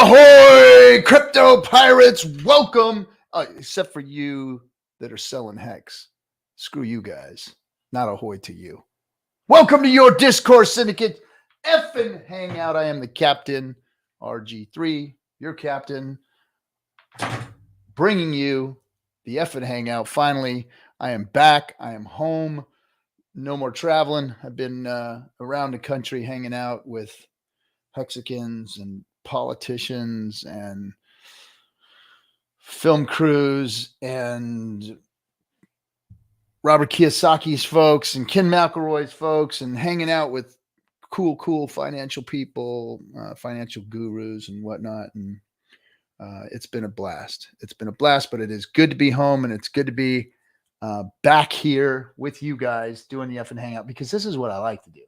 Ahoy, crypto pirates! Welcome, except for you that are selling hex. Screw you guys. Not ahoy to you. Welcome to your Discourse Syndicate FN Hangout. I am the captain, RG3, your captain, bringing you the FN Hangout. Finally, I am back. I am home. No more traveling. I've been around the country hanging out with Hexicans and politicians and film crews and Robert Kiyosaki's folks and Ken McElroy's folks, and hanging out with cool financial people, financial gurus and whatnot. And it's been a blast. It's been a blast, but it is good to be home, and it's good to be back here with you guys doing the FN Hangout, because this is what I like to do.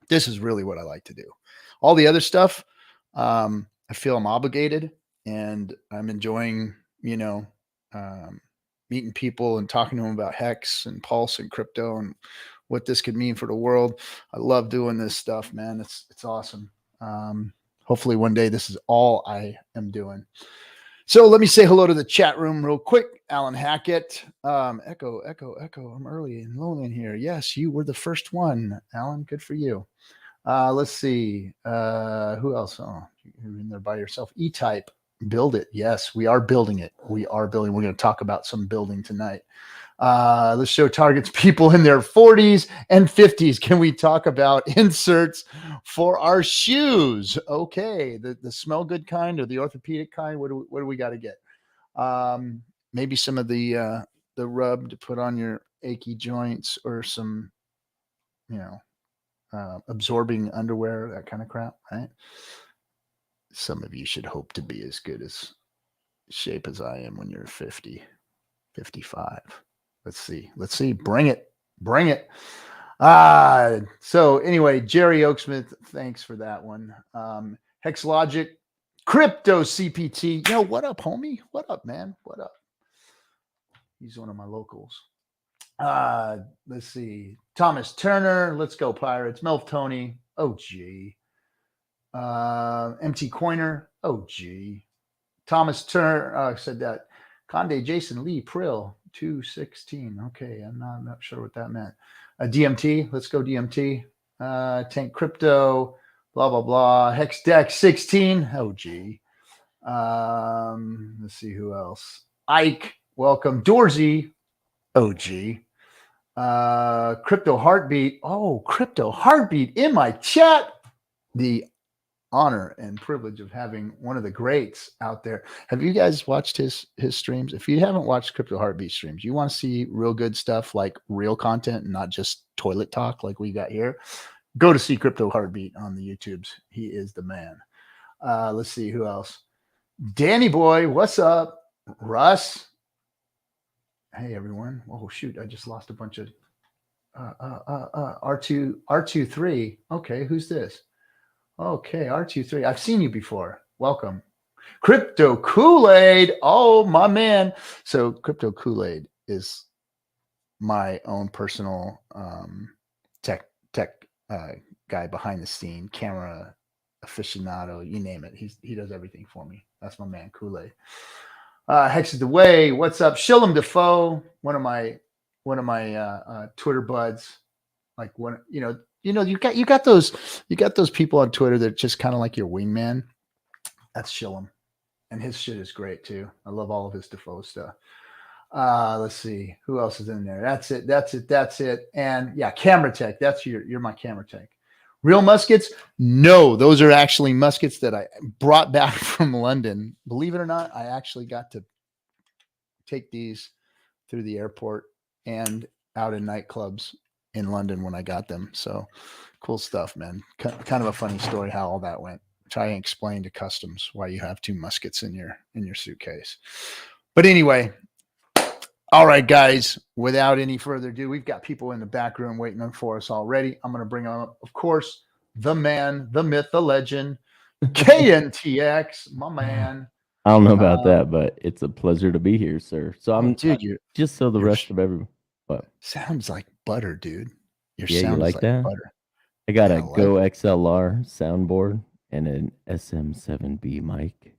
This is really what I like to do. All the other stuff, I feel I'm obligated, and I'm enjoying, meeting people and talking to them about Hex and Pulse and crypto and what this could mean for the world. I love doing this stuff, man. It's awesome. Hopefully one day this is all I am doing. So let me say hello to the chat room real quick. Alan Hackett, echo. I'm early and lonely in here. Yes, you were the first one, Alan. Good for you. Let's see. Who else? Oh, you're in there by yourself. E-Type, build it. Yes, we are building it. We're going to talk about some building tonight. This show targets people in their 40s and 50s. Can we talk about inserts for our shoes? Okay, the smell good kind or the orthopedic kind? What do we got to get? Maybe some of the rub to put on your achy joints, or some, absorbing underwear, that kind of crap, right? Some of you should hope to be as good as shape as I am when you're 50, 55. Let's see. Bring it. So anyway, Jerry Oaksmith, thanks for that one. Hex Logic, Crypto CPT. Yo, what up, homie? What up, man? What up? He's one of my locals. Let's see. Thomas Turner, let's go Pirates. Melf Tony, OG. MT Coiner, OG. Thomas Turner said that. Conde Jason Lee Prill 216. Okay, I'm not sure what that meant. DMT, let's go DMT. Tank Crypto, blah blah blah. Hex Deck 16. OG. Let's see who else. Ike, welcome. Dorsey, OG. Crypto Heartbeat. Oh, Crypto Heartbeat in my chat. The honor and privilege of having one of the greats out there. Have you guys watched his streams? If you haven't watched Crypto Heartbeat streams, you want to see real good stuff, like real content and not just toilet talk like we got here, go to see Crypto Heartbeat on the YouTubes. He is the man. Let's see who else. Danny Boy, what's up? Russ. Hey everyone. Oh shoot, I just lost a bunch of R23. Okay, who's this? Okay, R23. I've seen you before. Welcome. Crypto Kool-Aid. Oh, my man. So Crypto Kool-Aid is my own personal tech guy behind the scene, camera aficionado, you name it. He does everything for me. That's my man, Kool-Aid. Hex is the way. What's up? Shillem Defoe, one of my Twitter buds. Like one, you got those people on Twitter that are just kind of like your wingman. That's Shillem, and his shit is great too. I love all of his Defoe stuff. Let's see who else is in there. That's it. And yeah, Camera Tech. That's you're my Camera Tech. Real muskets? No, those are actually muskets that I brought back from London. Believe it or not, I actually got to take these through the airport and out in nightclubs in London when I got them. So cool stuff, man. Kind of a funny story how all that went. Try and explain to customs why you have two muskets in your suitcase. But anyway, all right, guys, without any further ado, we've got people in the back room waiting for us already. I'm going to bring on, of course, the man, the myth, the legend, KNTX, my man. I don't know about that, but it's a pleasure to be here, sir. So I'm just so the rest of everyone. But sounds like butter, dude. You like that? Butter. I got a Go XLR soundboard, and an SM7B mic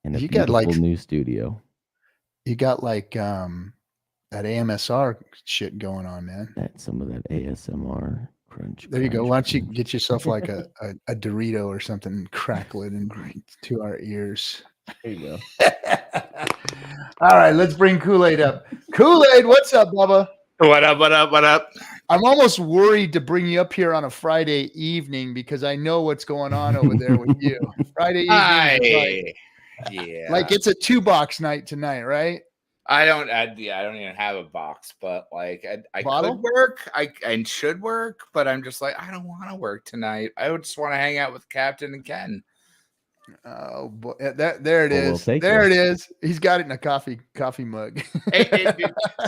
and a You got beautiful new studio. You got like that AMSR shit going on, man. That's some of that ASMR crunch. There you go. Why don't you get yourself like a Dorito or something and crackle it into our ears? There you go. All right, let's bring Kool-Aid up. Kool-Aid, what's up, Bubba? What up, what up, what up? I'm almost worried to bring you up here on a Friday evening because I know what's going on over there with you. Friday evening, yeah, like it's a 2-box night tonight, right? I don't even have a box, but like I could work, I should work, but I'm just like I don't want to work tonight. I just want to hang out with Captain and Ken. Oh boy, there it is. There it is. He's got it in a coffee mug.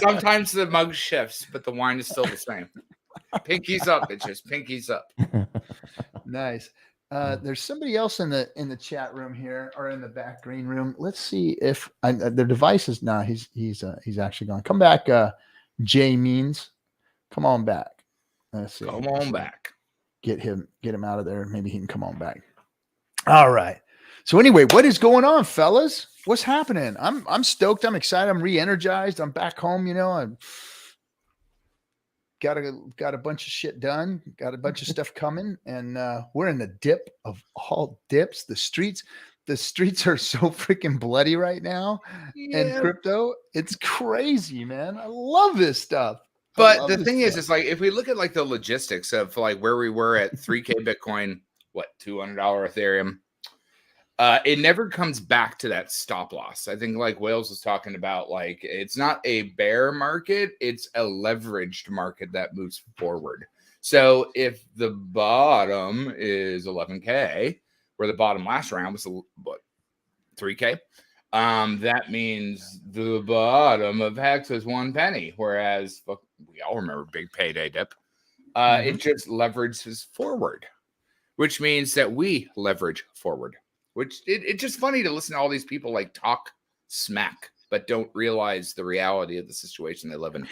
Sometimes the mug shifts, but the wine is still the same. Pinkies up, bitches. Pinkies up. Nice. There's somebody else in the chat room here or in the back green room. Let's see if their device is now. He's actually gone. Come back, Jay Means. Come on back. Let's see. Come on back. Get him out of there. Maybe he can come on back. All right. So anyway, what is going on, fellas? What's happening? I'm stoked. I'm excited. I'm re-energized. I'm back home. You know, I've got a bunch of shit done. Got a bunch of stuff coming, and we're in the dip of all dips. The streets are so freaking bloody right now. Yeah. And crypto, it's crazy, man. I love this stuff. But the thing is, it's like if we look at like the logistics of like where we were at 3K Bitcoin, what $200 Ethereum. It never comes back to that stop loss. I think like Wales was talking about, like it's not a bear market, it's a leveraged market that moves forward. So if the bottom is 11K, where the bottom last round was what 3K, that means the bottom of Hex is 1 penny. Whereas we all remember big payday dip. It just leverages forward, which means that we leverage forward. Which it's just funny to listen to all these people like talk smack, but don't realize the reality of the situation they live in.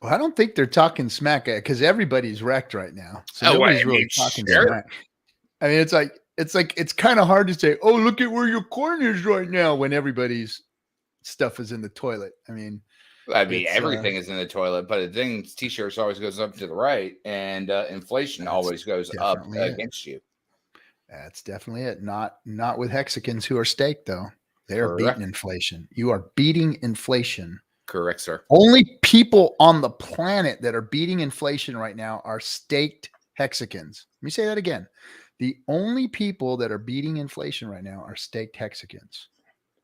Well, I don't think they're talking smack because everybody's wrecked right now. So nobody's really talking smack. I mean, it's kind of hard to say, oh, look at where your corn is right now when everybody's stuff is in the toilet. I mean, everything is in the toilet, but the thing, t-shirts always goes up to the right, and inflation always goes up against you. That's definitely it. Not with Hexicans who are staked, though. They are beating inflation. You are beating inflation. Correct, sir. Only people on the planet that are beating inflation right now are staked Hexicans. Let me say that again. The only people that are beating inflation right now are staked Hexicans.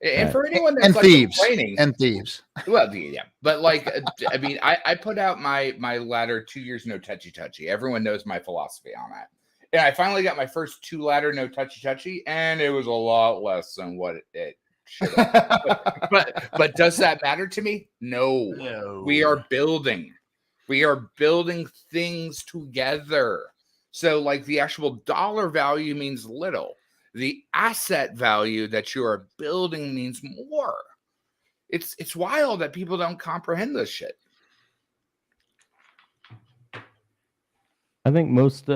And for anyone that's complaining, and thieves. Well, yeah, but like, I mean, I put out my ladder 2 years no touchy. Everyone knows my philosophy on that. And I finally got my first 2 ladder no touchy, and it was a lot less than what it should have. but does that matter to me? No. We are building things together. So like the actual dollar value means little. The asset value that you are building means more. It's wild that people don't comprehend this shit. I think most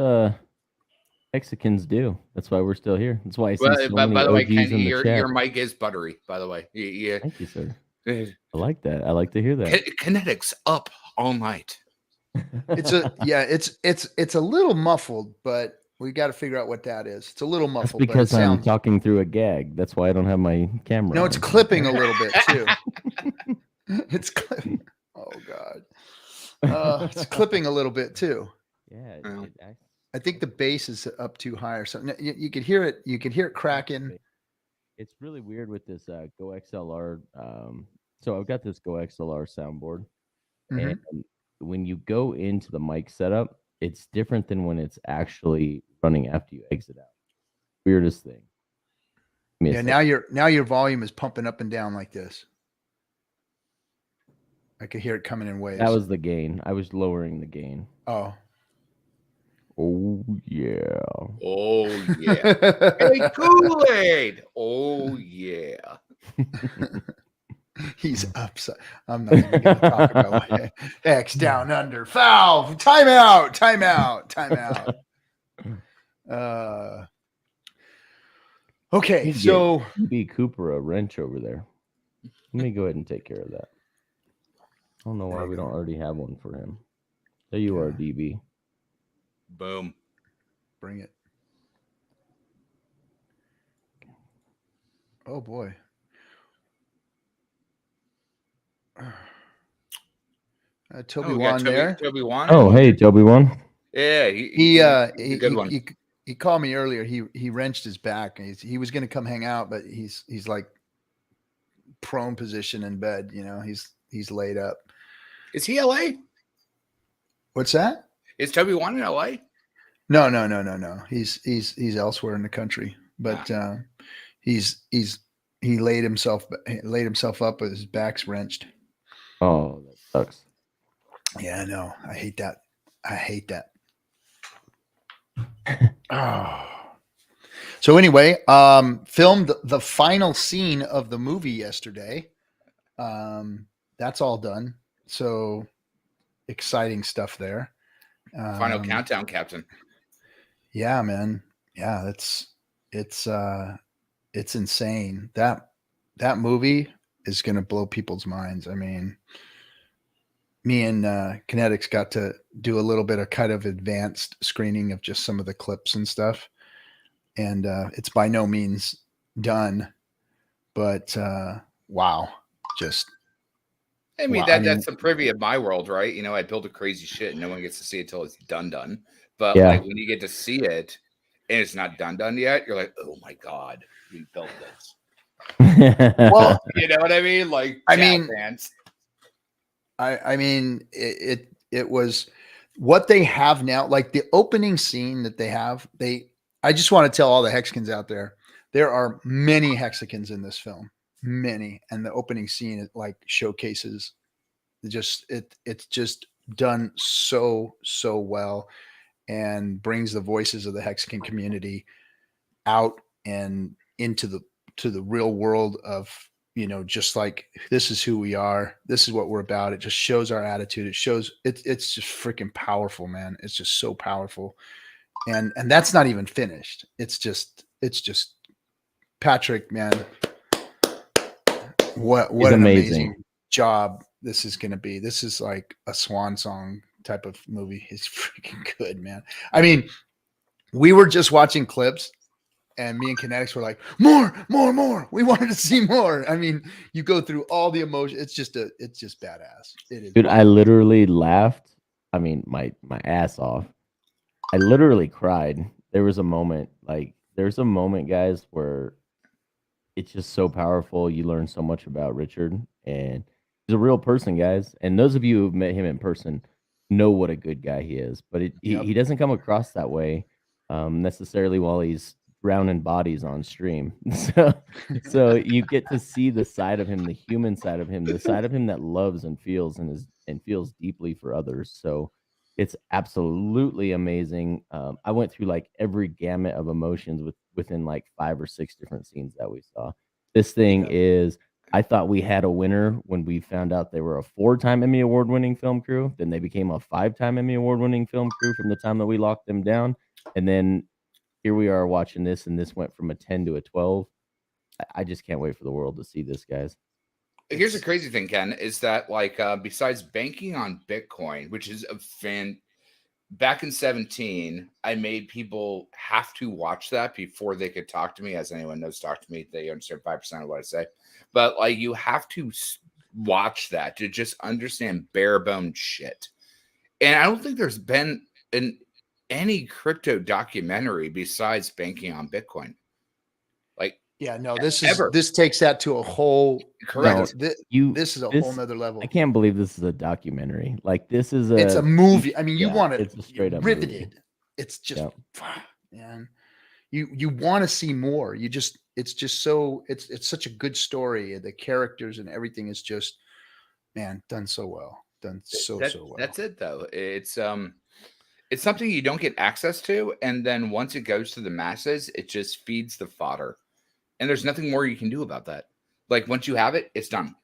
Hexicans do. That's why we're still here. That's why I see so many by the OGs way, Ken, in the chat. Your mic is buttery, by the way. Yeah. Thank you, sir. I like that. I like to hear that. Kinetics up all night. It's a little muffled, but we got to figure out what that is. It's a little muffled. That's because I'm talking through a gag. That's why I don't have my camera. No, it's clipping a little bit too. It's clipping. Oh God. It's clipping a little bit too. Yeah. I think the bass is up too high or something. You could hear it. You could hear it cracking. It's really weird with this Go XLR. So I've got this Go XLR soundboard, and when you go into the mic setup, it's different than when it's actually running after you exit out. Weirdest thing. Yeah. Now your volume is pumping up and down like this. I could hear it coming in waves. That was the gain. I was lowering the gain. Oh yeah. Oh yeah. Hey, Kool-Aid. Oh yeah. He's upset. I'm not even going to talk about X down under foul. Timeout. Okay, Get so B Cooper a wrench over there. Let me go ahead and take care of that. I don't know why we don't already have one for him. There you are, DB. Boom. Bring it. Oh boy. Toby we got Wan there. Toby Wan. Oh, hey, Toby Wan. Yeah, He's a good one. He called me earlier. He wrenched his back. He was going to come hang out, but he's like prone position in bed. You know, he's laid up. Is he LA? What's that? Is Toby Wan in LA? No. He's elsewhere in the country, but he laid himself up with his back's wrenched. Oh, that sucks. Yeah, I know. I hate that. Oh. So anyway, filmed the final scene of the movie yesterday. That's all done. So exciting stuff there. Final countdown, Captain. Yeah, man. Yeah, it's insane. That movie is going to blow people's minds. I mean, me and KNTX got to do a little bit of kind of advanced screening of just some of the clips and stuff. And it's by no means done, but wow. Just I mean, wow. that's the privy of my world, right? You know, I build a crazy shit and no one gets to see it till it's done. But Yeah. like when you get to see it and it's not done yet, you're like, oh my God, we built this. Well, you know what I mean? Like, I mean, fans. I mean, it was what they have now, like the opening scene that they have. I just want to tell all the Hexicans out there are many Hexicans in this film, many, and the opening scene it like showcases it's just done so well and brings the voices of the Hexican community out and into the real world of, you know, just like this is who we are. This is what we're about. It just shows our attitude. It shows it's just freaking powerful, man. It's just so powerful. And that's not even finished. It's just Patrick, man. What an amazing job this is going to be. This is like a swan song type of movie. It's freaking good, man. I mean, we were just watching clips and me and KNTX were like, more. We wanted to see more. I mean, you go through all the emotion. It's just badass. It is. Dude, I literally laughed. I mean, my ass off. I literally cried. There's a moment, guys, where it's just so powerful. You learn so much about Richard, and he's a real person, guys. And those of you who've met him in person know what a good guy he is. But he doesn't come across that way necessarily while he's drowning bodies on stream. So you get to see the side of him, the human side of him, the side of him that loves and feels and feels deeply for others. So it's absolutely amazing. I went through like every gamut of emotions within like 5 or 6 different scenes that we saw. This thing is, I thought we had a winner when we found out they were a 4-time Emmy Award winning film crew. Then they became a 5-time Emmy Award winning film crew from the time that we locked them down. And then here we are watching this, and this went from a 10 to a 12. I just can't wait for the world to see this, guys. Here's the crazy thing, Ken, is that like besides banking on Bitcoin, which is a back in 2017, I made people have to watch that before they could talk to me. As anyone knows, talk to me, they understand 5% of what I say. But like, you have to watch that to just understand bare bone shit. And I don't think there's been any crypto documentary besides banking on Bitcoin. Like, yeah, no, this takes that to a whole correct. This is a whole nother level. I can't believe this is a documentary. Like, it's a movie. I mean, you want it. It's a straight up riveted. movie. It's just, man. You want to see more. It's just so it's such a good story. The characters and everything is just, man, done so well. Done so well. That's it though. It's something you don't get access to, and then once it goes to the masses, it just feeds the fodder. And there's nothing more you can do about that. Like, once you have it, it's done.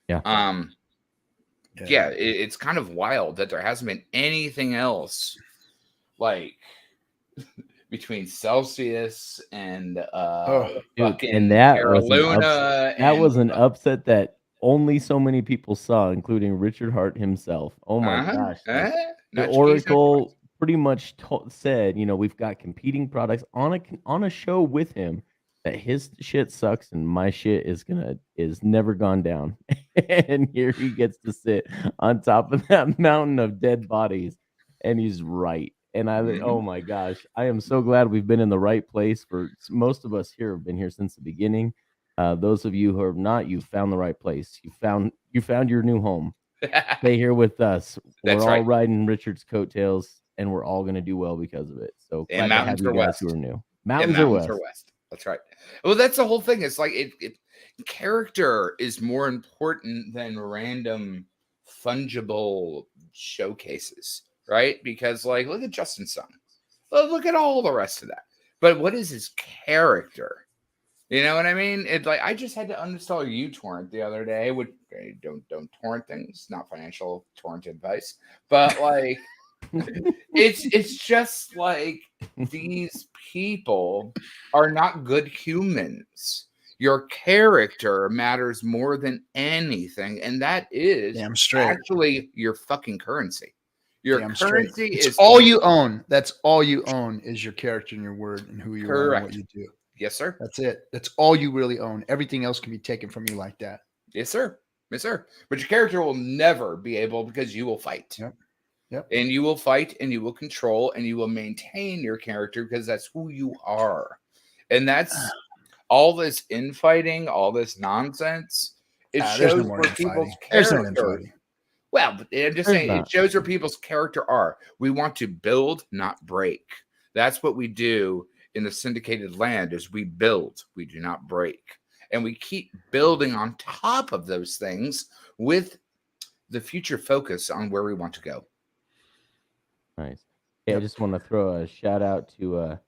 Yeah. It's kind of wild that there hasn't been anything else like between Celsius and Oh, Dude, fucking and that Carolina. was an upset that only so many people saw, including Richard Hart himself. Oh my gosh! Like, the Not Oracle pretty much said, you know, we've got competing products on a show with him, that his shit sucks and my shit is never gone down. And here he gets to sit on top of that mountain of dead bodies, and he's right. And oh my gosh, I am so glad we've been in the right place. For most of us here have been here since the beginning. Those of you who are not, you found the right place. You found your new home. Stay here with us. That's we're all right. riding Richard's coattails, and we're all going to do well because of it. So glad And to have mountains you are guys west. who are new. And Mountains are west. That's right. Well, that's the whole thing. It's like character is more important than random fungible showcases, right? Because like, look at Justin Sun. Look at all the rest of that. But what is his character? You know what I mean? It's like I just had to uninstall uTorrent the other day. Which don't torrent things, not financial torrent advice. But like, it's just like these people are not good humans. Your character matters more than anything, and that is damn straight. actually your fucking currency. Your Damn currency straight. It's is all you own. That's all you own is your character and your word and who you are and what you do. Yes, sir. That's it. That's all you really own. Everything else can be taken from you like that. Yes, sir. Yes, sir. But your character will never be able, because you will fight. Yep. And you will fight and you will control and you will maintain your character because that's who you are. And that's all this infighting, all this nonsense. It shows where people's character. Well, but I'm just saying, it shows where people's character are. We want to build, not break. That's what we do in the syndicated land, is we build, we do not break. And we keep building on top of those things with the future focus on where we want to go. Nice. Hey, I just want to throw a shout out to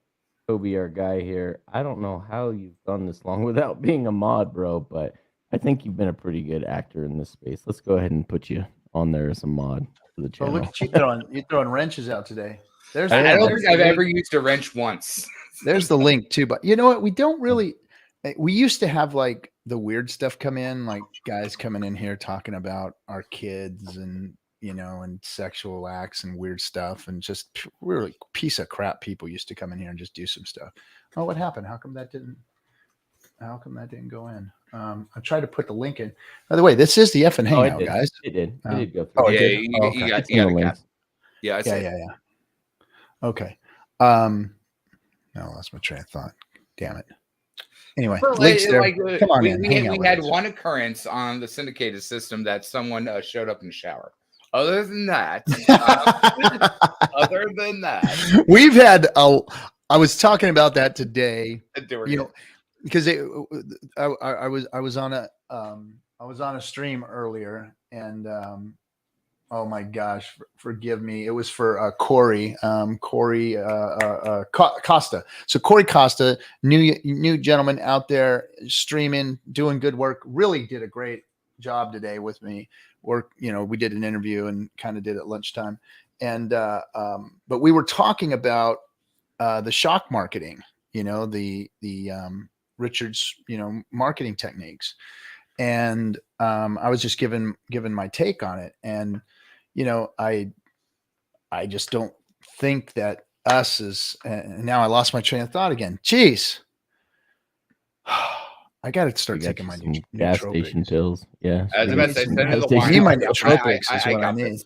Toby, our guy here. I don't know how you've done this long without being a mod, bro, but I think you've been a pretty good actor in this space. Let's go ahead and put you on there as a mod for the channel. Oh, look at you throwing wrenches out today. I don't think I've ever used a wrench once. There's the link too, but you know what? We don't really. We used to have like the weird stuff come in, like guys coming in here talking about our kids and and sexual acts and weird stuff, and just really piece of crap people used to come in here and just do some stuff. Oh, what happened? How come that didn't go in? I tried to put the link in. By the way, this is the FN Hangout, guys. It did. It did go through. Oh, you got the links. Yeah, yeah. Okay. No, I lost my train of thought. Damn it. Anyway, links there. Come on, we had one occurrence on the syndicated system that someone showed up in the shower. Other than that, we've had I was talking about that today. Because I was on a stream earlier, and oh my gosh, forgive me. It was for Corey Costa. So Corey Costa, new gentleman out there streaming, doing good work. Really did a great job today with me. We did an interview and kind of did it at lunchtime, and but we were talking about the shock marketing. The Richard's marketing techniques, and I was just given my take on it, and I just don't think that us is, and now I lost my train of thought again. Jeez. I got to start taking my gas station pills. Yeah. I was about to say, need my nootropics is what I need.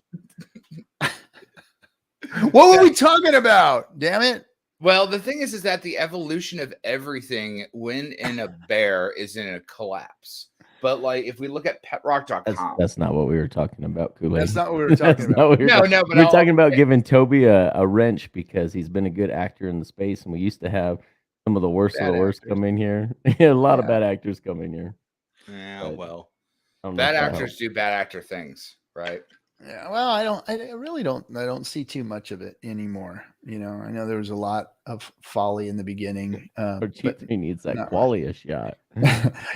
What were we talking about? Damn it. Well, the thing is that the evolution of everything when in a bear is in a collapse. But like, if we look at petrock.com, that's not what we were talking about, Kool-Aid. That's not what we were talking about. No, but we're talking about giving Toby a wrench because he's been a good actor in the space, and we used to have some of the worst of the worst come in here. A lot of bad actors come in here. Yeah, well, bad actors do bad actor things, right? Yeah, well, I really don't see too much of it anymore. I know there was a lot of folly in the beginning. But he needs that qualia shot.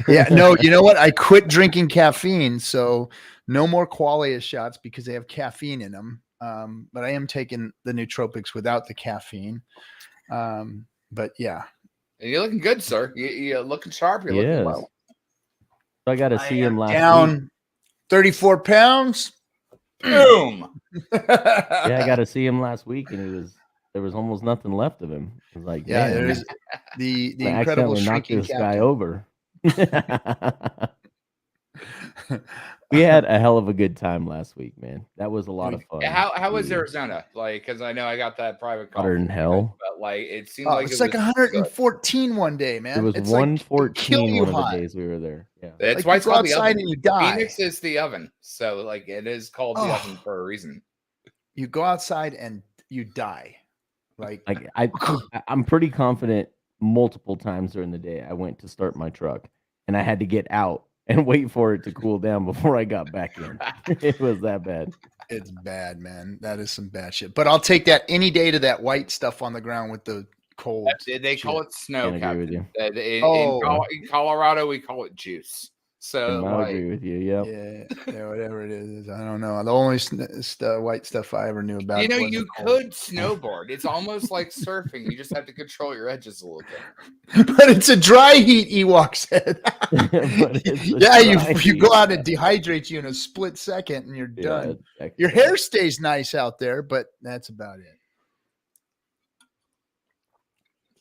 Yeah, no, you know what? I quit drinking caffeine, so no more qualia shots because they have caffeine in them. But I am taking the nootropics without the caffeine. But yeah, And you're looking good, sir. You're looking sharp. You're looking Yes. well. So I got to see him last down week. 34 pounds. Boom. Yeah, I got to see him last week, and there was almost nothing left of him. I was like, Yeah, man, there's the I incredible accidentally knocked shrinking this guy captain. over. We had a hell of a good time last week, man. That was a lot of fun. How was We- Arizona? Like, because I know I got that private call. Hotter than hell. But like, it seemed Oh, like it's it like was 114 one day, man. It was it's like it'll 114 you one of hot. the days we were there. Yeah. That's Like why you it's go called the outside oven. and you die. Phoenix is the oven, so like it is called the Oh. oven for a reason. You go outside and you die. Like I'm pretty confident multiple times during the day I went to start my truck and I had to get out and wait for it to cool down before I got back in. It was that bad. it's bad, man. That is some bad shit. But I'll take that any day to that white stuff on the ground with the cold. They call it snow, Can't agree with Captain. you. In Colorado, we call it juice. So I'll like, agree with you. Yep. Yeah, whatever it is. I don't know. The only white stuff I ever knew about. you know, was you the cold. could snowboard. It's almost like surfing. You just have to control your edges a little bit. But it's a dry heat, Ewok said. But it's a Yeah, dry you go heat. out and dehydrate you in a split second and you're done. Yeah, Your hair stays nice out there, but that's about it.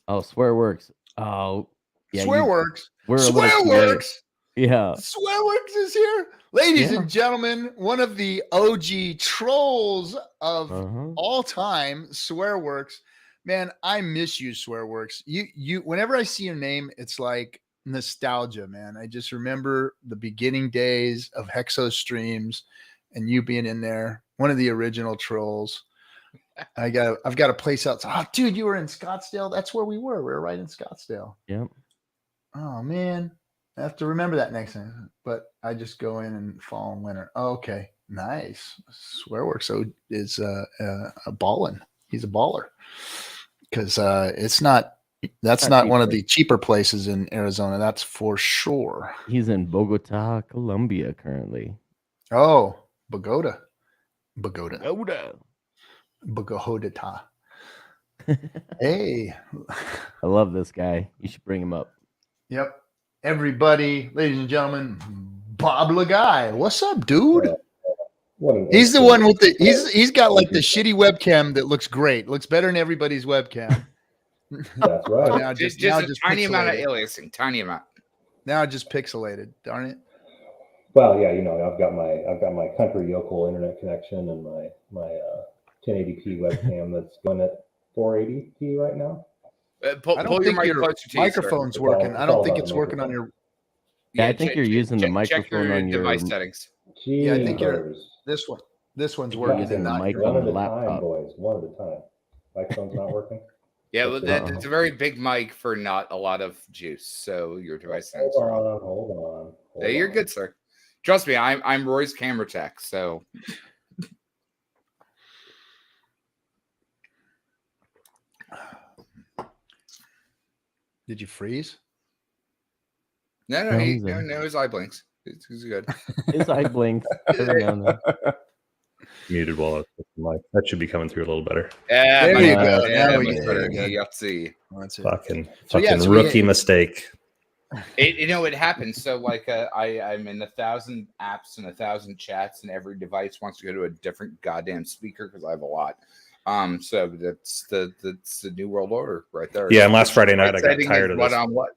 Oh, Swearworks. Oh, yeah. Swearworks. We're a little too late. Swearworks. Yeah. Swearworks is here. Ladies Yeah. and gentlemen, one of the OG trolls of all time, Swearworks. Man, I miss you, Swearworks. You whenever I see your name, it's like nostalgia, man. I just remember the beginning days of Hexo streams and you being in there, one of the original trolls. I've got a place outside. Oh, dude, you were in Scottsdale. That's where we were. We were right in Scottsdale. Yep. Oh man. I have to remember that next time. But I just go in and fall and winter. Oh, okay. Nice. Swearworks is a ballin'. He's a baller. Because that's not one of the cheaper places in Arizona. That's for sure. He's in Bogota, Colombia currently. Oh, Bogota. Bogota. Hey. I love this guy. You should bring him up. Yep. Everybody, ladies and gentlemen, Bob Lagai. What's up, dude? He's the one with he's got like the shitty webcam that looks great. Looks better than everybody's webcam. That's right. Now just now a tiny amount of pixelated. aliasing, tiny amount. Now just pixelated. Darn it. Well, yeah, I've got my country yokel internet connection and my 1080p webcam that's going at 480p right now. Pull your mic closer to you, microphone's sir. working. It's I don't all think about it's the working on microphone. your. Yeah, I think you're using the microphone on your device settings. Yeah, I think Jeepers. this one. This one's You're working. using the not mic your- on One the at a time, laptop. boys. One at a time. Microphone's not working. Yeah, well, Uh-oh. it's a very big mic for not a lot of juice. So your device settings Hold are off. on, hold on. Hey, you're good, sir. Trust me, I'm Roy's camera tech. So Did you freeze? no, No, he's in. his eye blinks. He's good. His eye blinks every now and then. Muted while I was with the mic. That should be coming through a little better. Yeah, There much you better. go. Yeah, Now we much can better. hear you. Yep, see. That's it. Fucking So, yeah, so rookie mistake. It happens. So like I'm in 1,000 apps and 1,000 chats, and every device wants to go to a different goddamn speaker because I have a lot. So that's the new world order right there. Yeah, and last Friday night I got Setting tired is of what this. on what.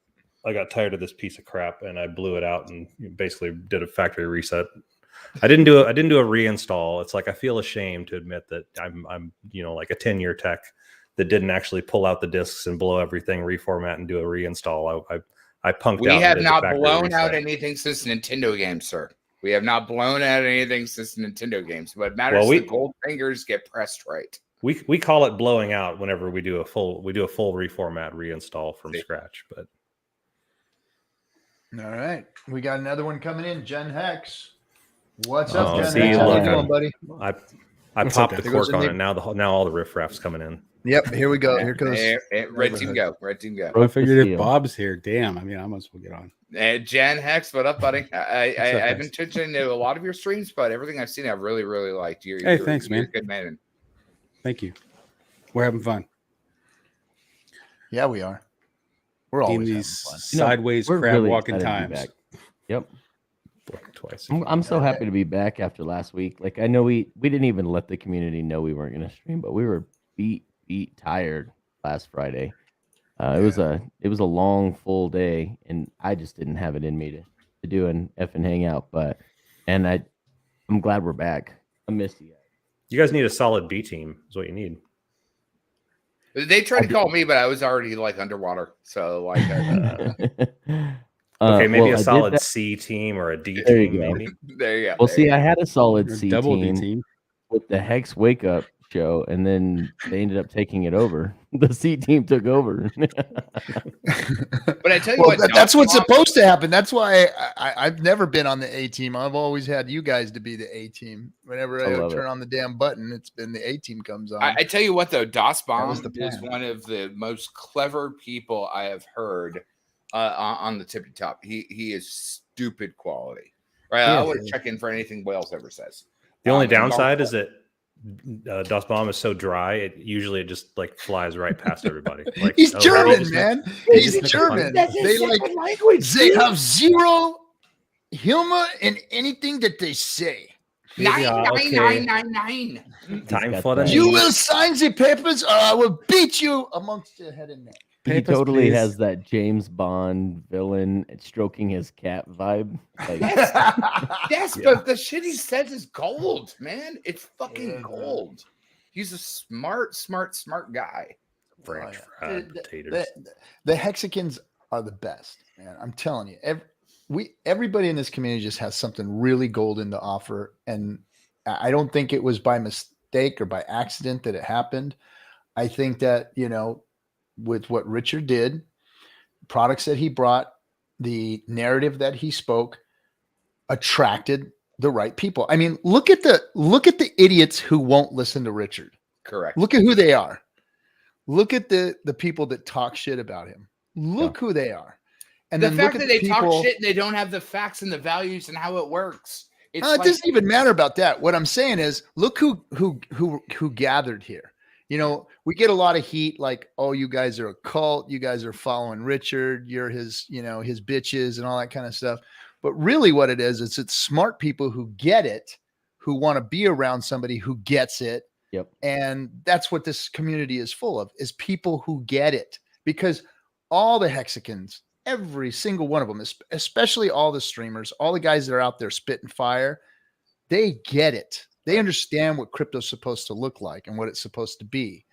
I got tired of this piece of crap and I blew it out and basically did a factory reset. I didn't do a reinstall. It's like I feel ashamed to admit that I'm like a 10-year tech that didn't actually pull out the discs and blow everything, reformat and do a reinstall. I punked out. We and have did the not factory blown reset. out anything since Nintendo games, sir. We have not blown out anything since Nintendo games. What matters is the gold fingers get pressed right. We call it blowing out whenever we do a full reformat reinstall from scratch. But All right. We got another one coming in. Jen Hex. What's up, Oh, Jen see, Hex? How you look, doing, buddy? I popped the There goes cork the on it. Now all the riffraff's coming in. Yep. Here we go. Here goes. Red team go. Red team go. I figured if Bob's here, damn. I mean, I might as well get on. Jan Hex, what up, buddy? I've been Hex? tuning into a lot of your streams, but everything I've seen, I've really, really liked. Hey, thanks, you're man. a good man. Thank you. We're having fun. Yeah, we are. We're In always having these fun. sideways we're crab really walking excited to be times. back. Yep. Twice. I'm so happy to be back after last week. Like I know we didn't even let the community know we weren't going to stream, but we were beat tired last Friday. It was a long full day, and I just didn't have it in me to do an FN Hangout. I'm glad we're back. I missed you guys. You guys need a solid B team. Is what you need. They tried to call me, but I was already like underwater. So like, Okay, maybe well, a solid C team or a D There you team. go. Maybe. there you go. Well, there see, you I had a solid Or C double D team team. with the Hex Wake Up show, and then they ended up taking it over. The C team took over. But I tell you Well, what, that's what's Dom- supposed to happen. That's why I've never been on the A team. I've always had you guys to be the A team. Whenever I I love turn it. on the damn button, it's been the A team comes on. I tell you what, though, Das was Bomb the is plan. one of the most clever people I have heard on the tippy top. He is stupid quality. Right? I always check in for anything Wales ever says. The only And downside is that Das Bomb is so dry. It just like flies right past everybody. Like He's oh, German, he just- man. he He's just makes a fun- German. That's his They like second language. they have zero humor in anything that they say. Yeah, okay. 99999. Time got for the that. You knee. will sign the papers, or I will beat you amongst your head and neck. He Papers, totally please. has that James Bond villain stroking his cat vibe. Like, Yes, but the shit he says is gold, man. It's fucking Yeah. gold. He's a smart guy. French Oh, yeah. fried potatoes. The Hexicans are the best, man. I'm telling you. Everybody in this community just has something really golden to offer, and I don't think it was by mistake or by accident that it happened. I think that with what Richard did, products that he brought, the narrative that he spoke, attracted the right people. I mean, look at the idiots who won't listen to Richard. Correct. Look at who they are. Look at the people that talk shit about him. Look who they are. And the then fact look that at they the talk people, shit and they don't have the facts and the values and how it works. It's it doesn't even matter about that. What I'm saying is, look who gathered here. We get a lot of heat, like, oh, you guys are a cult, you guys are following Richard, you're his, his bitches and all that kind of stuff. But really what it is, it's smart people who get it, who want to be around somebody who gets it. Yep. And that's what this community is full of, is people who get it. Because all the Hexicans, every single one of them, especially all the streamers, all the guys that are out there spitting fire, they get it. They understand what crypto's supposed to look like and what it's supposed to be.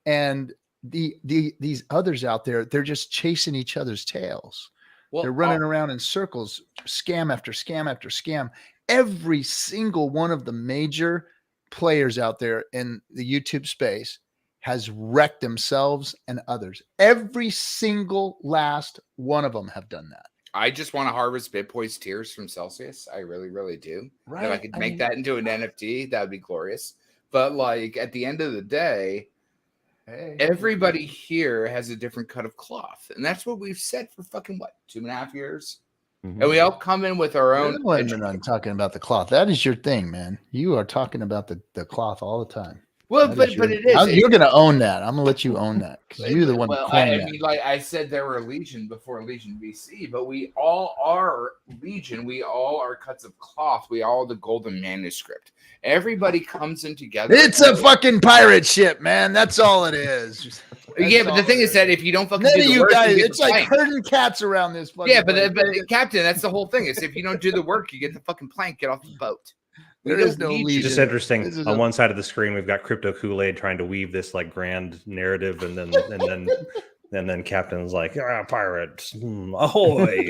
And these others out there, they're just chasing each other's tails. Well, they're running around in circles, scam after scam after scam. Every single one of the major players out there in the YouTube space has wrecked themselves and others. Every single last one of them have done that. I just want to harvest Bitpoise tears from Celsius. I really, really do. Right. If I could make that into an NFT, that would be glorious. But like at the end of the day, everybody here has a different cut of cloth. And that's what we've said for fucking 2.5 years. Mhm. And we all come in with our own. I'm talking about the cloth. That is your thing, man. You are talking about the cloth all the time. Well, That but is your- it is. You're going to own that. I'm going to let you own that because you're the one. Well, that I coined that. mean, like I said, there were Legion before Legion BC, but we all are Legion. We all are cuts of cloth. We all the golden manuscript. Everybody comes in together. It's a fucking pirate ship, man. That's all it is. Yeah, but the thing is that if you don't fucking None do of the you work, guys, you get it's the like plank. herding cats around this. Yeah, fucking but place. Captain, that's the whole thing. Is if you don't do the work, you get the fucking plank. Get off the boat. We There is don't no need Legion. you. Just interesting. This is On a- one side of the screen, we've got Crypto Kool-Aid trying to weave this like grand narrative, and then Captain's like, pirates, ahoy!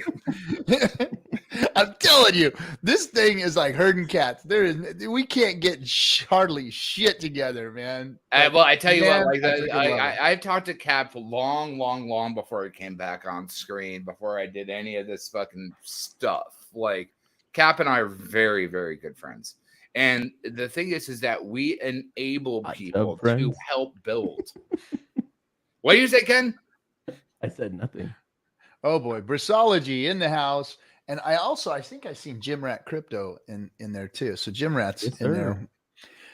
I'm telling you, this thing is like herding cats. We can't get hardly shit together, man. Well, I tell you Man, what, like I freaking love it. I've talked to Cap long before it came back on screen, before I did any of this fucking stuff. Like Cap and I are very, very good friends. And the thing is that we enable Hot people tub friends? to help build. What do you say, Ken? I said nothing. Oh boy, Brissology in the house. And I think I seen Jim Rat Crypto in there too. So Jim Rat's Yes, in sir.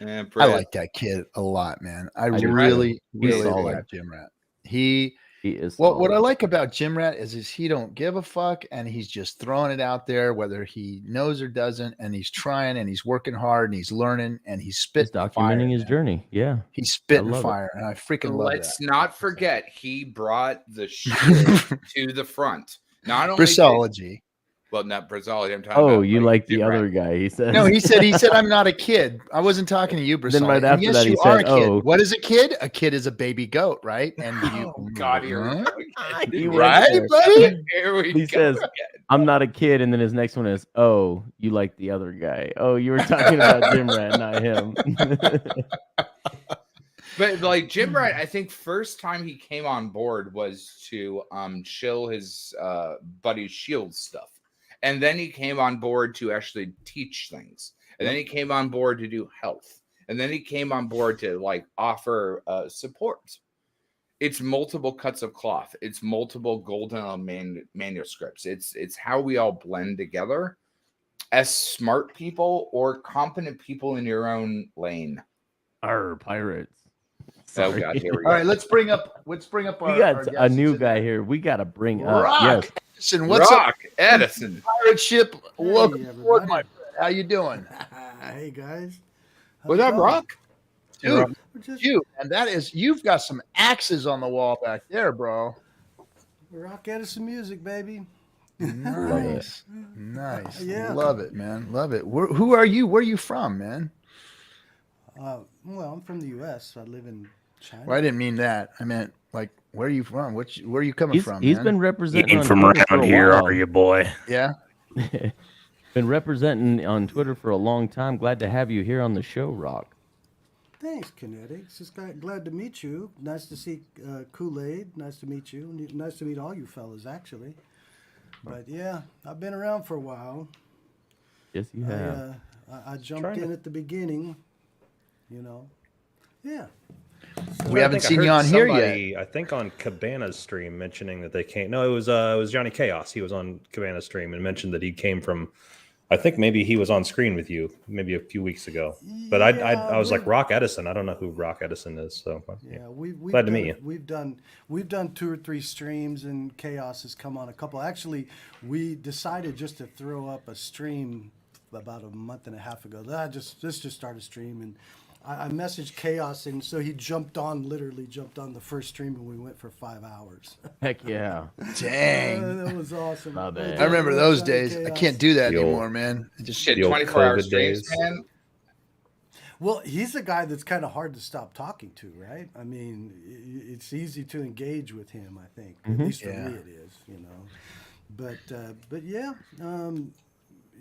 there. I like that kid a lot, man. I do too. really, He's really solid. like Jim Rat. He He is. Well, what I solid. like about Jim Rat is he don't give a fuck, and he's just throwing it out there, whether he knows or doesn't, and he's trying and he's working hard and he's learning and he's He's spitting documenting fire, his man. journey. Yeah. He's spitting love it. fire, and I freaking love Let's that. not forget he brought the shield to the front. Not only Brissology. well, not Brazology. I'm talking Oh, about you like the Jim Rat. other guy? He said. No, he said I'm not a kid. I wasn't talking to you, Brissology. Then right And after yes, that, he you are said, a kid. "Oh." What is a kid? A kid is a baby goat, right? And you, Oh God, here we go again. He went right, there. buddy? Here we He go says, again. I'm not a kid, and then his next one is, "Oh, you like the other guy? Oh, you were talking about Jim Rat, not him." But like Jim Rat, I think first time he came on board was to chill his buddy's shield stuff. And then he came on board to actually teach things. And then he came on board to do health. And then he came on board to like offer support. It's multiple cuts of cloth. It's multiple golden manuscripts. It's how we all blend together as smart people or competent people in your own lane. Our pirates. Oh Sorry. God, here we go. All right, let's bring up our. We got our a guests new today. guy here. We got to bring up. Rock Yes. Edison, what's Rock Edison. up, pirate ship? Welcome Hey, aboard, everybody. my friend. How you doing, Hey guys. How's Was it that going? Rock? dude? We're just You and that is you've got some axes on the wall back there, bro. Rock Edison music, baby. Nice, nice. Yeah. Love it, man. Love it. Who are you? Where are you from, man? Well, I'm from the U.S. I live in China. Well, I didn't mean that. I meant like, where are you from? Where are you coming from? He's man? been representing. You ain't on from Twitter for around a here, while. are you, boy? Yeah. Been representing on Twitter for a long time. Glad to have you here on the show, Rock. Thanks, KNTX. Just glad to meet you. Nice to see Kool-Aid. Nice to meet you. Nice to meet all you fellas, actually. But yeah, I've been around for a while. Yes, you have. I jumped in at the beginning. You know. Yeah. We haven't seen you on here yet. I think on Cabana's stream mentioning that they came. No, it was Johnny Chaos. He was on Cabana's stream and mentioned that he came from. I think maybe he was on screen with you maybe a few weeks ago. But I was like Rock Edison. I don't know who Rock Edison is. So Yeah, we've glad to done, meet you. We've done 2 or 3 streams, and Chaos has come on a couple. Actually, we decided just to throw up a stream about a month and a half ago. Let's just start a stream, and I messaged Chaos, and so he literally jumped on the first stream, and we went for 5 hours. Heck yeah. Dang. That was awesome. Not bad. I remember those Johnny days. I Chaos. can't do that The old- anymore, man. I just Shit, The old 24-hour COVID streams, days. man. Well, he's a guy that's kind of hard to stop talking to, right? I mean, it's easy to engage with him, I think. At least for Yeah. me it is, you know. But yeah,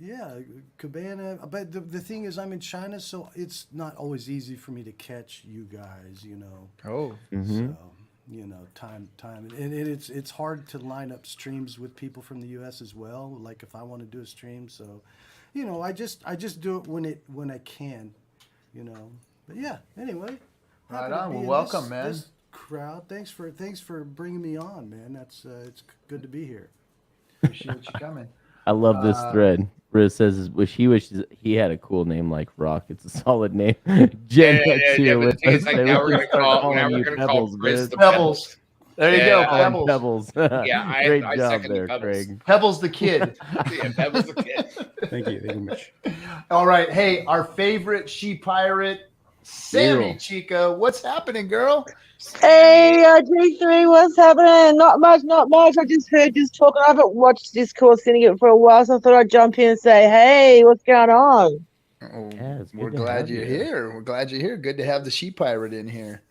yeah, Cabana. But the thing is, I'm in China, so it's not always easy for me to catch you guys, you know. Oh. So, you know, time, and it's hard to line up streams with people from the U.S. as well. Like if I want to do a stream, so, you know, I just do it when I can, you know. But yeah, anyway. Right happy to on. be Well, in welcome, man. This crowd. Thanks for bringing me on, man. That's it's good to be here. Appreciate you coming. I love this thread. Riz says, he wishes he had a cool name like Rock. It's a solid name. Jen X here but with the thing us. is, like, They now would we're just gonna start call calling you Chris Pebbles, the Riz. Pebbles. There you go, Yeah. Pebbles. Pebbles. I Great job second the there, Pebbles. Craig. Pebbles the kid. Yeah, that was the kid. Thank you. Thank you much. All right. Hey, our favorite she pirate, Sammy Zero. Chica. What's happening, girl? Hey, G3, what's happening? Not much. I just heard you talking. I haven't watched Discourse Syndicate for a while, so I thought I'd jump in and say, hey, what's going on? Oh, Yeah, it's good we're to glad have you're you. here. We're glad you're here. Good to have the she pirate in here.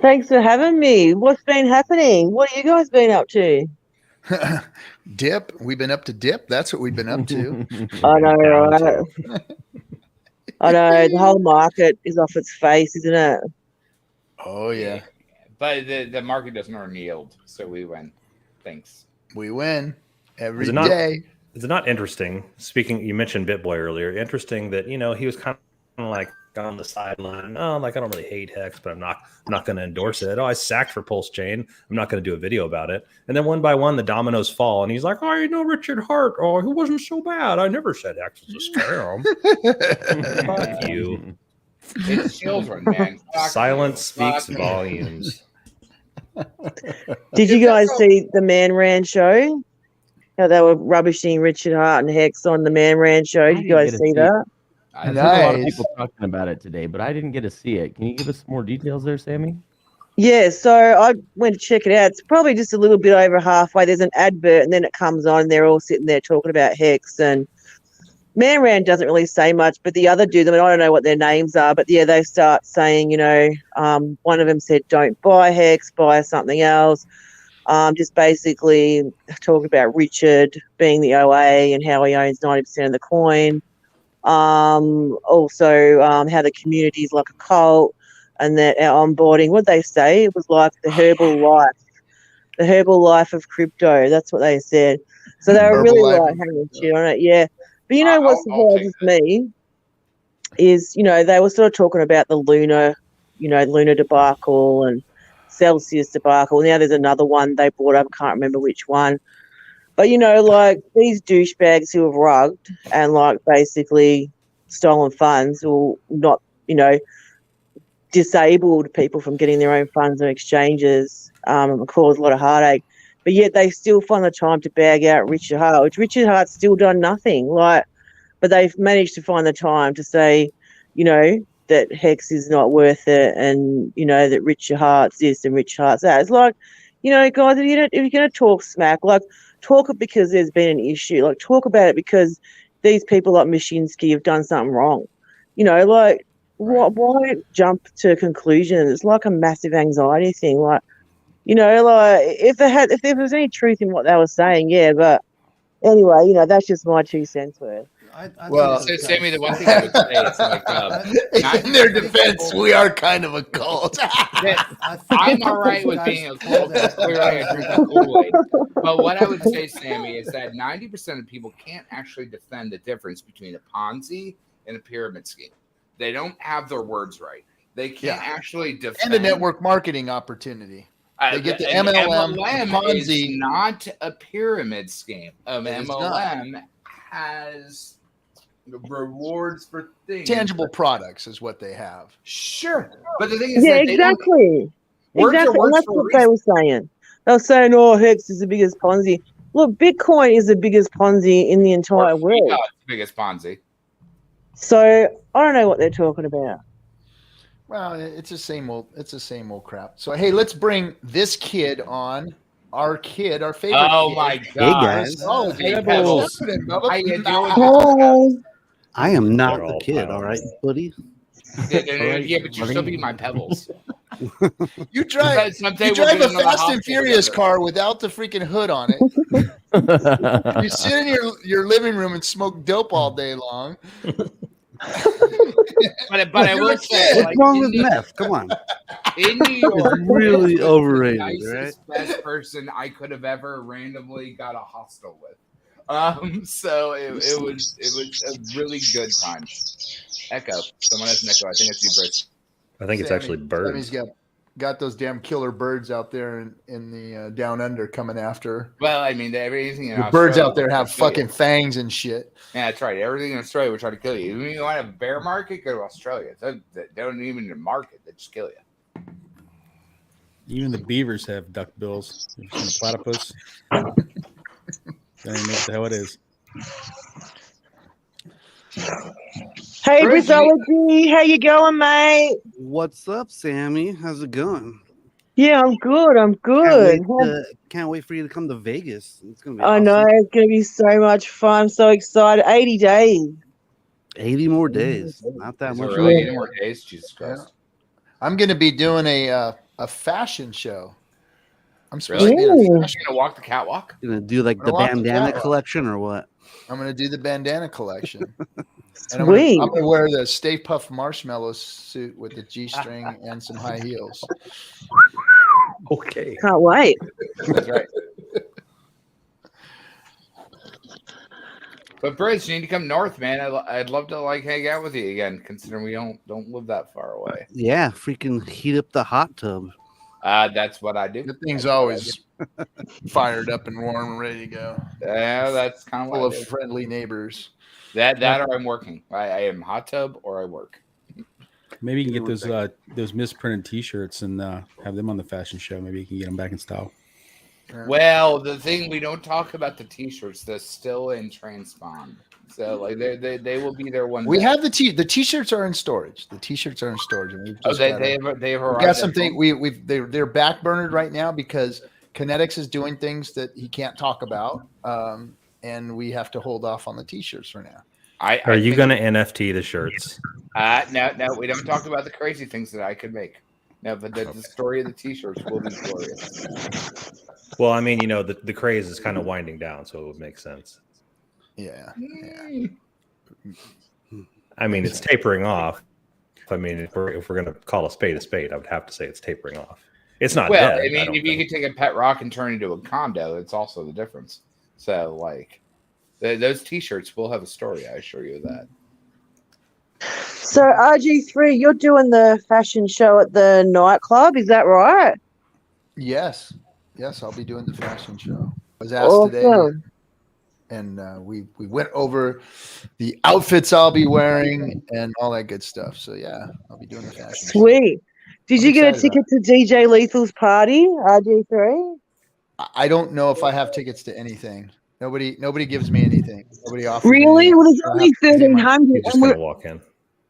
Thanks for having me. What's been happening? What have you guys been up to? Dip. We've been up to dip. That's what we've been up to. I know, Down right? to- I know, the whole market is off its face, isn't it? Oh yeah, But the market doesn't earn yield, so we win. Thanks. we win every Is it not- day. Is it not interesting? Speaking, you mentioned BitBoy earlier. Interesting that he was kind of like on the sideline. Oh, like I don't really hate Hex, but I'm not going to endorse it. Oh, I sacked for Pulse Chain. I'm not going to do a video about it. And then one by one, the dominoes fall, and he's like, "Oh, Richard Hart. Oh, he wasn't so bad. I never said Hex was a scam." Fuck you. It's children, man. Fuck Silence you. speaks Fuck you. volumes. Did you guys see the Man Ran show? How they were rubbishing Richard Hart and Hex on the Man Ran show. Did you guys see that? I've heard a lot of Nice. people talking about it today, but I didn't get to see it. Can you give us more details there, Sammy? Yeah, so I went to check it out. It's probably just a little bit over halfway. There's an advert, and then it comes on, and they're all sitting there talking about Hex. And Man Ran doesn't really say much, but the other dudes, I mean, I don't know what their names are, but yeah, they start saying, one of them said, don't buy Hex, buy something else. Just basically talking about Richard being the OA and how he owns 90% of the coin. Also, how the community is like a cult. And that our onboarding, what they say, it was like the herbal life of crypto. That's what they said. So they were really like hanging shit on it, yeah. But you know what surprises me is, they were sort of talking about the lunar debacle and Celsius debacle. Now there's another one they brought up. I can't remember which one. But like these douchebags who have rugged and like basically stolen funds will not, disabled people from getting their own funds on exchanges and cause a lot of heartache. But yet they still find the time to bag out Richard Hart, which Richard Hart's still done nothing. But they've managed to find the time to say, that Hex is not worth it, and that Richard Hart's this and Richard Hart's that. It's like, guys, if you're going to talk smack, like talk it because there's been an issue. Like talk about it because these people like Mashinsky have done something wrong. Like. Why jump to conclusions? It's like a massive anxiety thing. Like, like if there was any truth in what they were saying, yeah. But anyway, that's just my 2 cents worth. So Sammy, the one thing I would say is like, in their defense, we are kind of a cult. I'm all right with being a cult. Clearly, I drink the Kool-Aid. But what I would say, Sammy, is that 90% of people can't actually defend the difference between a Ponzi and a pyramid scheme. They don't have their words right. They can't actually defend. And a network marketing opportunity. They get the MLM Ponzi. Is not a pyramid scheme. MLM has rewards for things. Tangible products is what they have. Sure. But the thing is exactly. And that's what they were saying. They were saying, Hex is the biggest Ponzi. Look, Bitcoin is the biggest Ponzi in the entire world. It's the biggest Ponzi. So I don't know what they're talking about. Well, it's the same old crap. So hey, let's bring this kid on. Our favorite. Oh kid. My God! Hey guys. Oh, hey, Pebbles. I am not the kid. All right, buddy. Yeah, but you're still being my Pebbles. You drive a Fast and Furious car without the freaking hood on it. You sit in your living room and smoke dope all day long. but I will say, what's wrong with meth? Come on. In New York, it's really overrated, right? Best person I could have ever randomly got a hostel with. So it was a really good time. Echo. Someone has an echo. I think it's you, Bruce. I think it's actually birds. Sammy's got those damn killer birds out there in the down under coming after. Well, I mean, everything the birds out there have fucking fangs and shit. Yeah, that's right. Everything in Australia will try to kill you. If you want a bear market, go to Australia. They don't even market; they just kill you. Even the beavers have duck bills. You've seen a platypus. That ain't what the hell it is. Hey, Brizology, how you going, mate? What's up, Sammy? How's it going? Yeah, I'm good. Can't wait for you to come to Vegas. It's gonna be. I awesome. know it's gonna be so much fun. I'm so excited. 80 days. 80 more days. Not that much. Really 80 more days. Jesus Christ. I'm gonna be doing a fashion show. I'm supposed Really? to be You're gonna walk the catwalk? You gonna do like the bandana collection or what? I'm gonna do the bandana collection. And Sweet. I'm gonna wear the Stay Puft Marshmallow suit with the G-string and some high heels. Okay. Can't wait. That's right. But Bruce, you need to come north, man. I'd love to hang out with you again, considering we don't live that far away. Yeah, freaking heat up the hot tub. That's what I do. The thing's always fired up and warm and ready to go. Yeah, that's kind of full of friendly neighbors. That or I'm working. I am hot tub or I work. Maybe you can get those misprinted T-shirts and have them on the fashion show. Maybe you can get them back in style. Well, the thing we don't talk about the T-shirts. They're still in transpond, so like they will be there one day. We have the T-shirts are in storage. The T-shirts are in storage, and we've just they've got something. They're backburnered right now because KNTX is doing things that he can't talk about, and we have to hold off on the T-shirts for now. Are you going to NFT the shirts? No, we don't talk about the crazy things that I could make. No, but the story of the T-shirts will be glorious. Well, I mean, the craze is kind of winding down, so it would make sense. Yeah. I mean, it's tapering off. I mean, if we're going to call a spade, I would have to say it's tapering off. It's not well, dead. I mean, if you could take a pet rock and turn it into a condo, it's also the difference. So, like, those T-shirts will have a story. I assure you of that. So RG3, you're doing the fashion show at the nightclub, is that right? Yes, I'll be doing the fashion show. I was asked today, and we went over the outfits I'll be wearing and all that good stuff. So yeah, I'll be doing the fashion show. Sweet. Did you get a ticket to DJ Lethal's party, RG3? I don't know if I have tickets to anything. Nobody gives me anything. Nobody offers. Really? Well, there's only 1,300. You're just gonna walk in.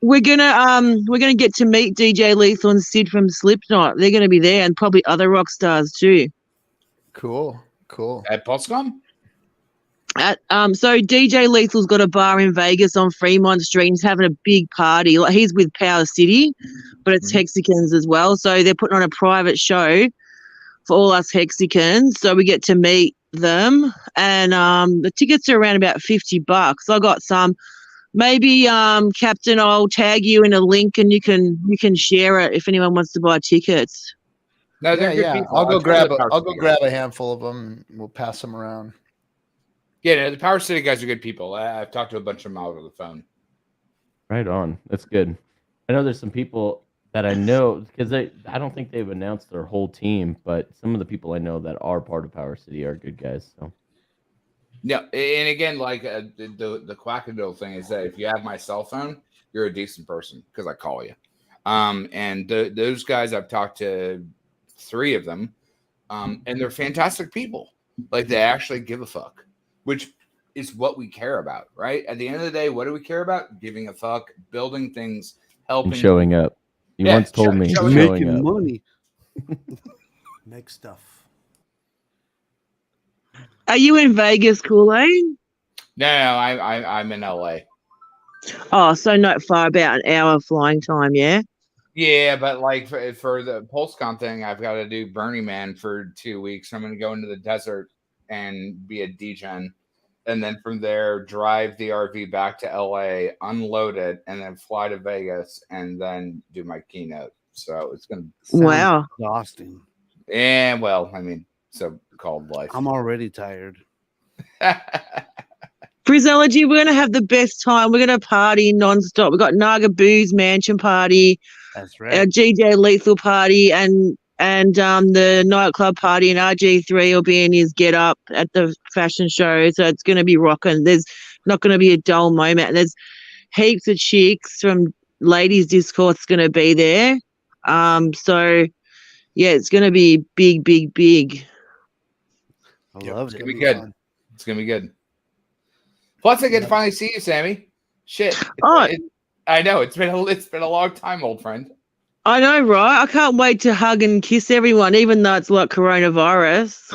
We're gonna get to meet DJ Lethal and Sid from Slipknot. They're gonna be there, and probably other rock stars too. Cool. At Pulsecom? So DJ Lethal's got a bar in Vegas on Fremont Street. He's having a big party. Like, he's with Power City, but it's Hexicans as well. So they're putting on a private show for all us Hexicans. So we get to meet them, and the tickets are around about $50. I got some. Maybe Captain, I'll tag you in a link and you can share it if anyone wants to buy tickets. No, they're good people. I'll go grab a handful of them and we'll pass them around. Yeah, no, the Power City guys are good people. I've talked to a bunch of them over the phone. Right on. That's good. I know there's some people that I know because I don't think they've announced their whole team, but some of the people I know that are part of Power City are good guys. So. Yeah, and again, like the quackadoodle thing is that if you have my cell phone, you're a decent person because I call you. And those guys, I've talked to 3 of them, and they're fantastic people. Like, they actually give a fuck, which is what we care about, right? At the end of the day, what do we care about? Giving a fuck, building things, helping, and showing up. You once told me making up. Money. Make stuff. Are you in Vegas, Kool-Aid? No, I'm in LA. Oh, so not far, about an hour flying time, yeah? Yeah, but like for the PulseCon thing, I've got to do Burning Man for 2 weeks. I'm going to go into the desert and be a degen. And then from there, drive the RV back to LA, unload it, and then fly to Vegas and then do my keynote. So it's going to wow, exhausting. And well, I mean, so called life. I'm already tired. Frizzology, we're gonna have the best time. We're gonna party nonstop. We've got Naga Boo's mansion party, that's right, our GJ Lethal party, and the nightclub party, and RG3 will be in his get up at the fashion show. So it's gonna be rocking. There's not gonna be a dull moment. There's heaps of chicks from Ladies Discourse gonna be there. So yeah, it's gonna be big. I love it. It's gonna be good. Fun. It's gonna be good. Plus, I get to finally see you, Sammy. Shit. I know it's been a long time, old friend. I know, right? I can't wait to hug and kiss everyone, even though it's like coronavirus.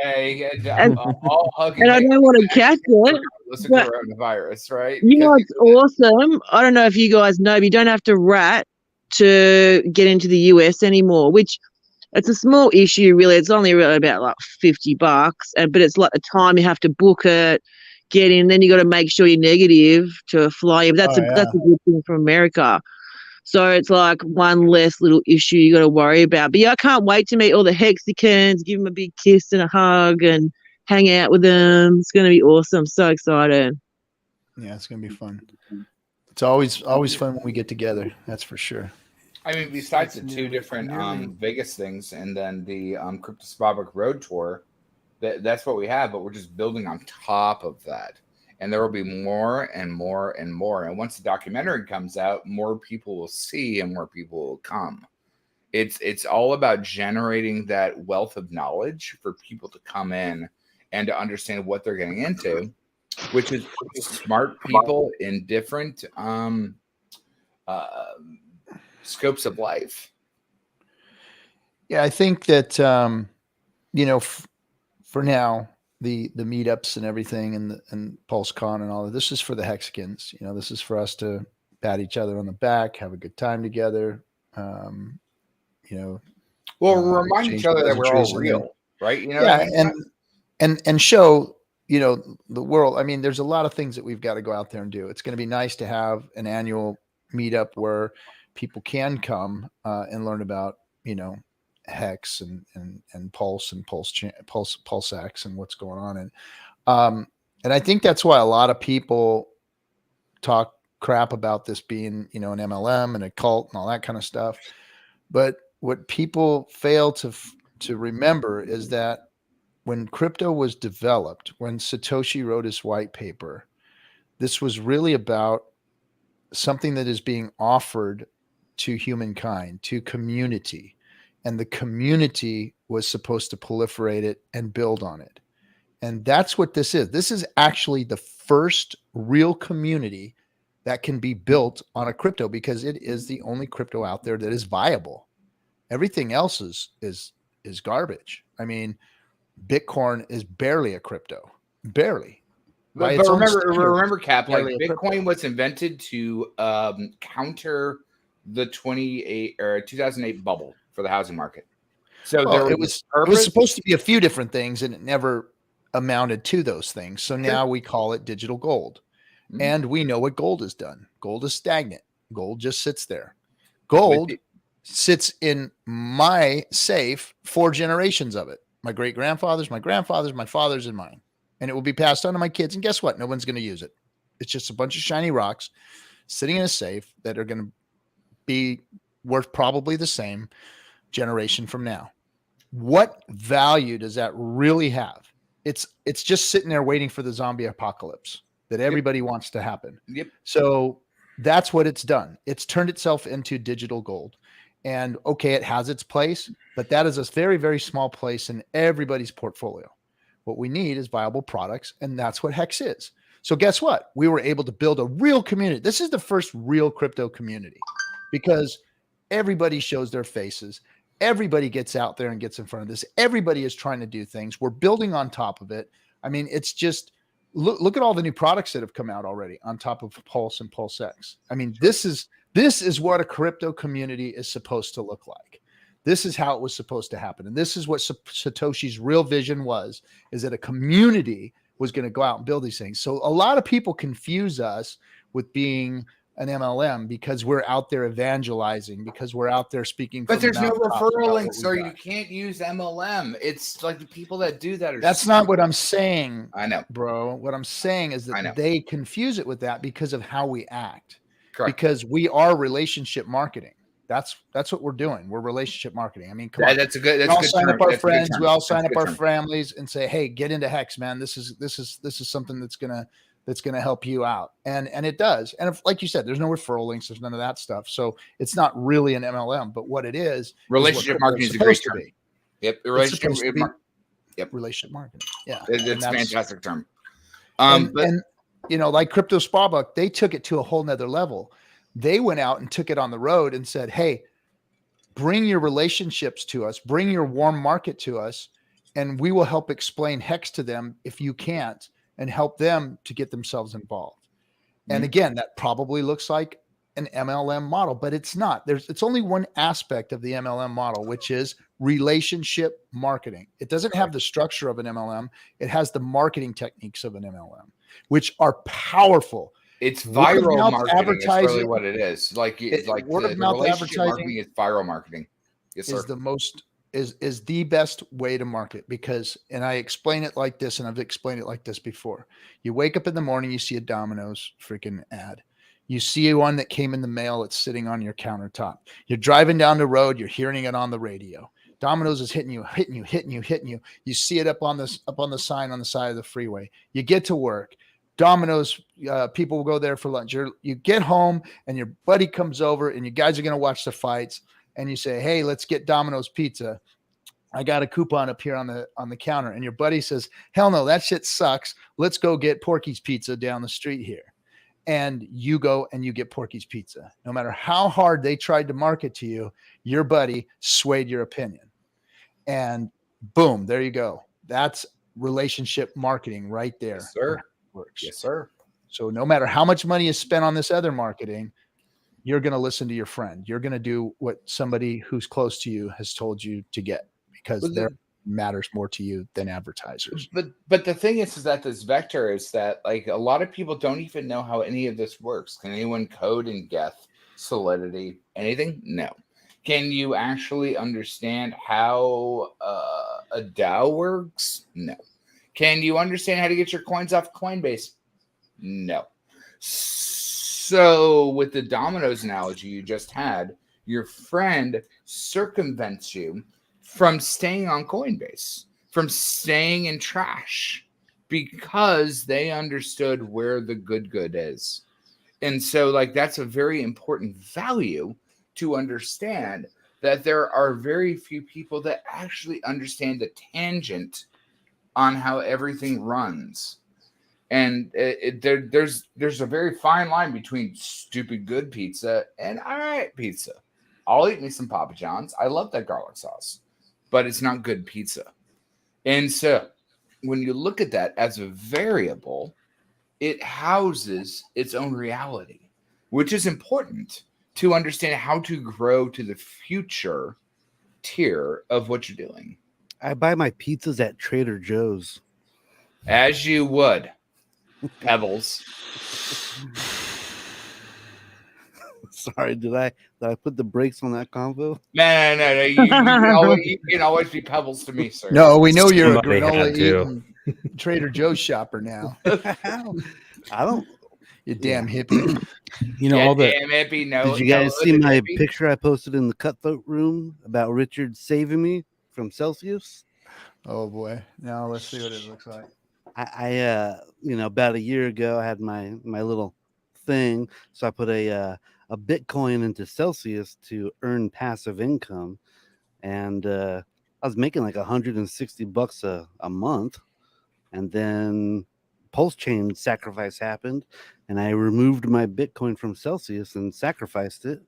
and I don't want to catch it. It's coronavirus, right? You know, it's awesome. I don't know if you guys know, but you don't have to rat to get into the US anymore, which it's a small issue, really. It's only really about like $50, but it's like the time you have to book it, get in, then you got to make sure you're negative to fly. That's a good thing for America. So it's like one less little issue you got to worry about. But yeah, I can't wait to meet all the Hexicans, give them a big kiss and a hug, and hang out with them. It's going to be awesome. So excited. Yeah, it's going to be fun. It's always fun when we get together. That's for sure. I mean, besides the 2 different Vegas things and then the Cryptographically Road Tour, that's what we have, but we're just building on top of that. and there will be more and more and more. And once the documentary comes out, more people will see and more people will come. It's all about generating that wealth of knowledge for people to come in and to understand what they're getting into, which is smart people in different scopes of life. Yeah, I think that for now, the meetups and everything, and PulseCon and all of this is for the Hexicans. This is for us to pat each other on the back, have a good time together. Remind each other that we're all pleasantries, real, right? and show the world. I mean, there's a lot of things that we've got to go out there and do. It's going to be nice to have an annual meetup where people can come and learn about Hex and Pulse and PulseX and what's going on. And I think that's why a lot of people talk crap about this being, an MLM and a cult and all that kind of stuff. But what people fail to remember is that when crypto was developed, when Satoshi wrote his white paper, this was really about something that is being offered to humankind, to community. And the community was supposed to proliferate it and build on it. And that's what this is. This is actually the first real community that can be built on a crypto, because it is the only crypto out there that is viable. Everything else is garbage. I mean, Bitcoin is barely a crypto, barely. But remember, Cap, like Bitcoin was invented to counter the 2008 bubble for the housing market. So it was supposed to be a few different things, and it never amounted to those things. So now we call it digital gold. Mm-hmm. And we know what gold has done. Gold is stagnant. Gold just sits there. Gold sits in my safe 4 generations of it. My great-grandfathers, my grandfathers, my fathers, and mine. And it will be passed on to my kids. And guess what? No one's going to use it. It's just a bunch of shiny rocks sitting in a safe that are going to be worth probably the same generation from now. What value does that really have? It's just sitting there waiting for the zombie apocalypse that everybody wants to happen. Yep. So that's what it's done. It's turned itself into digital gold. And okay, it has its place, but that is a very, very small place in everybody's portfolio. What we need is viable products, and that's what Hex is. So guess what? We were able to build a real community. This is the first real crypto community, because everybody shows their faces. Everybody gets out there and gets in front of this. Everybody is trying to do things. We're building on top of it. I mean, it's just look at all the new products that have come out already on top of Pulse and PulseX. I mean, this is what a crypto community is supposed to look like. This is how it was supposed to happen. And this is what Satoshi's real vision was, is that a community was going to go out and build these things. So a lot of people confuse us with being an MLM because we're out there evangelizing, because we're out there speaking. But there's no referral links, so you can't use MLM. It's like the people that do that. That's not what I'm saying. I know, bro. What I'm saying is that they confuse it with that because of how we act. Correct. Because we are relationship marketing. That's what we're doing. We're relationship marketing. I mean, come on. That's a good. We all sign up our friends. We all sign up our families and say, "Hey, get into Hex, man. This is something that's gonna help you out." And it does. And if, like you said, there's no referral links. There's none of that stuff. So it's not really an MLM. But what it is, relationship marketing is a great term. Yep. Relationship marketing. Yeah. It's a fantastic term. And like Crypto Spawbuck, they took it to a whole nother level. They went out and took it on the road and said, "Hey, bring your relationships to us, bring your warm market to us, and we will help explain Hex to them if you can't, and help them to get themselves involved." Mm-hmm. And again, that probably looks like an MLM model, but it's not. It's only one aspect of the MLM model, which is relationship marketing. It doesn't have the structure of an MLM. It has the marketing techniques of an MLM, which are powerful. It's viral marketing. It's really what it is. Like word of mouth advertising is viral marketing. Yes, sir. Is the best way to market, because, and I explain it like this, and I've explained it like this before. You wake up in the morning, you see a Domino's freaking ad. You see one that came in the mail that's sitting on your countertop. You're driving down the road, you're hearing it on the radio. Domino's is hitting you. You see it up on the sign on the side of the freeway. You get to work. Domino's people will go there for lunch. You get home and your buddy comes over and you guys are going to watch the fights and you say, hey, let's get Domino's pizza. I got a coupon up here on the counter. And your buddy says, hell no, that shit sucks. Let's go get Porky's Pizza down the street here. And you go and you get Porky's Pizza. No matter how hard they tried to market to you, your buddy swayed your opinion. And boom, there you go. That's relationship marketing right there. Yes, sir. Works. Yes, sir. So no matter how much money is spent on this other marketing, you're going to listen to your friend. You're going to do what somebody who's close to you has told you to get, because that matters more to you than advertisers. But the thing is that this vector is that, like, a lot of people don't even know how any of this works. Can anyone code in Geth, Solidity, anything? No. Can you actually understand how a DAO works? No. Can you understand how to get your coins off Coinbase? No. So with the dominoes analogy you just had, your friend circumvents you from staying on Coinbase, from staying in trash, because they understood where the good is. And so, like, that's a very important value to understand, that there are very few people that actually understand the tangent on how everything runs. And there's a very fine line between stupid good pizza and all right pizza. I'll eat me some Papa John's. I love that garlic sauce, but it's not good pizza. And so when you look at that as a variable, it houses its own reality, which is important to understand how to grow to the future tier of what you're doing. I buy my pizzas at Trader Joe's. As you would. Pebbles. Sorry, did I put the brakes on that convo? No. You can always be Pebbles to me, sir. No, we know you're a Somebody had granola to. eating Trader Joe's shopper now. I don't. You damn hippie. You know, Yeah, all the damn hippie, no. Did you guys no, see the my hippie. picture I posted in the Cutthroat room about Richard saving me from Celsius? Oh boy. Now let's see what it looks like. I about a year ago, I had my little thing, so I put a Bitcoin into Celsius to earn passive income, and I was making like $160 a month, and then Pulse Chain sacrifice happened, and I removed my Bitcoin from Celsius and sacrificed it,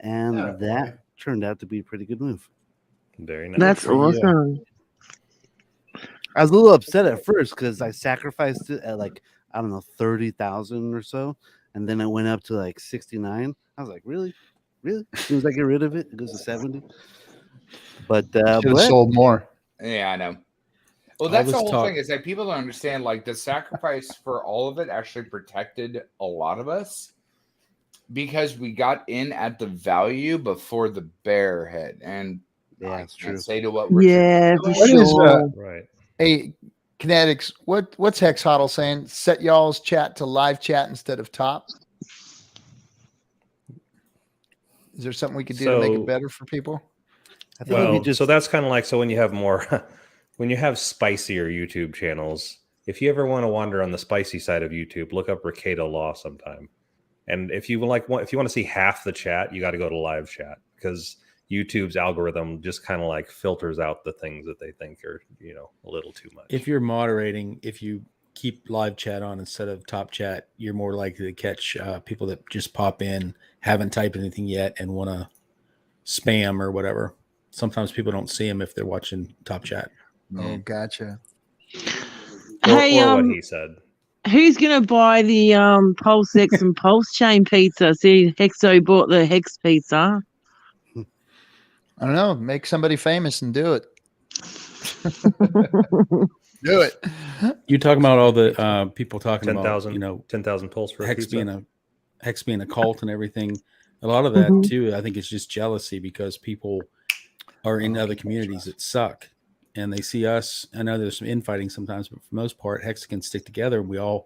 and that turned out to be a pretty good move. Very nice. That's awesome. I was a little upset at first because I sacrificed it at like, I don't know, 30,000 or so. And then it went up to like 69. I was like, really? Really? As soon as I get rid of it, it goes to 70. But Should have sold more. Yeah, I know. Well, All that's this the whole talk- thing, is that people don't understand, like, the sacrifice for all of it actually protected a lot of us, because we got in at the value before the bear hit. And yeah, I it's can't true. say to what Yeah, for What is, sure. Right. Hey, Kinetics, what's Hex Huddle saying? Set y'all's chat to live chat instead of top. Is there something we could do to make So- it better for people? I think if you Well, so that's kind of like, so when you have more, when you have spicier YouTube channels, if you ever want to wander on the spicy side of YouTube, look up Ricado Law sometime. And if you want to see half the chat, you got to go to live chat, because YouTube's algorithm just kind of like filters out the things that they think are, a little too much. if you're moderating, if you keep live chat on instead of top chat, you're more likely to catch people that just pop in, haven't typed anything yet, and want to spam or whatever. Sometimes people don't see them if they're watching top chat. Oh, gotcha. Hey, or what he said. who's gonna buy the Pulse X and Pulse Chain pizza? See, Hexo bought the Hex pizza. I don't know. Make somebody famous and do it. Do it. You're talking about all the people talking about 10,000, 10,000 pulse for a Hex pizza. being a cult and everything. A lot of that too, I think, is just jealousy, because people are in other communities that suck, and they see us. I know there's some infighting sometimes, but for the most part, Hexicans stick together, and we all,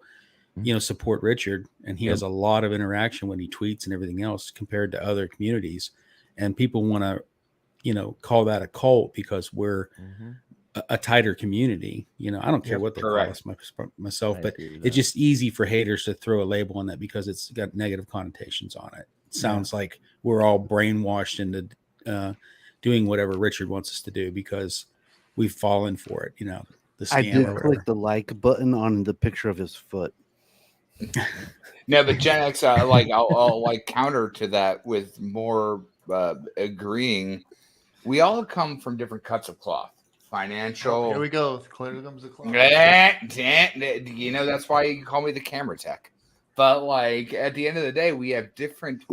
support Richard, and he has a lot of interaction when he tweets and everything else compared to other communities, and people want to, call that a cult because we're a tighter community. You know, I don't care Yep, what they correct. call us myself, I but agree with it's that. just easy for haters to throw a label on that because it's got negative connotations on it. It sounds like we're all brainwashed into doing whatever Richard wants us to do because we've fallen for it. You know, the I scam did or click whatever. the like button on the picture of his foot. No, but Gen X, I'll like counter to that with more agreeing. We all come from different cuts of cloth. Financial. Oh, here we go. Clear comes the clock. You know, that's why you call me the camera tech. But like at the end of the day, we have different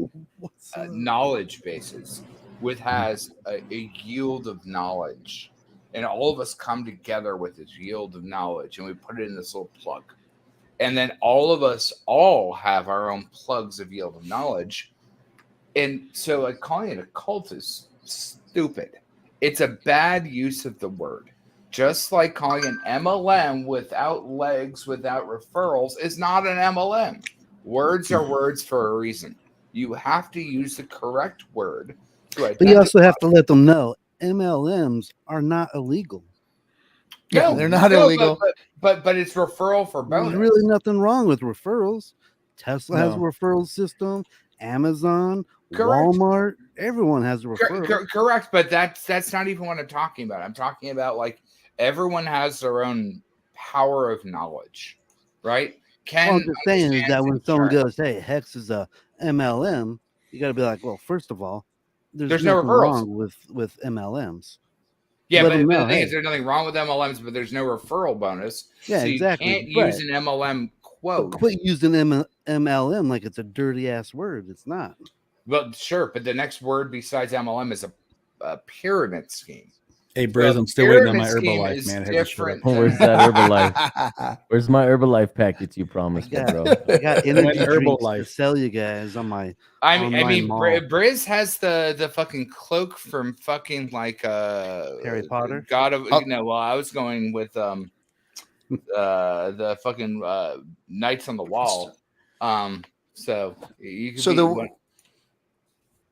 knowledge bases. With has a yield of knowledge, and all of us come together with this yield of knowledge, and we put it in this little plug. And then all of us all have our own plugs of yield of knowledge. And so like calling it a cult is stupid. It's a bad use of the word. Just like calling an MLM without legs, without referrals is not an MLM. Words are words for a reason. You have to use the correct word to identify. But you also have to let them know MLMs are not illegal. Yeah, they're not illegal. But it's referral for bonus. There's really nothing wrong with referrals. Tesla has a No. referral system. Amazon, Correct. Walmart, everyone has a referral. Correct, but that's not even what I'm talking about. I'm talking about like everyone has their own power of knowledge, right? All I'm just saying is that when someone goes, "Hey, Hex is a MLM," you got to be like, "Well, first of all, there's no nothing referrals. wrong with MLMs." Yeah, Let but them the know, thing hey. is, there's nothing wrong with MLMs, but there's no referral bonus. Yeah, so exactly, You can't but- use an MLM quote. But quit using MLM like it's a dirty ass word. It's not. Well, sure, but the next word besides MLM is a pyramid scheme. Hey, Briz, So I'm still waiting on my pyramid scheme Herbalife, is man. It hasn't showed up. different than- Where's that Herbalife? Where's my Herbalife package you promised me, bro? I got energy drinks to Herbalife. sell you guys on my. I mean, online mall. Briz has the fucking cloak from fucking like Harry Potter? God of Oh. no. Well, I was going with the fucking Knights on the Wall. So you could So be the one-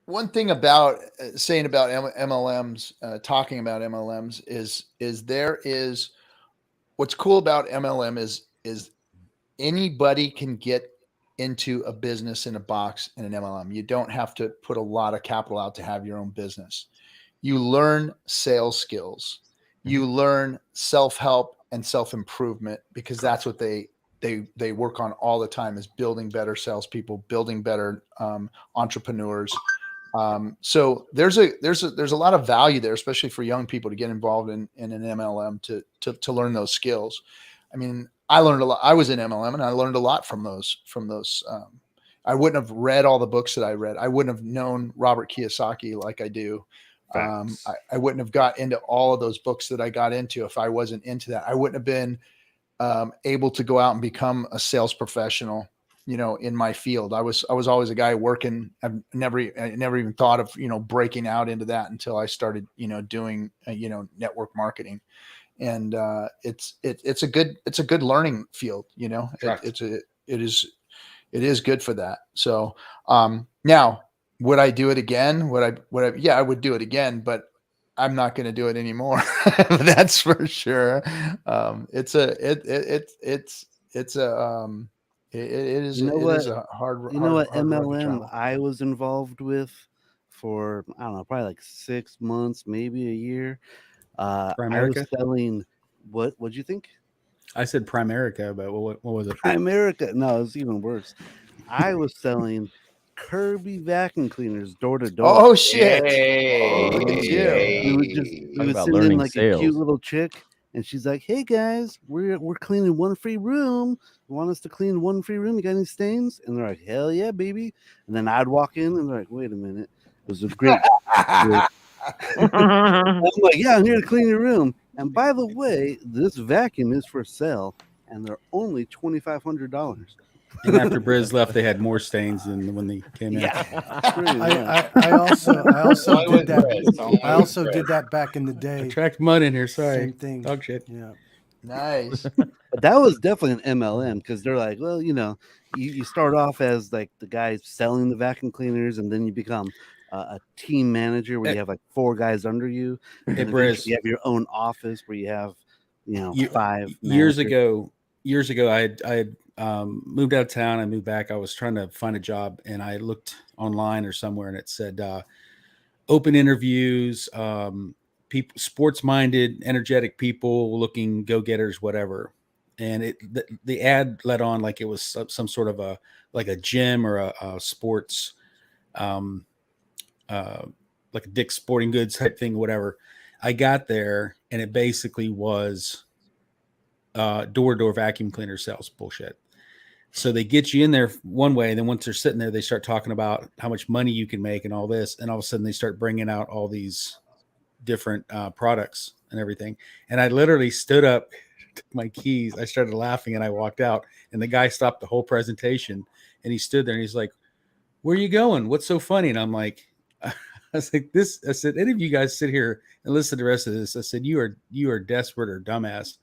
one thing about saying about MLMs, talking about MLMs is there is what's cool about MLM is anybody can get into a business in a box in an MLM. You don't have to put a lot of capital out to have your own business. You learn sales skills. You learn self-help and self-improvement because that's what they work on all the time is building better salespeople, building better entrepreneurs. So there's a lot of value there, especially for young people to get involved in an MLM to learn those skills. I mean, I learned a lot. I was in MLM and I learned a lot from those. I wouldn't have read all the books that I read. I wouldn't have known Robert Kiyosaki like I do. I wouldn't have got into all of those books that I got into if I wasn't into that. I wouldn't have been able to go out and become a sales professional, in my field. I was always a guy working. I never even thought of, breaking out into that until I started, doing, network marketing. And it's a good learning field. It is good for that. So now, would I do it again? Yeah, I would do it again, but I'm not going to do it anymore. That's for sure. It is a hard. You know what hard road to MLM travel. I was involved with for I don't know, probably like 6 months, maybe a year. I was Primerica? selling what'd you think? I said Primerica, but what was it? Primerica. No, it's even worse. I was selling Kirby vacuum cleaners door to door. Oh shit! Hey, Look at you. He would Talk about send in learning like a cute sales. little chick, and she's like, "Hey guys, we're cleaning one free room. You want us to clean one free room? You got any stains?" And they're like, "Hell yeah, baby!" And then I'd walk in, and they're like, "Wait a minute, it was a great." I'm like, "Yeah, I'm here to clean your room." And by the way, this vacuum is for sale, and they're only $2,500. And after Briz left, they had more stains than when they came in. I also Only did that. with Briz, I also did that back in the day. Attract mud in here. Sorry. Same thing. Dog shit. Yeah. Nice. But that was definitely an MLM because they're like, well, you start off as like the guy selling the vacuum cleaners, and then you become a team manager where you have like 4 guys under you, and Hey, eventually Briz, you have your own office where you have, you know, 5 years managers. ago, I had moved out of town. I moved back. I was trying to find a job, and I looked online or somewhere, and it said open interviews, people, sports-minded, energetic people looking go-getters, whatever. And the ad led on like it was some sort of a gym or a sports, like a Dick's Sporting Goods type thing, whatever. I got there, and it basically was door-to-door vacuum cleaner sales bullshit. So they get you in there one way, and then once they're sitting there, they start talking about how much money you can make and all this, and all of a sudden they start bringing out all these different products and everything. And I literally stood up, took my keys, I started laughing, and I walked out, and the guy stopped the whole presentation, and he stood there, and he's like, "Where are you going? What's so funny?" And I'm like, I was like, I said, any of you guys sit here and listen to the rest of this. I said, you are desperate or dumbass.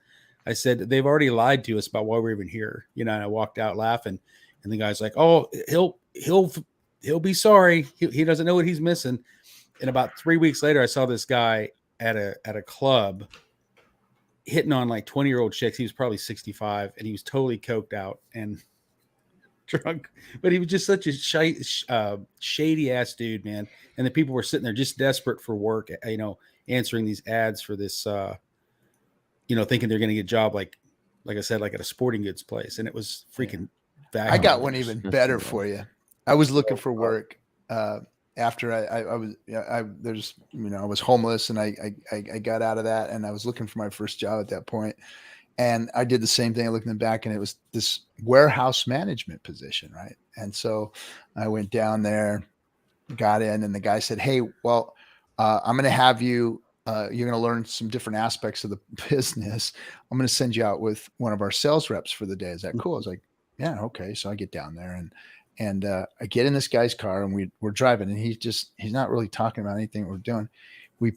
I said, they've already lied to us about why we're even here. You know, and I walked out laughing, and the guy's like, "Oh, he'll be sorry. He doesn't know what he's missing." And about 3 weeks later, I saw this guy at a club hitting on like 20-year-old chicks. He was probably 65, and he was totally coked out and drunk, but he was just such a shady ass dude, man. And the people were sitting there just desperate for work, you know, answering these ads for this, you know, thinking they're going to get a job, like I said, like at a sporting goods place. And it was freaking I got one even better for you. I was looking for work after I was homeless, and I got out of that, and I was looking for my first job at that point. And I did the same thing. I looked in the back, and it was this warehouse management position, right? And so I went down there, got in, and the guy said, "Hey, well, I'm going to have you. You're going to learn some different aspects of the business. I'm going to send you out with one of our sales reps for the day. Is that cool?" I was like, "Yeah, okay." So I get down there, and I get in this guy's car, and we're driving, and he's not really talking about anything we're doing. We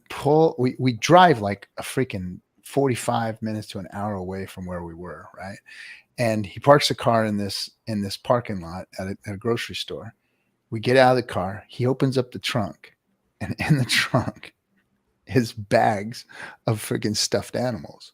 drive like a freaking 45 minutes to an hour away from where we were, right? And he parks the car in this parking lot at a grocery store. We get out of the car. He opens up the trunk, and in the trunk is bags of freaking stuffed animals.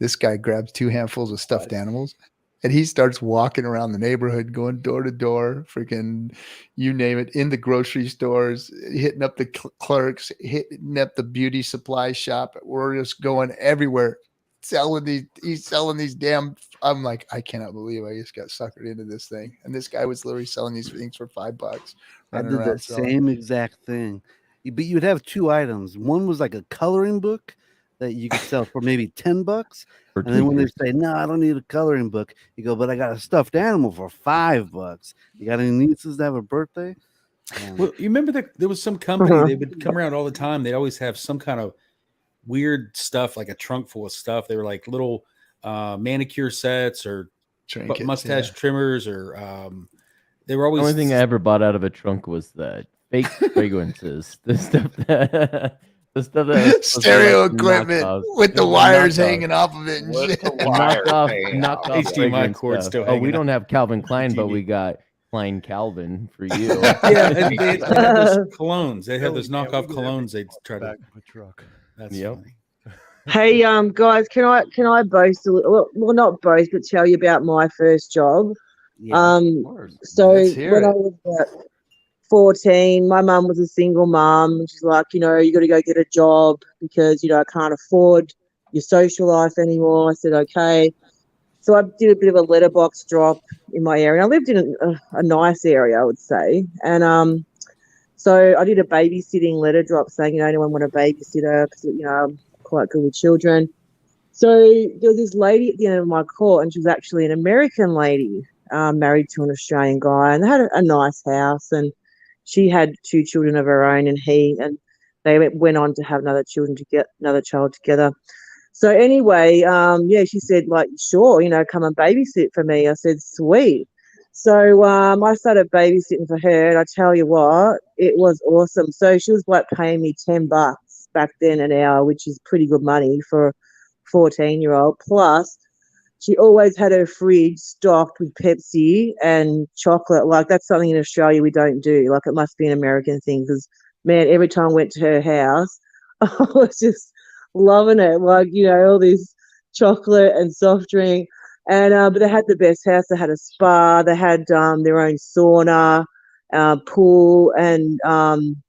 This guy grabs 2 handfuls of stuffed animals, and he starts walking around the neighborhood, going door to door, freaking, you name it, in the grocery stores, hitting up the clerks, hitting up the beauty supply shop. We're just going everywhere, he's selling these damn, I'm like, I cannot believe I just got suckered into this thing. And this guy was literally selling these things for $5. I did the same exact thing. But you'd have 2 items. One was like a coloring book that you could sell for maybe $10. And then when they say, "No, I don't need a coloring book," you go, "But I got a stuffed animal for $5. You got any nieces that have a birthday?" Well, you remember there was some company, they would come around all the time. They'd always have some kind of weird stuff, like a trunk full of stuff. They were like little manicure sets or mustache trimmers, or they were always. The only thing I ever bought out of a trunk was the fake fragrances. The stuff that stereo equipment with the wires hanging off of it and shit. Knock off HDMI cord still. Oh, we don't have Calvin Klein, but we got Klein Calvin for you. Yeah, and they had those colognes. They had those knockoff colognes. They'd try to. That's funny. Hey, guys, can I boast a little? Well, not boast, but tell you about my first job. Yeah, so when I was about 14, my mum was a single mum. She's like, you know, you got to go get a job because, you know, I can't afford your social life anymore. I said, okay. So I did a bit of a letterbox drop in my area. I lived in a nice area, I would say. And so I did a babysitting letter drop saying, you know, anyone want a babysitter? Because, you know, I'm quite good with children. So there was this lady at the end of my court, and she was actually an American lady, married to an Australian guy, and they had a nice house, and she had 2 children of her own, and they went on to have another child together. So anyway, she said, like, sure, you know, come and babysit for me. I said, sweet. So I started babysitting for her, and I tell you what, it was awesome. So she was like paying me $10 back then an hour, which is pretty good money for a 14-year-old. Plus, she always had her fridge stocked with Pepsi and chocolate. Like, that's something in Australia we don't do. Like, it must be an American thing because man, every time I went to her house, I was just loving it. Like, all this chocolate and soft drink. And but they had the best house. They had a spa. They had their own sauna, pool, and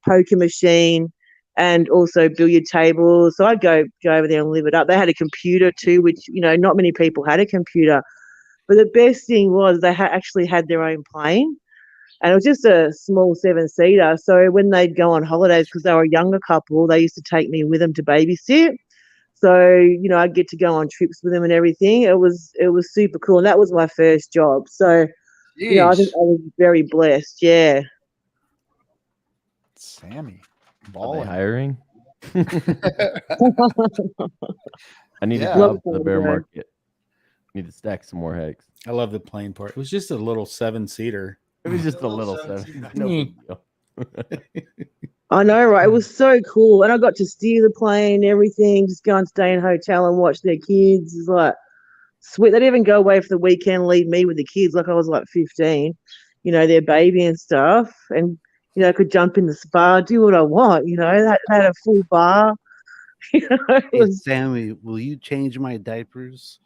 poker machine, and also billiard tables. So I'd go over there and live it up. They had a computer too, which not many people had a computer. But the best thing was they actually had their own plane, and it was just a small 7-seater. So when they'd go on holidays, because they were a younger couple, they used to take me with them to babysit. So, I'd get to go on trips with them and everything. It was super cool. And that was my first job. So, I think I was very blessed. Yeah. Sammy. Are they hiring? Yeah. I need Yeah. a job for the bear market. Need to stack some more hex. I love the plane part. It was just a little 7-seater. It was just a little 7. No big deal. I know, right? It was so cool. And I got to steer the plane and everything, just go and stay in a hotel and watch their kids. It's like sweet. They'd even go away for the weekend, leave me with the kids like I was like 15, their baby and stuff. And, I could jump in the spa, do what I want, they had a full bar. Hey, Sammy, will you change my diapers?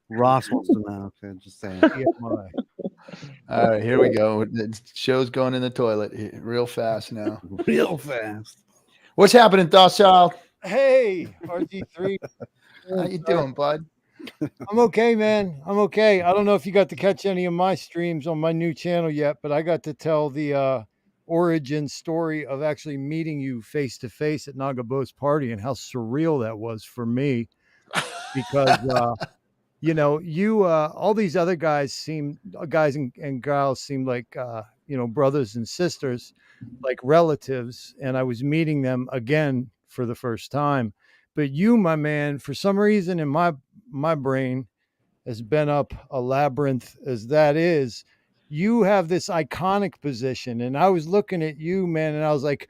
Ross wants to know. Okay, just saying. All right, here we go. The show's going in the toilet real fast now. Real fast. What's happening, Docile? Hey, RG3. How you doing, bud? I'm okay, man. I'm okay. I don't know if you got to catch any of my streams on my new channel yet, but I got to tell the origin story of actually meeting you face to face at Nagabo's party and how surreal that was for me. Because you all these other guys and gals seem like brothers and sisters, like relatives, and I was meeting them again for the first time. But you, my man, for some reason in my brain has been up a labyrinth as that is. You have this iconic position, and I was looking at you, man, and I was like,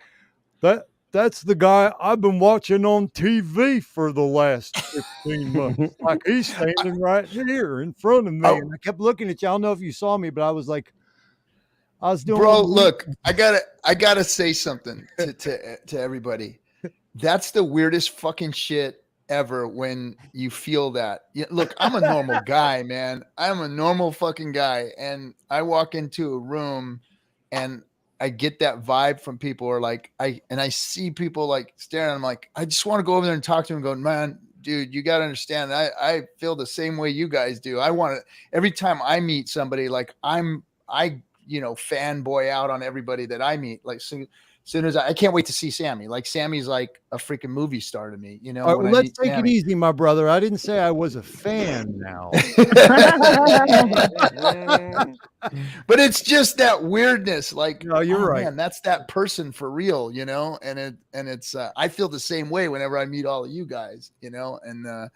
that's the guy I've been watching on TV for the last 15 months. Like, he's standing right here in front of me. Oh. And I kept looking at you. I don't know if you saw me, but I was like, I was doing. Bro, look, I gotta say something to everybody. That's the weirdest fucking shit ever when you feel that. Look, I'm a normal guy, man. I'm a normal fucking guy. And I walk into a room and I get that vibe from people, or like I see people like staring. I'm like, I just want to go over there and talk to them and go, man, dude, you got to understand. I feel the same way you guys do. I want to, every time I meet somebody, like I fanboy out on everybody that I meet. Like soon as I can't wait to see Sammy. Like Sammy's like a freaking movie star to me, All right, well, let's take Sammy. it easy, my brother. I didn't say I was a fan now. But it's just that weirdness. Like, no, you're right. Man, that's that person for real, and it's I feel the same way whenever I meet all of you guys, and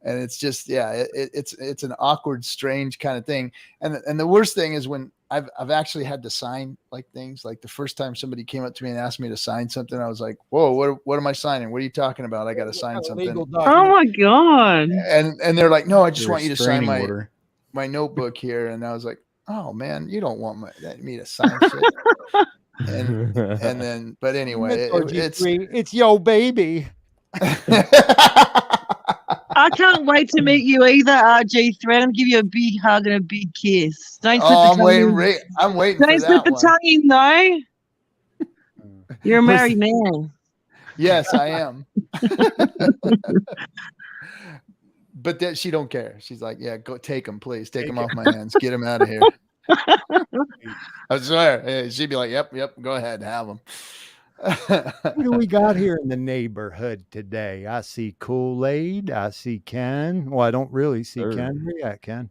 it's just, it's an awkward, strange kind of thing. And the worst thing is when I've actually had to sign like things. Like the first time somebody came up to me and asked me to sign something, I was like, whoa, what am I signing? What are you talking about? I got to sign something. Oh my God. And they're like, no, I just Your want you to sign restraining my notebook here. And I was like, oh man, you don't want me to sign shit. and then, but anyway, it's yo baby. I can't wait to meet you either, RG3. I'm gonna give you a big hug and a big kiss. Don't slip I'm the waiting. tongue in. I'm waiting. Don't for slip that the tongue in, though. You're a married man. Yes, I am. But that she don't care. She's like, yeah, go take him, please. Take him off my hands. Get him out of here. I swear. She'd be like, yep, go ahead, have him. Who do we got here in the neighborhood today? I see Kool-Aid. I see Ken. Well, I don't really see Ken. Where you at, Ken?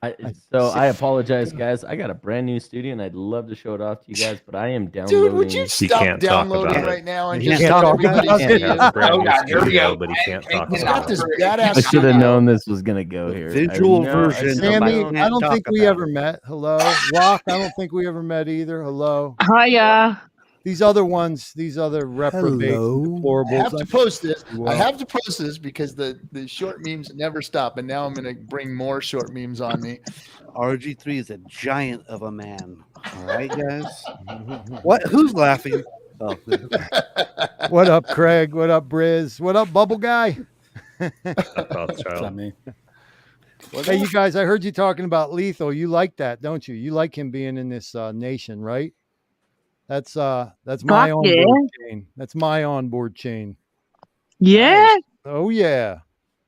I apologize, guys. I got a brand new studio, and I'd love to show it off to you guys, but I am downloading. Dude, would you stop downloading right now and just talk talk about it? Here we go. But he can't talk He's about got this it. badass. I should have known this was gonna go here. Visual version. Sammy, I don't think we ever met. Hello, Rock. I don't think we ever met either. Hello. Hiya. These other ones, these other reprobates, deplorables. I have to post this. I have to post this because the short memes never stop, and now I'm going to bring more short memes on me. RG3 is a giant of a man. All right, guys. What? Who's laughing? Oh, What up, Craig? What up, Briz? What up, Bubble Guy? That's Not me. Hey, you guys, I heard you talking about Lethal. You like that, don't you? You like him being in this nation, right? That's my Fuck onboard chain. That's my onboard chain. Yeah. Nice. Oh yeah.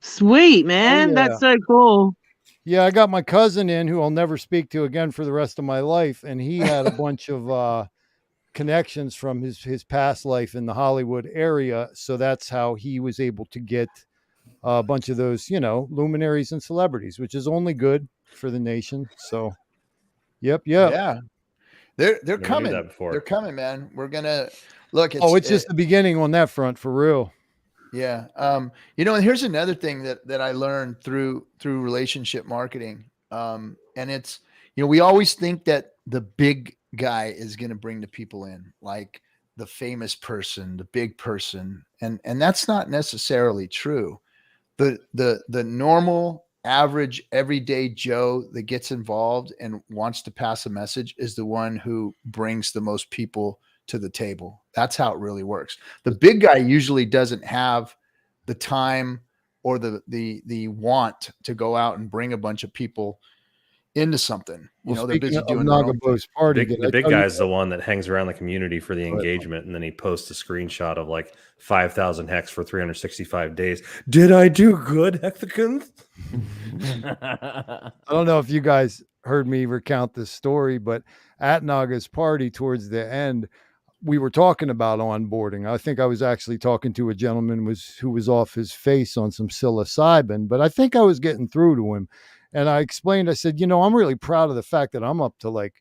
Sweet, man. yeah. That's so cool. Yeah, I got my cousin in who I'll never speak to again for the rest of my life, and he had a bunch of connections from his past life in the Hollywood area, so that's how he was able to get a bunch of those, luminaries and celebrities, which is only good for the nation. So, yep. Yeah. They're Never knew coming. that before. They're coming, man. We're gonna look. It's just the beginning on that front, for real. Yeah. And here's another thing that I learned through relationship marketing. And it's, we always think that the big guy is going to bring the people in, like the famous person, the big person. And that's not necessarily true. The normal, average, everyday Joe that gets involved and wants to pass a message is the one who brings the most people to the table. That's how it really works. The big guy usually doesn't have the time or the want to go out and bring a bunch of people into something. They're busy doing their own thing. party. The big guy is the one that hangs around the community for the engagement, and then he posts a screenshot of like 5,000 hex for 365 days. Did I do good, Hexicans? I don't know if you guys heard me recount this story, but at Naga's party towards the end, we were talking about onboarding. I think I was actually talking to a gentleman who was off his face on some psilocybin, but I think I was getting through to him. And I explained, I said, I'm really proud of the fact that I'm up to like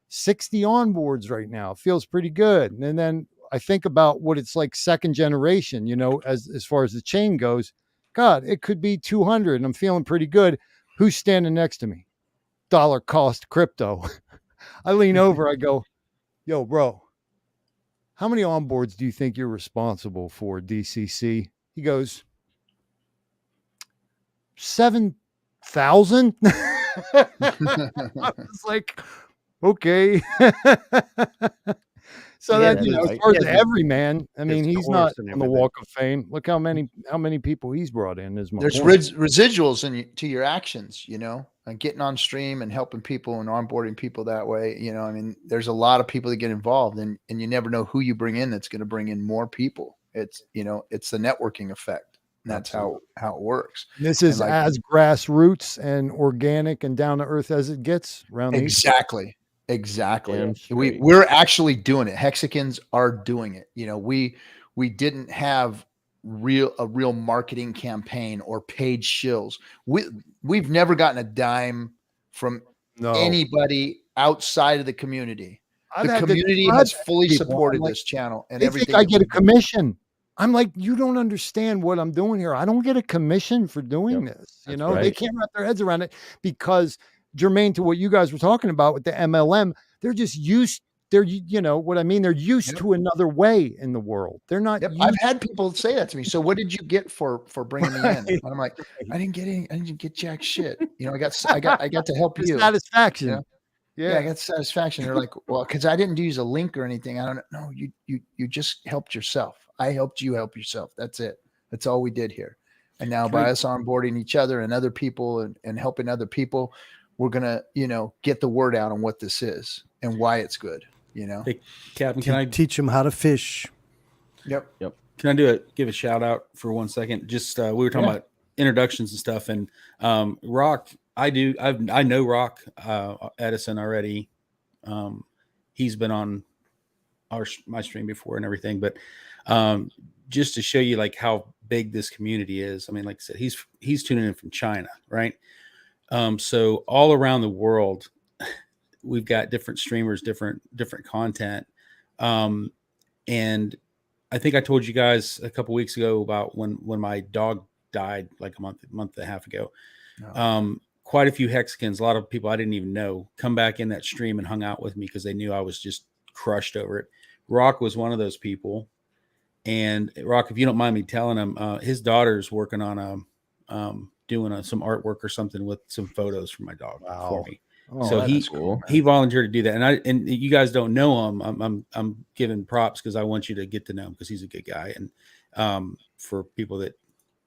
60 onboards right now. It feels pretty good. And then I think about what it's like second generation, as far as the chain goes. God, it could be 200 and I'm feeling pretty good. Who's standing next to me? Dollar cost crypto. I lean over, I go, yo, bro, how many onboards do you think you're responsible for, DCC? He goes, 7,000. I was like, okay. So Yeah, that, as like- far as yeah, every man, I mean, his he's course not and on the everything. Walk of Fame. Look how many people he's brought in. Is my There's point. residuals to your actions, and getting on stream and helping people and onboarding people that way. There's a lot of people that get involved, and you never know who you bring in that's going to bring in more people. It's it's the networking effect. And that's how it works. This is like- as grassroots and organic and down to earth as it gets around the East Coast. Exactly. Damn straight. We're actually doing it. Hexicans are doing it. We didn't have a real marketing campaign or paid shills. We've never gotten a dime from anybody outside of the community. I've The had to community bribe has fully people. supported I'm like, this channel and They everything. think I that get a we do. commission. I'm like, you don't understand what I'm doing here. I don't get a commission for doing this. That's They right. can't wrap their heads around it because, germane to what you guys were talking about with the MLM, they're just used. They're, what I mean? They're used Yep. to another way in the world. They're not. Yep. used I've had people say that to me. So what did you get for bringing me in? Right. And I'm like, I didn't get jack shit. I got to help the you. satisfaction. Yeah. Yeah, I got satisfaction. They're like, well, because I didn't use a link or anything. I don't know. No, you just helped yourself. I helped you help yourself. That's it. That's all we did here. And now by us onboarding each other and other people and helping other people, we're gonna, get the word out on what this is and why it's good. Hey, Captain, can I teach them how to fish? Yep. give a shout out for 1 second? Just we were talking about introductions and stuff, and Rock. I know Rock Edison already. He's been on my stream before and everything, but just to show you like how big this community is. I mean, like I said, he's tuning in from China, right? So all around the world, we've got different streamers, different content. And I think I told you guys a couple weeks ago about when my dog died, like a month and a half ago. Oh. Quite a few Hexicans, a lot of people I didn't even know, come back in that stream and hung out with me because they knew I was just crushed over it. Rock was one of those people. And Rock, if you don't mind me telling him, his daughter's working on doing some artwork or something with some photos for my dog for me. Oh, So that's cool. he volunteered to do that, and you guys don't know him. I'm giving props because I want you to get to know him because he's a good guy, and for people that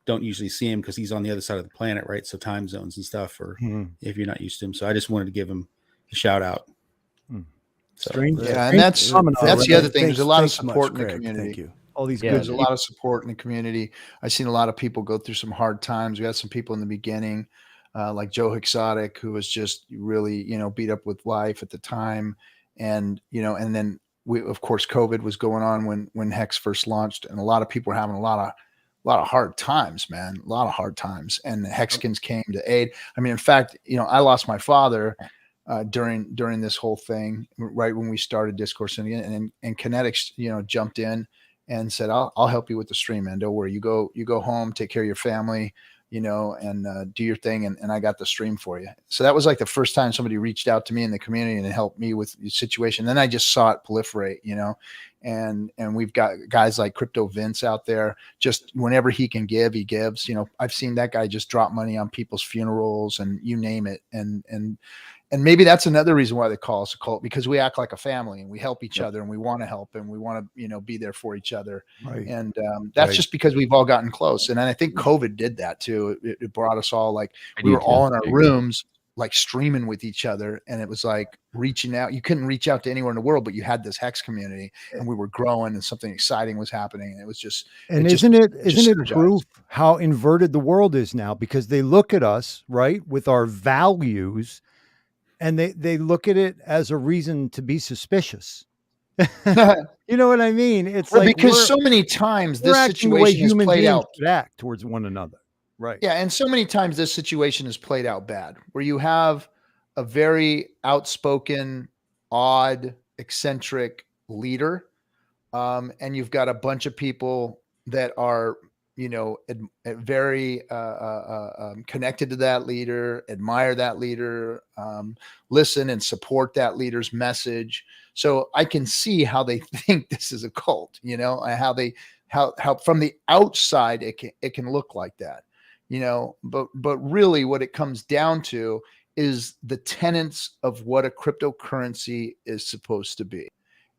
don't usually see him because he's on the other side of the planet, right? So time zones and stuff, or if you're not used to him. So I just wanted to give him a shout out. So, Strange. Yeah, and that's the other thing. There's a lot of support in the community. Thank you. All these There's good. a lot of support in the community. I've seen a lot of people go through some hard times. We had some people in the beginning, like Joe Hexotic, who was just really, beat up with life at the time. And, and then of course, COVID was going on when Hex first launched, and a lot of people were having a lot of hard times, man, a lot of hard times. And the Hexicans came to aid. I mean, in fact, I lost my father during this whole thing, right when we started Discourse Syndicate, and KNTX, jumped in and said, I'll help you with the stream, man. Don't worry. You go home, take care of your family, and do your thing. And I got the stream for you. So that was like the first time somebody reached out to me in the community and helped me with the situation. Then I just saw it proliferate, and we've got guys like Crypto Vince out there. Just whenever he can give, he gives. I've seen that guy just drop money on people's funerals and you name it. And maybe that's another reason why they call us a cult, because we act like a family and we help each other, and we want to help, and we want to, be there for each other. Right. And that's just because we've all gotten close. And I think COVID did that too. It brought us all, like, we were all in our rooms, like streaming with each other. And it was like reaching out. You couldn't reach out to anywhere in the world, but you had this Hex community, and we were growing, and something exciting was happening. And it was just, and isn't it proof how inverted the world is now? Because they look at us, right, with our values, and they look at it as a reason to be suspicious. You know what I mean? It's like, because so many times this acting the way situation is human played beings out should act towards one another. Right. Yeah. And so many times this situation is played out bad, where you have a very outspoken, odd, eccentric leader. And you've got a bunch of people that are, very connected to that leader, admire that leader, listen and support that leader's message. So I can see how they think this is a cult, and how from the outside it can look like that, but really what it comes down to is the tenets of what a cryptocurrency is supposed to be.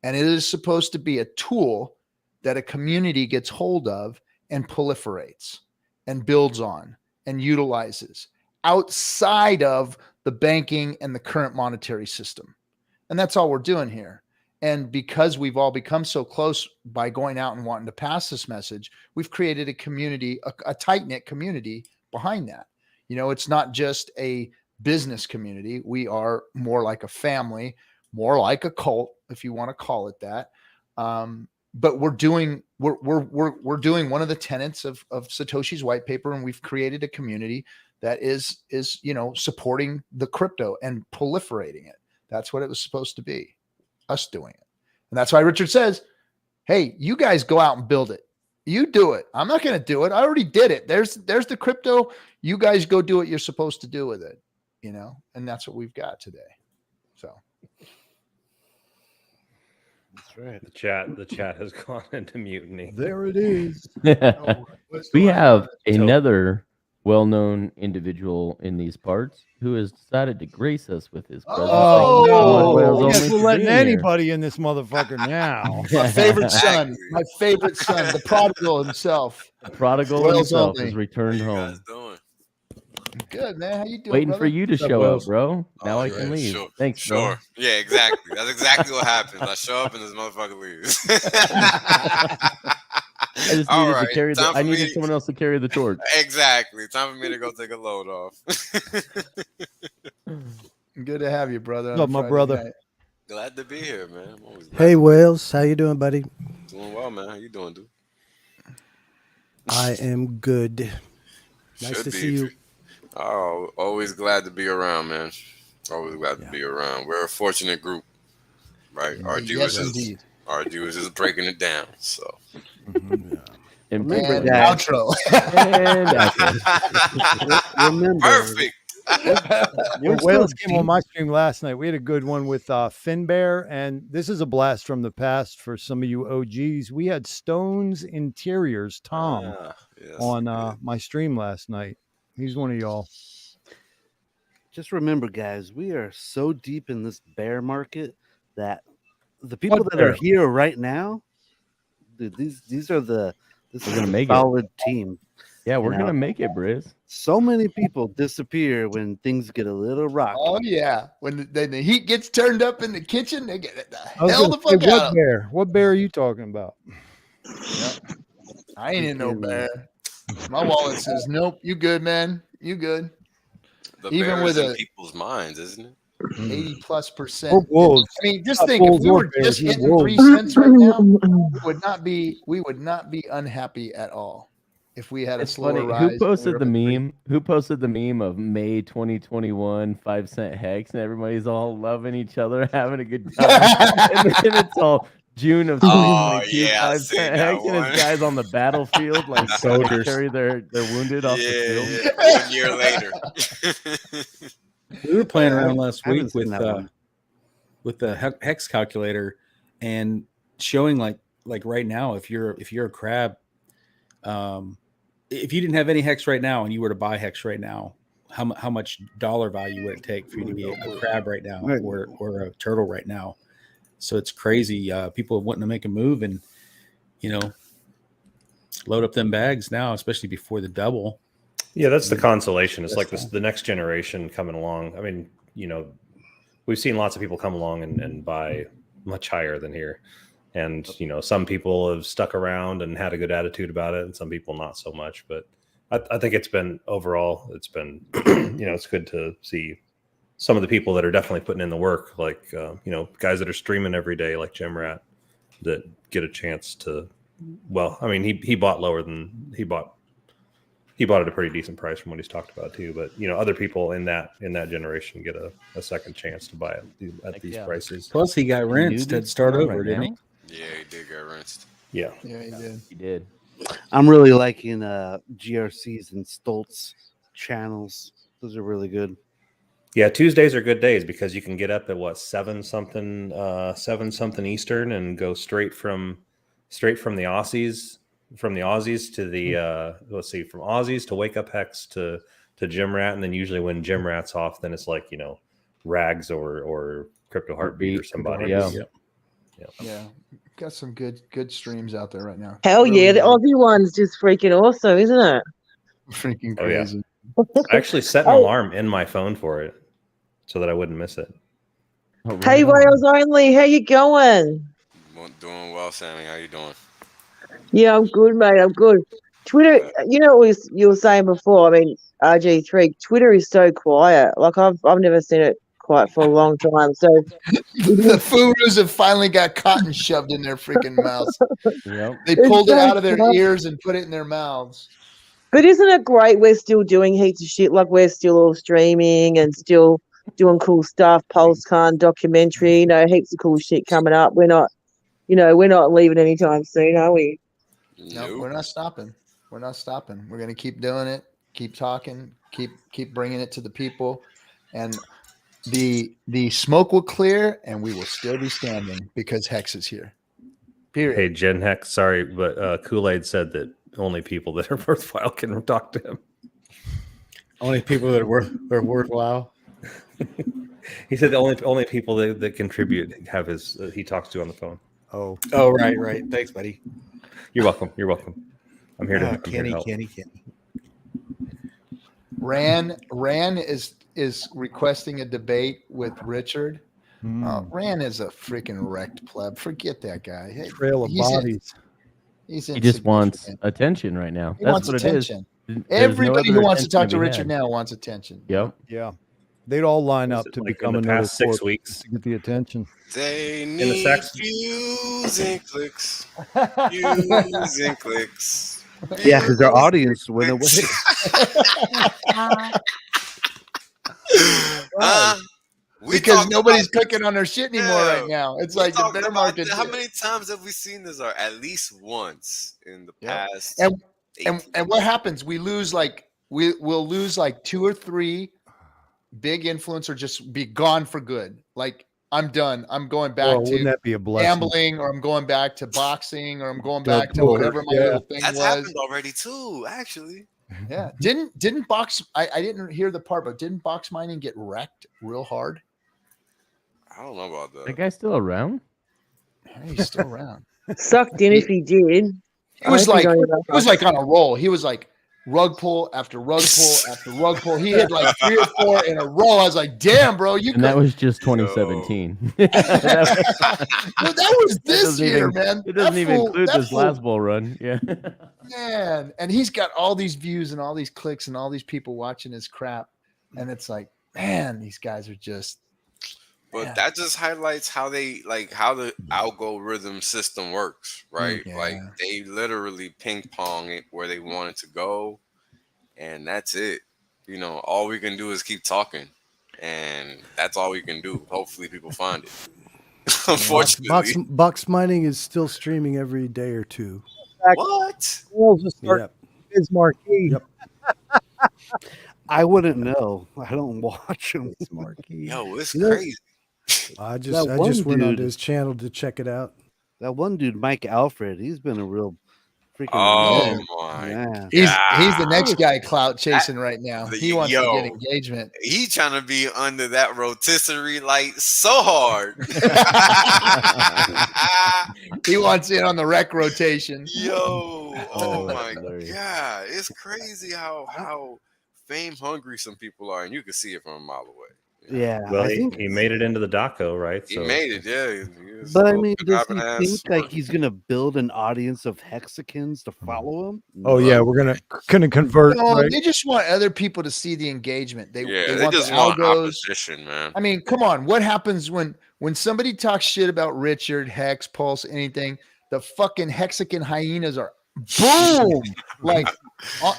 And it is supposed to be a tool that a community gets hold of and proliferates and builds on and utilizes outside of the banking and the current monetary system. And that's all we're doing here. And because we've all become so close by going out and wanting to pass this message, we've created a community, a tight-knit community behind that. It's not just a business community. We are more like a family, more like a cult, if you want to call it that. But we're doing one of the tenets of Satoshi's white paper, and we've created a community that is supporting the crypto and proliferating it. That's what it was supposed to be, us doing it. And that's why Richard says, hey, you guys go out and build it. You do it. I'm not going to do it. I already did it. There's the crypto. You guys go do what you're supposed to do with it, and that's what we've got today. So. That's right. The chat has gone into mutiny. There it is. We have another well-known individual in these parts who has decided to grace us with his presence. I guess we're letting anybody in this motherfucker now. My favorite son, the prodigal himself. The prodigal himself has returned home. Good, man. How you doing? Waiting brother? for you to show up, bro. Now I can leave. Sure, Thanks, sure. bro. Yeah, exactly. That's exactly what happens. I show up and this motherfucker leaves. I just needed to carry I needed someone else to carry the torch. Exactly. Time for me to go take a load off. Good to have you, brother. What's up, my brother? Night. Glad to be here, man. I'm always glad. Hey, Wales. How you doing, buddy? Doing well, man. How you doing, dude? I am good. Nice to see you. Oh, always glad to be around, man. Always glad to be around. We're a fortunate group, right? Indeed. RG was just breaking it down. So, and outro. Perfect. Wales came on my stream last night. We had a good one with Finbear, and this is a blast from the past for some of you OGs. We had Stones Interiors, Tom, on my stream last night. He's one of y'all. just remember, guys, we are so deep in this bear market that the people that are here right now, dude, these are the this is gonna a make it. solid team. Yeah, we're You gonna know, make it, Briz. so many people disappear when things get a little rocky. Oh yeah, when the heat gets turned up in the kitchen, they get the I was hell gonna the say, fuck what out. bear? What bear are you talking about? Yep. I ain't in no Freaking- bear. My wallet says nope. You good, man? You good? The Even bear with is in a people's minds, isn't it? 80+%. Or wolves. I mean, just Not think if bulls we or were bears, just you're hitting wolves. 3 cents right now, we would not be unhappy at all if we had a It's slower funny. rise. Who and we posted were the up at 3. meme? Who posted the meme of May 2021 5-cent hex, and everybody's all loving each other, having a good time, and then it's all June of Oh 2022 yeah, I seen 5-cent that hex, and one. it's guys on the battlefield like trying to Soldiers. carry their wounded off the field. Yeah, 1 year later. We were playing around last I haven't week seen that one. with the hex calculator and showing like right now, if you're a crab, if you didn't have any hex right now and you were to buy hex right now, how much dollar value would it take for you to be a crab right now or a turtle right now? So it's crazy. People wanting to make a move and load up them bags now, especially before the double. Yeah, that's the consolation. It's like the next generation coming along. I mean, we've seen lots of people come along and buy much higher than here. And, some people have stuck around and had a good attitude about it, and some people not so much. But I think it's been overall, it's been, it's good to see some of the people that are definitely putting in the work, like, guys that are streaming every day, like Jim Rat, that get a chance to, well, I mean, he bought lower than he bought at a pretty decent price from what he's talked about too. But other people in that generation get a second chance to buy it at these prices. Plus, he got rinsed at start over, didn't he? Yeah, he did get rinsed. Yeah, Yeah, he did. He did. I'm really liking GRC's and Stoltz channels. Those are really good. Yeah, Tuesdays are good days because you can get up at 7 something Eastern and go straight from the Aussies. From the Aussies to the from Aussies to Wake Up Hex to Jim Rat, and then usually when Jim Rat's off, then it's like Rags or Crypto Heartbeat or somebody. Yeah, got some good streams out there right now. Hell Really yeah, the good. Aussie one's just freaking awesome, isn't it? Freaking Oh, yeah. crazy. I actually set an alarm in my phone for it so that I wouldn't miss it. Oh, Hey, right on. Wales Only, how you going? Doing well, Sammy. How you doing? Yeah, I'm good, mate. I'm good. Twitter, what you were saying before. I mean, RG3. Twitter is so quiet. Like I've never seen it quiet for a long time. So The Furus have finally got cotton shoved in their freaking mouths. Yep. They It's pulled it so out of their fun. ears and put it in their mouths. But isn't it great? We're still doing heaps of shit. Like we're still all streaming and still doing cool stuff. PulseCon documentary. Heaps of cool shit coming up. We're not leaving anytime soon, are we? No, we're not stopping. We're not stopping. We're going to keep doing it, keep talking, keep bringing it to the people, and the smoke will clear, and we will still be standing because Hex is here. Period. Hey, Gen Hex, sorry, but Kool-Aid said that only people that are worthwhile can talk to him. Only people that are worthwhile. He said the only people that contribute have he talks to on the phone. Oh, right. Thanks, buddy. You're welcome. I'm here to, I'm here to Kenny. help. Ran is requesting a debate with Richard. Ran is a freaking wrecked pleb. Forget that guy. Hey, Trail of he's bodies. He's He just wants insignificant. attention right now. He That's wants what attention. it is. Everybody who wants to talk to be Richard had. now wants attention. Yep. Yeah. They'd all line up to Like become in the another past 6 corpse weeks. to get the attention. They the need sex- views and clicks. Views and clicks. Yeah, because their audience went away. Because nobody's clicking on their shit anymore right now. It's like the bear market. How many times have we seen this? Or at least once in the past. And what happens? We lose we'll lose like 2 or 3 big influencers, just be gone for good. Like I'm done. I'm going back Wouldn't to that be a blessing? gambling, or I'm going back to boxing, or I'm going Yeah, back to poker, whatever my yeah. little thing That's was. happened already too, actually. Yeah. Didn't box I didn't hear the part, but didn't box mining get wrecked real hard? I don't know about That that. guy's still around? Yeah, he's still around. Sucked in if he did. He was I hope he's like only he about was us. like on a roll. He was like rug pull after rug pull after rug pull. He had like 3 or 4 in a row. I was like, damn, bro, you And that could. was just 2017. Dude, that was this doesn't year, even- man. It doesn't That even fool- include that this fool- last bull run. Yeah. Man, and he's got all these views and all these clicks and all these people watching his crap, and it's like, man, these guys are just. But Yeah. that just highlights how they how the algorithm system works, right? Yeah. Like they literally ping pong it where they want it to go, and that's it. You know, all we can do is keep talking, and that's all we can do. Hopefully, people find it. Unfortunately, Box mining is still streaming every day or two. what? Wales will start Yep. his marquee. Yep. I wouldn't know. I don't watch him. Marquee. Yo, it's You know- crazy. I That just one went onto dude- his channel to check it out. That one dude, Mike Alfred, he's been a real freaking Oh man. my! Yeah. He's the next God. guy clout chasing right now. He wants to get Yo. engagement. He trying to be under that rotisserie light so hard. He wants in on the rec rotation. Yo, oh my Hilarious. god, it's crazy how fame hungry some people are, and you can see it from a mile away. Yeah. Well, I he, think, he made it into the doco, right? He made it, yeah. He was but I a mean, does he grabbing think ass. like he's gonna build an audience of Hexicans to follow him? Oh yeah, we're gonna convert. No, Right? they just want other people to see the engagement. They they want just the want algos. opposition, man. I mean, come on. What happens when somebody talks shit about Richard, Hex, Pulse, anything? The fucking Hexican hyenas are boom. Like,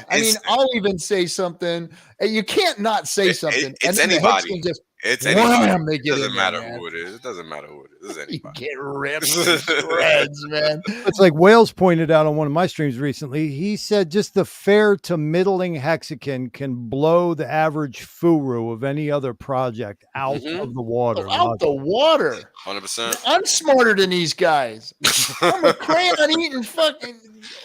I mean, I'll even say something. You can't not say something. It's then the anybody. Hexicans just It's wham, anybody. they It get doesn't in there, matter man. who it is. It doesn't matter who it is. It's You anybody. get ripped to shreds, man. It's like Wales pointed out on one of my streams recently. He said just the fair to middling Hexican can blow the average furu of any other project out Mhm. of the water. Out the water. 100%. I'm smarter than these guys. I'm a crayon eating fucking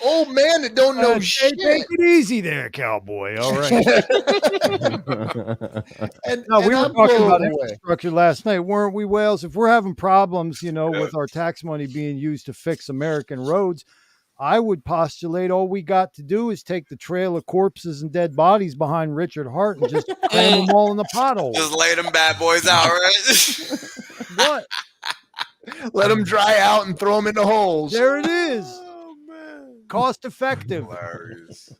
old man that don't know shit. Take it easy there, cowboy. All right. And, No, we and were I'm talking blown about away. infrastructure last night, weren't we, Wales? If we're having problems, with our tax money being used to fix American roads, I would postulate all we got to do is take the trail of corpses and dead bodies behind Richard Hart and just cram them all in the pothole. Just lay them bad boys out, right? What? Let them dry out and throw them into holes. There it is. Oh, man. Cost effective. Hilarious.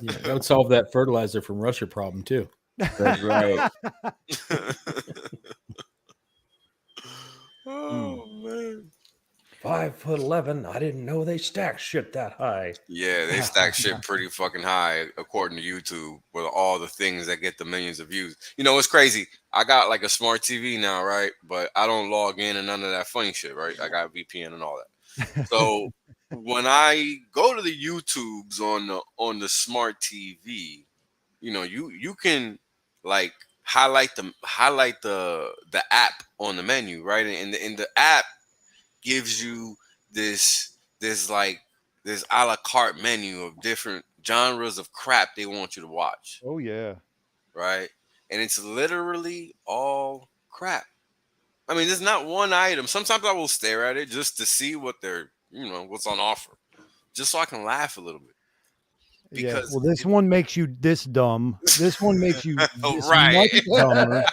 Yeah, that would solve that fertilizer from Russia problem too. That's right. Oh, man. 5'11". I didn't know they stacked shit that high. Yeah, they stack shit pretty fucking high according to YouTube with all the things that get the millions of views. You know, it's crazy. I got like a smart TV now, right? But I don't log in and none of that funny shit, right? I got VPN and all that. So when I go to the YouTubes on the smart TV, you can like highlight the app on the menu, right? And the app gives you this a la carte menu of different genres of crap they want you to watch, Oh, yeah. right? And it's literally all crap. I mean, there's not one item. Sometimes I will stare at it just to see what what's on offer, just so I can laugh a little bit. Yeah. Because Well, this one makes you this dumb. This one makes you this Right. much dumber.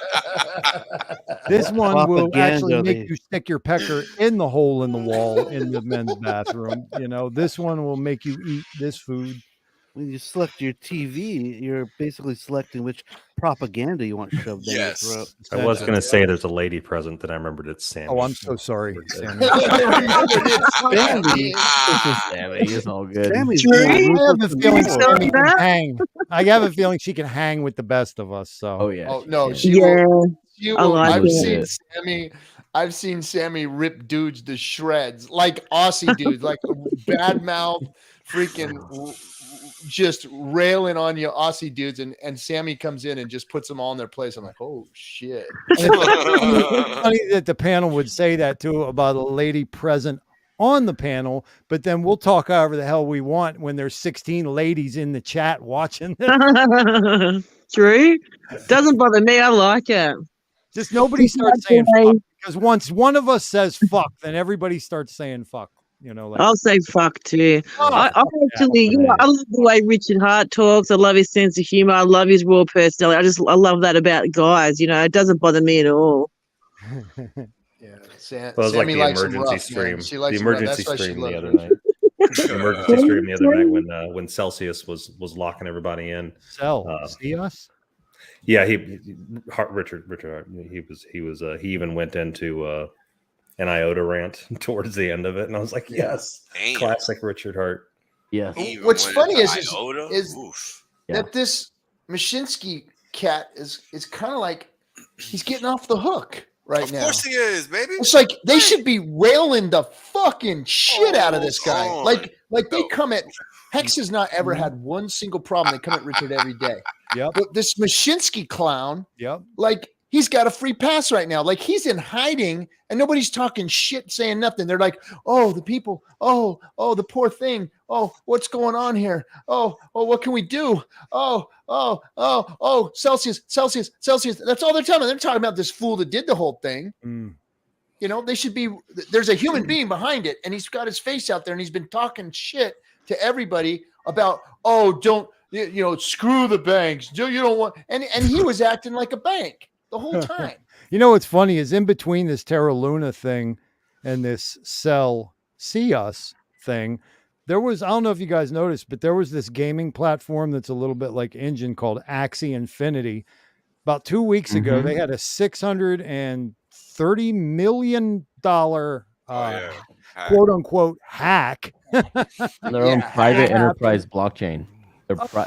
This one will actually Propaganda, make they- you stick your pecker in the hole in the wall in the men's bathroom. This one will make you eat this food. When you select your TV, you're basically selecting which propaganda you want shoved down your Yes. throat. I was going to say there's a lady present, then I remembered it's Sammy. Oh, I'm so sorry, Sammy. Sammy, Sammy, it's all good. Sammy's True. being I have a ruthless feeling and Sorry Sammy evil. can that. hang. I have a feeling she can hang with the best of us. So Oh yeah. Oh no, Yeah. she will. Yeah. She I will. like I've it. seen Sammy. I've seen Sammy rip dudes to shreds, like Aussie dudes, like bad mouth, freaking just railing on you, Aussie dudes, and Sammy comes in and just puts them all in their place. I'm like, oh shit. it's funny that the panel would say that too about a lady present on the panel, but then we'll talk however the hell we want when there's 16 ladies in the chat watching this. True. Doesn't bother me. I like it. Just nobody starts saying fuck, because once one of us says fuck, then everybody starts saying fuck. You know, like I'll say fuck too. Oh, I actually, you know, I love the way Richard Hart talks. I love his sense of humor. I love his raw personality. I love that about guys. You know, it doesn't bother me at all. Yeah, Sam, Well, it was like Sammy the likes him emergency rough, stream. man. She The likes him rough. emergency That's why she stream the loves other Richard. night. The emergency stream the other night when Celsius was locking everybody in. See us? Yeah, Richard Hart. He even went into an iota rant towards the end of it, and I was like, yes, Damn. classic Richard Hart. Yes. Even What's when funny it's is iota? Oof. that this Mashinsky cat is kind of like he's getting off the hook right now. Of course he is, baby. It's like they should be railing the fucking shit out of this guy. on. Like they come at Hex has not ever had one single problem. They come at Richard every day. Yep. But this Mashinsky clown, Yep. like he's got a free pass right now. Like he's in hiding and nobody's talking shit, saying nothing. They're like, oh, the people, oh, the poor thing. Oh, what's going on here? Oh, what can we do? Oh, Celsius. That's all they're telling me. They're talking about this fool that did the whole thing. Mm. You know, they should be, there's a human being behind it, and he's got his face out there, and he's been talking shit to everybody about, don't, screw the banks. You don't want, and he was acting like a bank the whole time. You know what's funny is in between this Terra Luna thing and this Cell See Us thing, there was, I don't know if you guys noticed, but there was this gaming platform that's a little bit like Engine called Axie Infinity. About 2 weeks ago, they had a $630 million quote unquote hack. Their own private enterprise blockchain.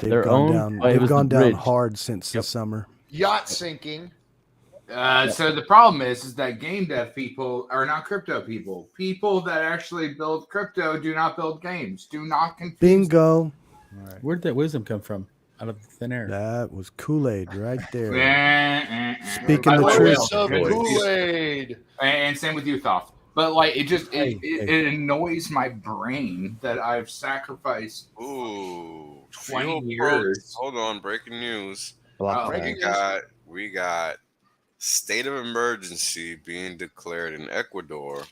They're owned. They've gone down hard since the summer. Yacht sinking. So the problem is that game dev people are not crypto people. People that actually build crypto do not build games. Do not confuse. Bingo. Right. Where did that wisdom come from? Out of thin air. That was Kool-Aid right there. Speaking the truth. Kool-Aid. And same with you, Thoth. But like it annoys my brain that I've sacrificed 20 years. Hold on, breaking news. We got state of emergency being declared in Ecuador.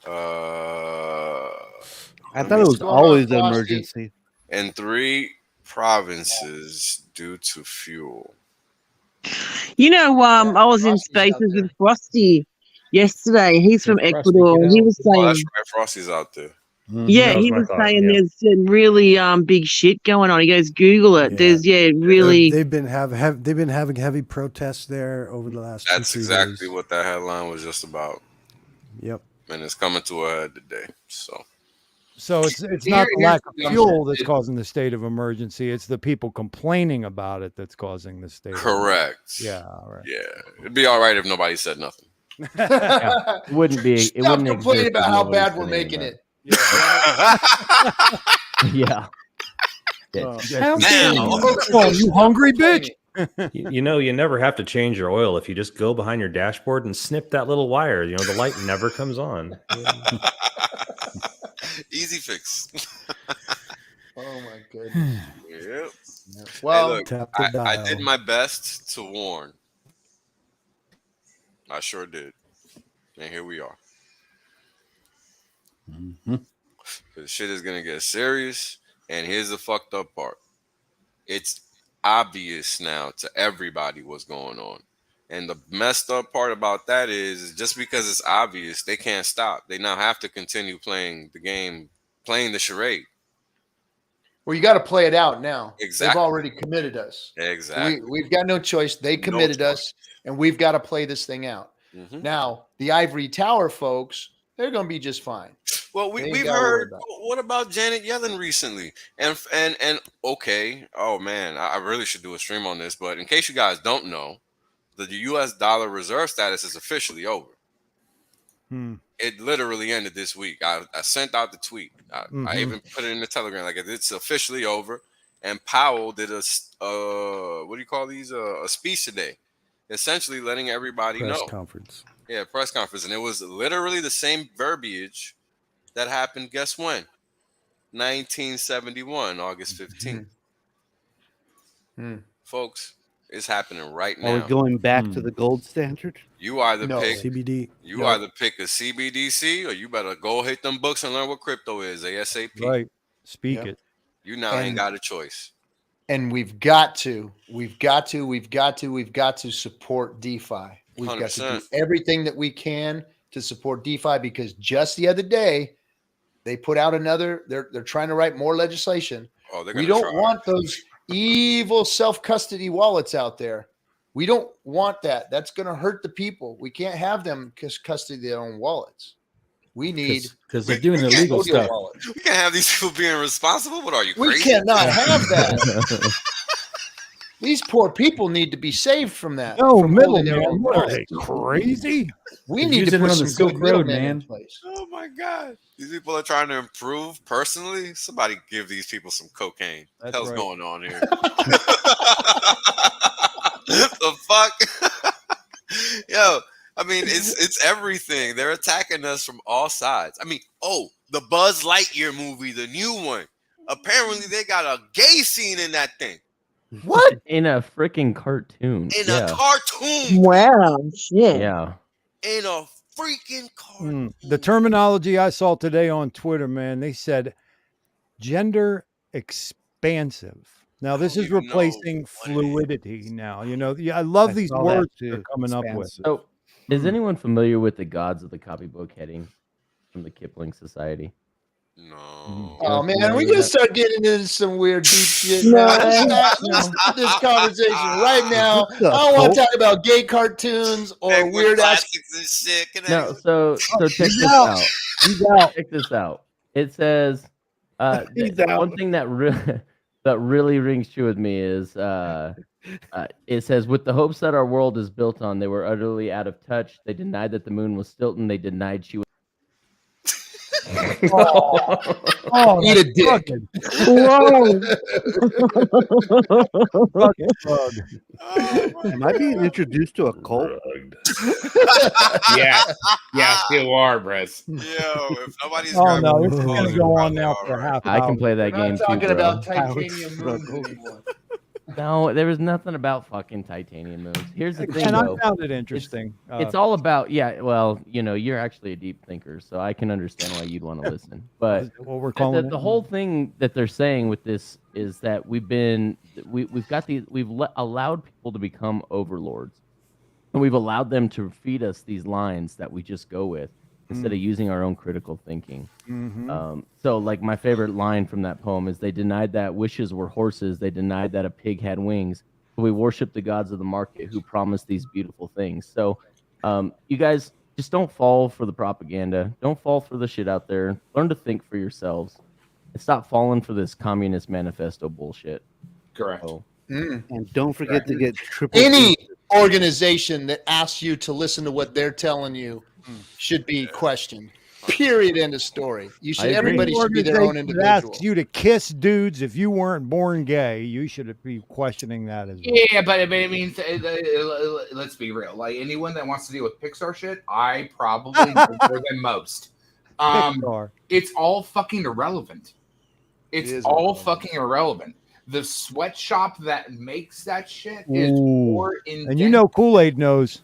I thought it was always an emergency. In 3 provinces due to fuel. You know, I was in Spaces with Frosty yesterday. He's from Ecuador. He was saying, that's right, Frosty's out there. Yeah, he was saying there's some really big shit going on. He goes, Google it. There's really. They've been having heavy protests there over the last. That's 2-3 exactly days. what that headline was just about. Yep. And it's coming to a head today. So it's not the lack of fuel that's causing the state of emergency. It's the people complaining about it that's causing the state. Correct. Yeah. All right. Yeah. It'd be all right if nobody said nothing. It wouldn't be. Stop It wouldn't complaining exist about if how nobody bad said we're anything making about it. Yeah. Oh, you hungry bitch? You know, you never have to change your oil if you just go behind your dashboard and snip that little wire. You know, the light never comes on. Easy fix. Oh my goodness. Yep. Well, hey, look, I did my best to warn. I sure did. And here we are. The shit is gonna get serious. And here's the fucked up part. It's obvious now to everybody what's going on. And the messed up part about that is just because it's obvious, they can't stop. They now have to continue playing the game, playing the charade. Well, you got to play it out now. Exactly. They've already committed us. Exactly. We've got no choice. They committed us, and we've got to play this thing out. Mm-hmm. Now, the Ivory Tower folks, they're going to be just fine. Well, we've heard. What about Janet Yellen recently? And okay. Oh man, I really should do a stream on this. But in case you guys don't know, the U.S. dollar reserve status is officially over. It literally ended this week. I sent out the tweet. I even put it in the Telegram. Like it's officially over. And Powell did a what do you call these? A speech today, essentially letting everybody know. Press conference. Yeah, press conference, and it was literally the same verbiage that happened, guess when? 1971, August 15th. Folks, it's happening right Are we now. going back to the gold standard? You either pick CBD. either pick a CBDC or you better go hit them books and learn what crypto is ASAP. Right. Speak Yep. it. You now ain't got a choice. And we've got to support DeFi. We've got to do 100%. everything that we can to support DeFi, because just the other day they put out another. They're trying to write more legislation. Oh, they're We gonna don't try. want those evil self-custody wallets out there. We don't want that. That's going to hurt the people. We can't have them custody their own wallets. We need because they're doing illegal stuff. We can't have these people being responsible. What are you crazy? We cannot have that. These poor people need to be saved from that. No, from holding their middleman. own What are wallets. they, crazy? We They're need to using put it on some the Silk good Road, middlemen in man. place. Oh my God. These people are trying to improve personally. Somebody give these people some cocaine. What the That's hell's right. going on here? The fuck? Yo, I mean, it's everything. They're attacking us from all sides. I mean, the Buzz Lightyear movie, the new one. Apparently they got a gay scene in that thing. What? In a freaking cartoon. In a cartoon. Wow. Shit. Yeah. In a freaking cartoon. The terminology I saw today on Twitter, man, they said gender expansive. Now this is replacing fluidity. Now, I love these words they're coming up with. So, is anyone familiar with the Gods of the Copybook heading from the Kipling Society? No. Oh man, are we gonna start getting into some weird deep shit? No. Let's stop this conversation right now. I don't want to talk about gay cartoons or weird ass. Classics and shit. Can No, so check this out. out. He's out. Check this out. It says He's out. one thing that really rings true with me is it says, with the hopes that our world is built on, they were utterly out of touch. They denied that the moon was Stilton. They denied she was. Oh, Eat a dick. Whoa. Fucking bug. Am I being introduced to a cult? Yeah, you are, Briss. Yo, if nobody's Oh no, this is grabbing gonna the go phone, on they're now probably for all half. I can hour. play that We're game not too, talking bro. about titanium moons anymore. No, there was nothing about fucking titanium moons. Here's the thing, And I though. found it interesting. It's all about, well, you're actually a deep thinker, so I can understand why you'd want to listen. But what we're calling the whole thing that they're saying with this is that we've allowed people to become overlords, and we've allowed them to feed us these lines that we just go with instead of using our own critical thinking. So like my favorite line from that poem is, they denied that wishes were horses. They denied that a pig had wings. But we worship the gods of the market who promised these beautiful things. So you guys just don't fall for the propaganda. Don't fall for the shit out there. Learn to think for yourselves and stop falling for this communist manifesto bullshit. Correct. So, And don't forget to get triple. Any organization that asks you to listen to what they're telling you should be questioned. Period. End of story. You should. Everybody should be their own Organization that individual. asks you to kiss dudes if you weren't born gay. You should be questioning that as well. Yeah, but it means let's be real. Like anyone that wants to deal with Pixar shit, I probably know more than most. Pixar. It's all fucking irrelevant. It is It's all irrelevant. fucking irrelevant. The sweatshop that makes that shit is Ooh. more in. And Kool-Aid knows.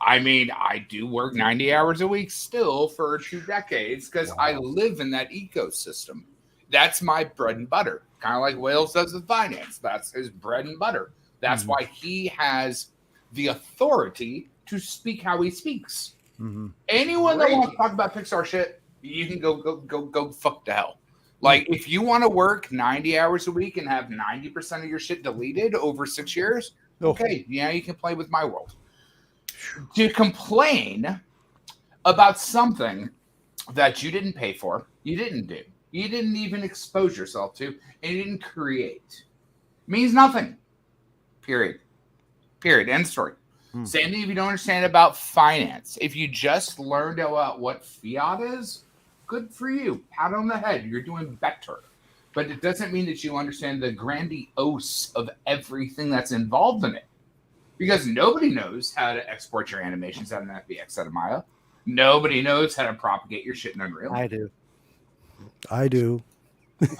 I mean, I do work 90 hours a week still for 2 decades because I live in that ecosystem. That's my bread and butter. Kind of like Wales does with finance. That's his bread and butter. That's why he has the authority to speak how he speaks. Anyone that wants to talk about Pixar shit, you can go fuck to hell. Like, if you want to work 90 hours a week and have 90% of your shit deleted over 6 years, okay, yeah, you can play with my world. To complain about something that you didn't pay for, you didn't do, you didn't even expose yourself to, and you didn't create, means nothing. Period. End story. Same thing if you don't understand about finance. If you just learned about what fiat is, good for you. Pat on the head. You're doing better. But it doesn't mean that you understand the grandiose of everything that's involved in it. Because nobody knows how to export your animations out of an FBX out of Maya. Nobody knows how to propagate your shit in Unreal. I do. I do.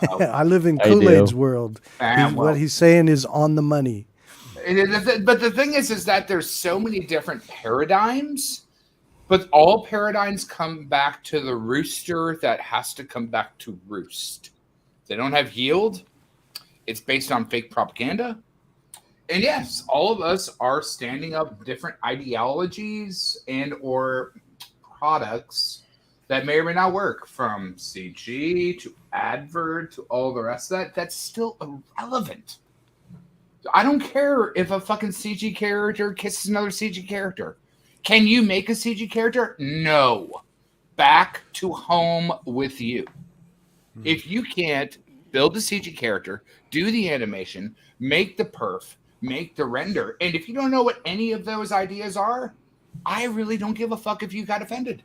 Oh. I live in I do. Kool-Aid's world. Ah, well. What he's saying is on the money. But the thing is that there's so many different paradigms, but all paradigms come back to the rooster that has to come back to roost. They don't have yield. It's based on fake propaganda. And yes, all of us are standing up different ideologies and or products that may or may not work, from CG to advert to all the rest of that. That's still irrelevant. I don't care if a fucking CG character kisses another CG character. Can you make a CG character? No. Back to home with you. If you can't build a CG character, do the animation, make the perf, make the render, and if you don't know what any of those ideas are, I really don't give a fuck if you got offended.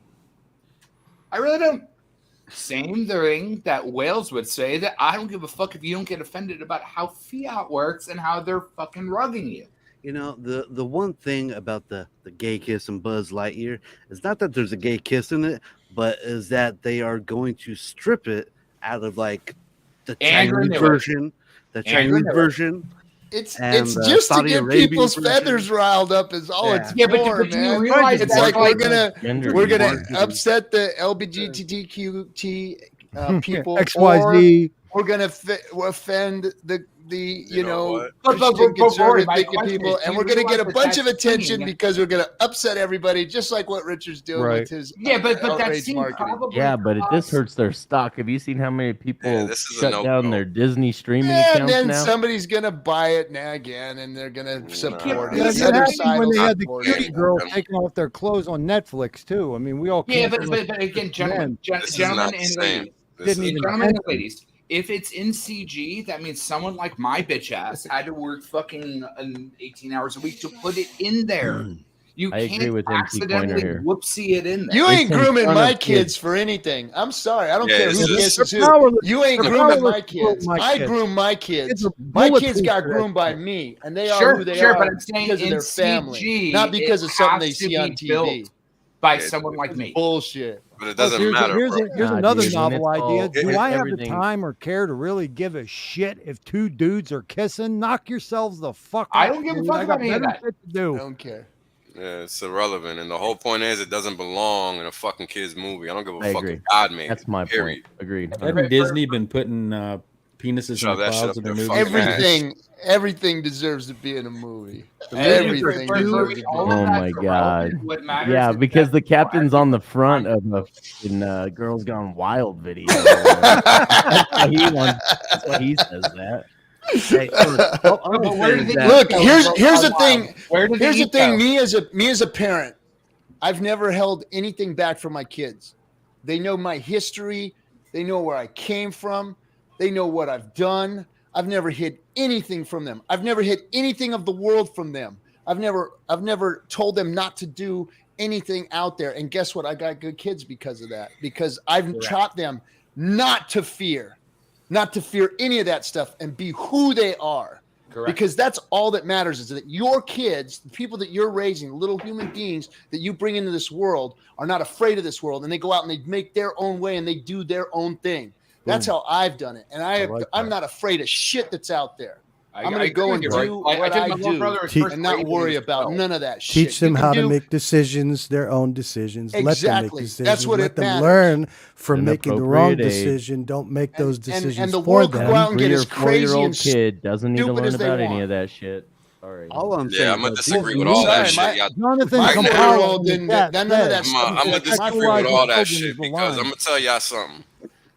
I really don't. Same thing that Wales would say, that I don't give a fuck if you don't get offended about how fiat works and how they're fucking rugging you. You know, the one thing about the gay kiss and Buzz Lightyear is not that there's a gay kiss in it, but is that they are going to strip it out of like the Chinese version, It's and, just Saudi to get Arabian people's version. feads riled up is all it's Yeah, but for, do you man. realize It's that, like like, we're gonna upset the LGBTQT people, XYZ. or we're gonna offend the You know what? Christian But conservative Rory, my thinking question people, is, do and you we're gonna get a realize bunch that of attention that's because we're gonna upset everybody, just like what Richard's doing Right. with his Yeah, but that outrage seems marketing. probably Yeah, but this costs- hurts their stock. Have you seen how many people this is a shut no-go. down their Disney streaming Yeah, and accounts then now? somebody's gonna buy it now again, and they're gonna support Yeah, it. that The other happened side when will they had the support cute it. girls taking off their clothes on Netflix too. I mean, we all Yeah, can't. but again, gentlemen, This is gentlemen not the and same. ladies, This Didn't is even not- gentlemen and mention. ladies, if it's in CG, that means someone like my bitch ass had to work fucking 18 hours a week to put it in there. You I can't agree with MC Coiner accidentally here. whoopsie it in there. You It's ain't in grooming front my of kids kids. for anything. I'm sorry. I don't Yeah, care this who is- kisses who. powerless. You ain't They're grooming my powerless to groom kids. my I kids. groom my Kids kids. are My kids bulletproof got for that groomed by shit. me, and they are Sure, who they sure, are but I'm saying because of in their family, CG, not because it of something they has to see be on TV. built by Yeah, someone like me. Bullshit. But it Plus, doesn't matter, here's, bro. here's Nah, another dude, when novel it's idea. all- Do when I have the everything- time or care to really give a shit if two dudes are kissing? Knock yourselves the fuck I out, don't give a dude. fuck I got about any of better that. shit to do. I don't care. Yeah, it's irrelevant. And the whole point is it doesn't belong in a fucking kid's movie. I don't give a I fuck agree. if God made That's it. my Period. point. Agreed. Hadn't Disney been putting penises Shove in the that shit clouds up in their their movies? fucking Everything deserves to be in a movie. Everything Everything for- deserves to be. all Oh of my that's God. irrelevant. What matters Yeah, is because that the people captain's on the actually front find- of a fucking Girls Gone Wild video. That's why he says that. Hey, But where did they Look, go? here's Go the wild. thing. Where did Here's they the thing. go? Me as a parent, I've never held anything back from my kids. They know my history. They know where I came from. They know what I've done. I've never hid anything from them. I've never hid anything of the world from them. I've never told them not to do anything out there. And guess what? I got good kids because of that. Because I've taught them not to fear any of that stuff and be who they are. Correct. Because that's all that matters, is that your kids, the people that you're raising, little human beings that you bring into this world, are not afraid of this world, and they go out and they make their own way and they do their own thing. That's how I've done it. And I'm not afraid of shit that's out there. I'm going to go and do what I do and not worry about none of that shit. Teach them You can how to do- make decisions, their own decisions. Let them make Exactly. decisions. That's what Let it them matters. learn from An making the wrong appropriate age. decision. Don't make those decisions and the for world could them. go out and get 3 or as crazy 4-year-old and kid doesn't need to stupid learn as they about any want. of that shit. Sorry. All I'm saying, Yeah, I'm gonna is disagree with Sorry, all that my- shit. Y'all- Jonathan My Campbell 4-year-old and his didn't. dad None of that said, stuff. I'm gonna That's my disagree with all that children shit is because blind. I'm gonna tell y'all something.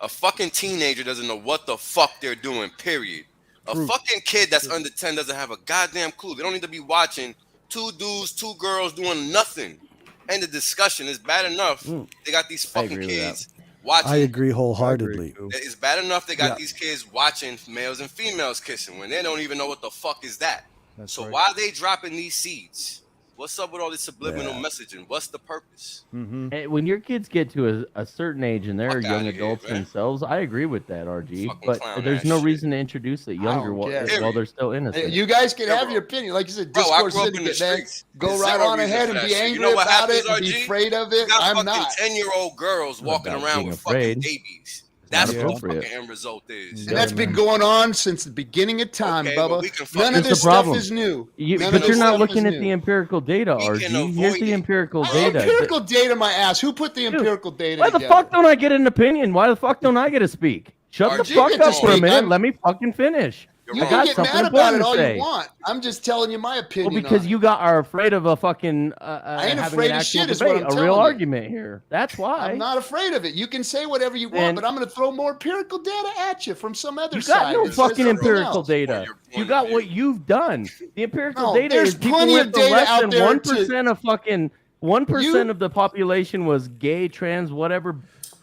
A fucking teenager doesn't know what the fuck they're doing, period. A fucking kid that's under 10 doesn't have a goddamn clue. They don't need to be watching 2 dudes, 2 girls doing nothing. End of discussion. It's bad enough they got these fucking agree with kids watching. I agree wholeheartedly. It's bad enough they got Yeah. these kids watching males and females kissing when they don't even know what the fuck is that. That's So right. why are they dropping these seeds? What's up with all this subliminal messaging? What's the purpose? And when your kids get to a certain age and they're Fuck young outta here, adults man. themselves, I agree with that, RG. Fucking But clown there's ass no shit. reason to introduce it younger don't care. while they're still innocent. You guys can Yeah, have bro. your opinion. Like you said, Bro, I Discourse grew up in the Syndicate, man. streets. Go There's right zero on reason ahead for and that be shit. You angry know what about it happens, and be RG? afraid of You it. got I'm fucking not. 10-year-old girls walking about around being with fucking afraid. babies. That's not what the appropriate. fucking end result is. And that's been going on since the beginning of time, Okay, well, Bubba. we can None fucking- of Here's this the problem. stuff is new. You, None but of you're this not stuff looking is at new. the empirical data, We can RG. Here's avoid the it. empirical I data. empirical data, my ass. Who put the empirical data Why the together? fuck don't I get an opinion? Why the fuck don't I get to speak? Shut the RG, fuck get to up for a speak. minute. Let me fucking finish. You're You wrong. I can got get something mad about important it to all say. you want. I'm just telling you my Well, opinion. because on you are afraid of a fucking ain't having afraid an of actual shit is what debate, I'm a real telling you. argument here. That's why. I'm not afraid of it. You can say whatever you want, Then- but I'm going to throw more empirical data at you from some other You side. got no that says fucking something empirical else. data. your You point got of what view. you've done. The empirical No, data there's is people plenty went of from data less out than there 1% of fucking 1% You- of the population was gay, trans, whatever,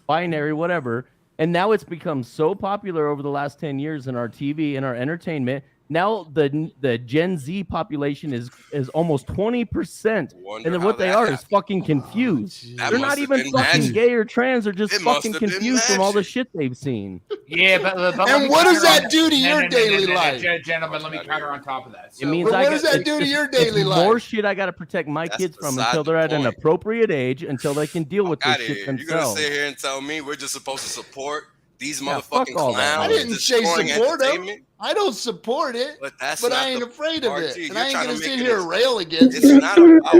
binary, whatever. And now it's become so popular over the last 10 years in our TV and our entertainment. Now the Gen Z population is almost 20%. Wonder And then how what they that are is happened. fucking confused. That They're must not have even been fucking magic. gay or trans. They're just It must fucking have been confused from all the magic. shit they've seen. Yeah, but let And me what does counter that on do to No, your no, no, daily no, no, life? Gentlemen, let me counter on top of that. So, It means But I what got, does that it's- do to your it's daily more life? shit I got to protect my That's kids from beside until the they're at an point. appropriate age, until they can deal with Fuck this outta shit here. You're gonna themselves. sit here and tell me we're just supposed to support these Yeah, motherfucking fuck all that, clowns I didn't say destroying support them. entertainment? I don't support it, But that's but not I ain't the afraid of RG, it. And you're I ain't trying going to to make sit it here as- and rail against It's it. not about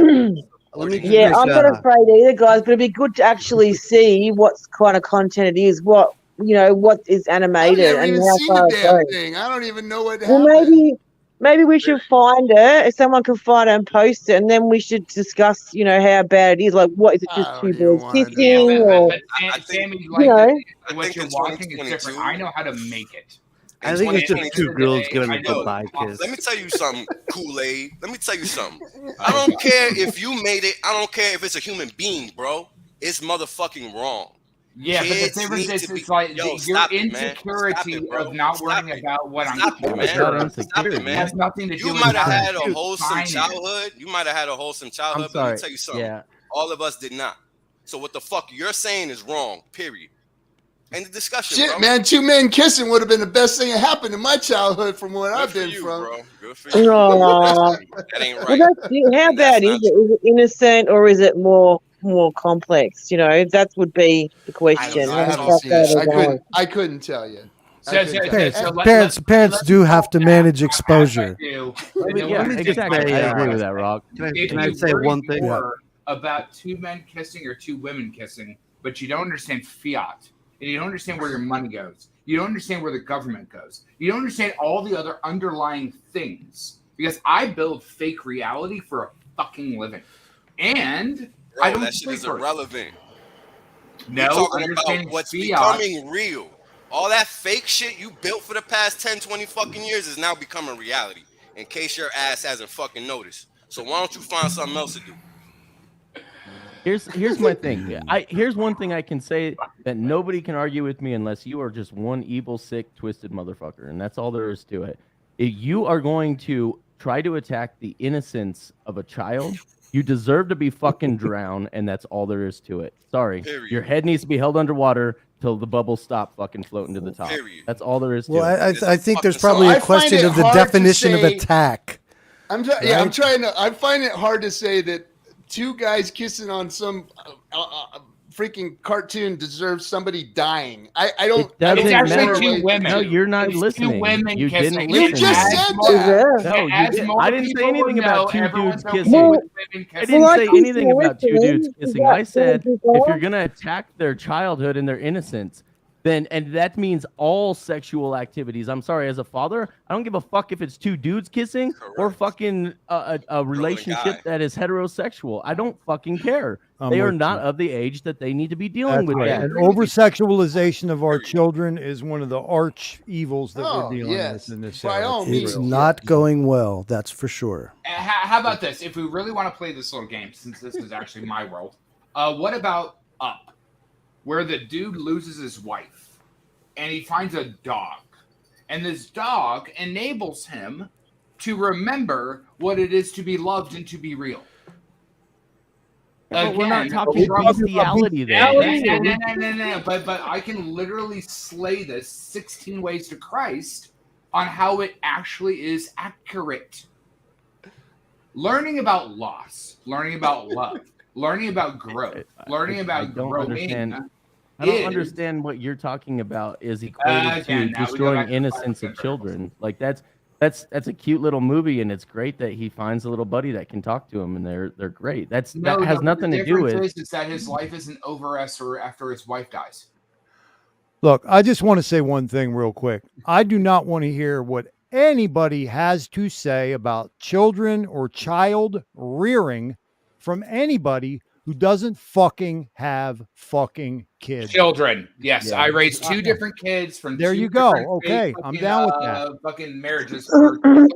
Let me Yeah, just, I'm not afraid either, guys. But it'd be good to actually see what kind of content it is, what is I've animated, never and even how seen far the it damn goes. thing. I don't even know what Well, happened. maybe we should find it. If someone can find it and post it, and then we should discuss, how bad it is. Like, what is it? Just I two don't even boys want to do yeah, kissing, that. or but I think- Sammy, you like know? I what think you're in watching is different. 2022 I know how to make it. I think it's just 2022 two girls Day, giving I a know goodbye how- kiss. Let me tell you something, Kool-Aid. Let me tell you something. I don't care if you made it. I don't care if it's a human being, bro. It's motherfucking wrong. Yeah, but the Kids thing need is, to be- it's like Yo, your stop it, man. insecurity Stop it, bro. of not Stop worrying it. about what I'm Stop it, sure man. Stop of insecurity. it, It man. has nothing to do You with might have how had a to wholesome define it. childhood. You might have had a wholesome I'm childhood. But sorry. let me tell you something. Yeah. All of us did not. So what the fuck you're saying is wrong. Period. End the discussion, Shit, bro. man, two men kissing would have been the best thing that happened in my childhood from where Good I've for been you, from. bro. Good for you. Aw. That ain't Well, right. how And that's bad is not it? Is it innocent or is it more complex? That would be the question. I How haven't far seen it. they're going. I couldn't tell you. Parents do have to manage exposure. Yeah, exactly. I agree with that, Rock. Can I say one thing? More about two men kissing or two women kissing, but you don't understand fiat, and you don't understand where your money goes. You don't understand where the government goes. You don't understand all the other underlying things. Because I build fake reality for a fucking living, and I Bro, don't that shit pay is for it. irrelevant. No, We're talking understanding about what's fiat. becoming real. All that fake shit you built for the past 10, 20 fucking years is now becoming reality. In case your ass hasn't fucking noticed. So why don't you find something else to do? Here's my thing. Here's one thing I can say that nobody can argue with me unless you are just one evil, sick, twisted motherfucker, and that's all there is to it. If you are going to try to attack the innocence of a child, you deserve to be fucking drowned, and that's all there is to it. Sorry. Period. Your head needs to be held underwater till the bubbles stop fucking floating to the top. Period. That's all there is to Well, it. I think there's fucking probably I a find question it of the hard to definition of say- attack. I'm trying to. I find it hard to say that two guys kissing on some freaking cartoon deserves somebody dying. I don't. It doesn't It's actually matter. two women. No, you're not It's two listening. women You kissing. didn't You listen. just As said more- that. No, you as didn't. more I didn't say people anything would about know, two everyone's dudes okay kissing. with women I kissing. didn't Well, say I think anything you're about two listening. dudes Is kissing. that I said people? if you're gonna attack their childhood and their innocence, then and that means all sexual activities. I'm sorry, as a father, I don't give a fuck if it's two dudes kissing or Correct. fucking a relationship guy. that is heterosexual. I don't fucking care. I'm They are with not you. of the age that they need to be dealing That's with right. that. And over sexualization of our children is one of the arch evils that Oh, we're dealing yes. with in this By era. all It's means. not going well, that's for sure. How about this? If we really want to play this little game, since this is actually my world, what about Up, where the dude loses his wife and he finds a dog, and this dog enables him to remember what it is to be loved and to be real. But we're not Again, talking bestiality there. No. But I can literally slay this 16 ways to Christ on how it actually is accurate. Learning about loss, learning about love, learning about growth, learning about growing. I don't understand what you're talking about is equated to destroying innocence of children. Like that's a cute little movie, and it's great that he finds a little buddy that can talk to him, and they're great. That has nothing to do with. Is that his life isn't over after his wife dies. Look, I just want to say one thing real quick. I do not want to hear what anybody has to say about children or child rearing from anybody who doesn't fucking have fucking kids. Children. Yes, yeah. I raised 2 different kids from. There you go. Okay, I'm down with that. Fucking marriages.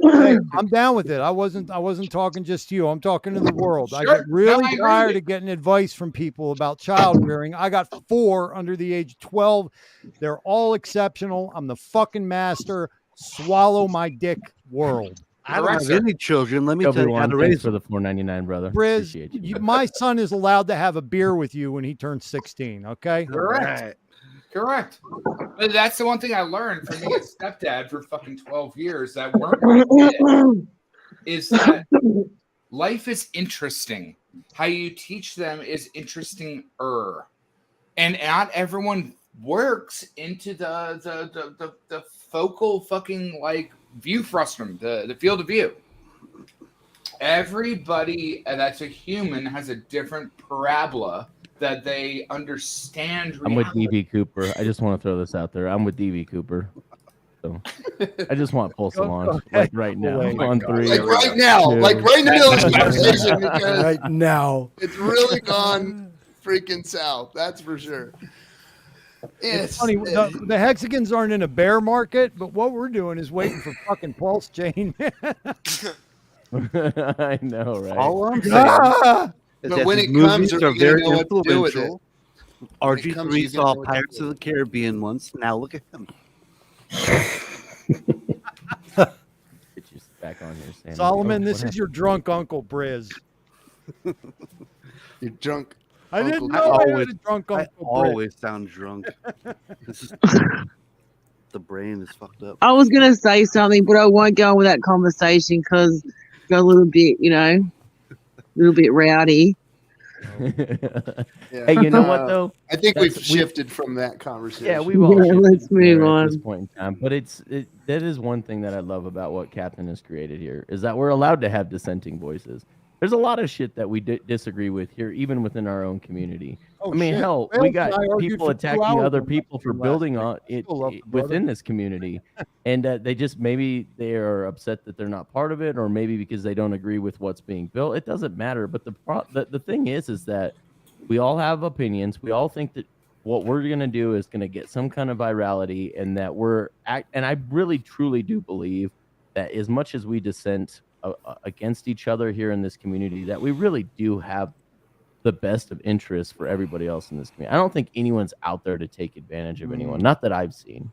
Hey, I'm down with it. I wasn't talking just to you. I'm talking to the world. Sure. I get really tired of getting advice from people about child rearing. I got 4 under the age of 12. They're all exceptional. I'm the fucking master. Swallow my dick, world. I don't have any children. Let me tell you how to raise for the $4.99, brother. Briz, my son is allowed to have a beer with you when he turns 16. Okay, correct. But that's the one thing I learned from being a stepdad for fucking 12 years that weren't my kids, is that life is interesting. How you teach them is interesting. And not everyone works into the focal fucking like view frustrum, the field of view. Everybody that's a human has a different parabola that they understand reality. I'm with DB Cooper. I just want to throw this out there. I'm with DB Cooper. So I just want pulse launch like right now on 3. Like right now, 2, like right in the middle of this conversation, because right now it's really gone freaking south. That's for sure. It's funny. The Hexicans aren't in a bear market, but what we're doing is waiting for fucking pulse chain. I know, right? All I'm saying is but when it comes, are very influential. RG3 saw Pirates of the Caribbean once. Now look at him. Get you back on here, Sam. Solomon, this is your drunk uncle, Briz. You're drunk. I didn't know I had a drunk uncle. I always sound drunk. This is the brain is fucked up. I was gonna say something, but I won't go on with that conversation because it's got a little bit, a little bit rowdy. Yeah. Hey, you know what though? I think we've shifted from that conversation. Yeah, we've all shifted let's move on at this point in time. But that is one thing that I love about what Captain has created here is that we're allowed to have dissenting voices. There's a lot of shit that we disagree with here, even within our own community. Oh, I mean, shit. hell, we got people attacking other people for building on it within this community, and they just maybe they are upset that they're not part of it, or maybe because they don't agree with what's being built. It doesn't matter. But the thing is that we all have opinions. We all think that what we're gonna do is gonna get some kind of virality, and that and I really truly do believe that as much as we dissent against each other here in this community, that we really do have the best of interest for everybody else in this community. I don't think anyone's out there to take advantage of anyone, not that I've seen.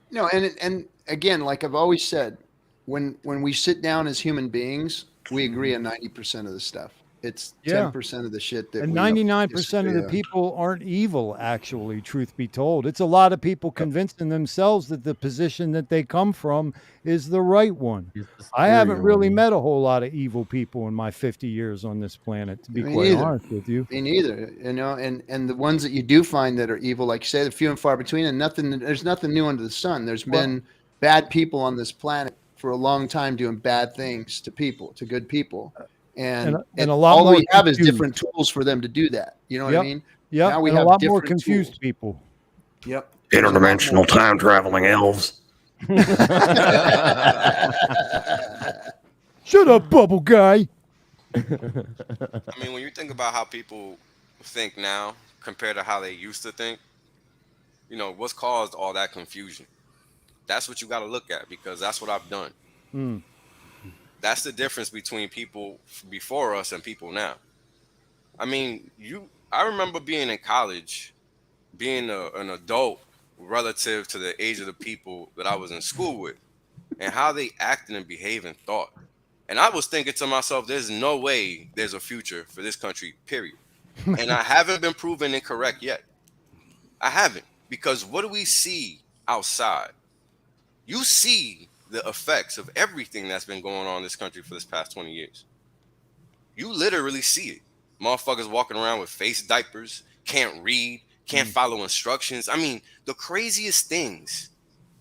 No, and again, like I've always said, when we sit down as human beings, we agree on 90% of the stuff. It's 10% of the shit that. And 99% of the people aren't evil, actually, truth be told. It's a lot of people convincing themselves that the position that they come from is the right one. I haven't really met a whole lot of evil people in my 50 years on this planet, to be quite honest with you. Me neither. And the ones that you do find that are evil, like you say, they're few and far between, and there's nothing new under the sun. There's been bad people on this planet for a long time doing bad things to people, to good people. And a lot all more we have is confused. different tools for them to do that. You know what I mean? Yeah. Now we have have a lot more different confused tools. people. Yep. Interdimensional time traveling elves. Shut up, bubble guy. I mean, when you think about how people think now compared to how they used to think, what's caused all that confusion? That's what you got to look at, because that's what I've done. That's the difference between people before us and people now. I mean, I remember being in college, being an adult relative to the age of the people that I was in school with, and how they acted and behaved and thought. And I was thinking to myself, there's no way there's a future for this country, period. And I haven't been proven incorrect yet. I haven't, because what do we see outside? You see the effects of everything that's been going on in this country for this past 20 years. You literally see it. Motherfuckers walking around with face diapers, can't read, can't follow instructions. I mean, the craziest things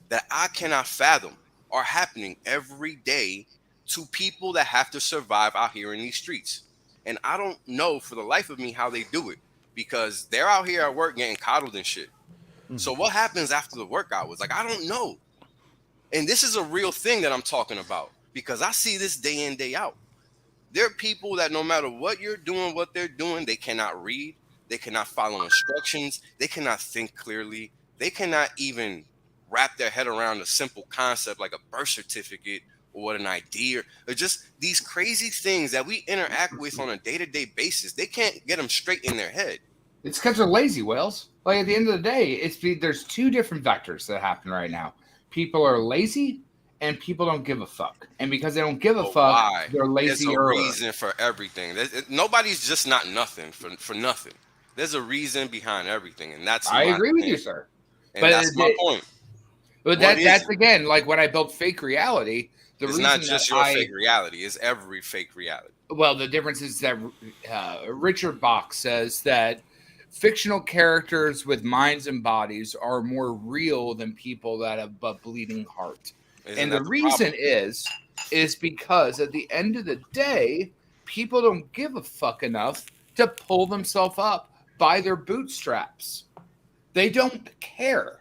that I cannot fathom are happening every day to people that have to survive out here in these streets. And I don't know for the life of me how they do it, because they're out here at work getting coddled and shit. So what happens after the work hours? Like, I don't know. And this is a real thing that I'm talking about, because I see this day in, day out. There are people that no matter what you're doing, what they're doing, they cannot read, they cannot follow instructions, they cannot think clearly, they cannot even wrap their head around a simple concept like a birth certificate or what an ID, or just these crazy things that we interact with on a day-to-day basis. They can't get them straight in their head. It's because they're lazy, Wales. Like, at the end of the day, there's two different vectors that happen right now. People are lazy and people don't give a fuck. And because they don't give a fuck, they're lazy. There's a reason for everything. Nobody's just not nothing for nothing. There's a reason behind everything, and that's I agree with you, sir. And but that's my point. But that's again, like when I built fake reality. It's not just your fake reality; it's every fake reality. Well, the difference is that Richard Bach says that fictional characters with minds and bodies are more real than people that have a bleeding heart. And the reason is because at the end of the day, people don't give a fuck enough to pull themselves up by their bootstraps. They don't care.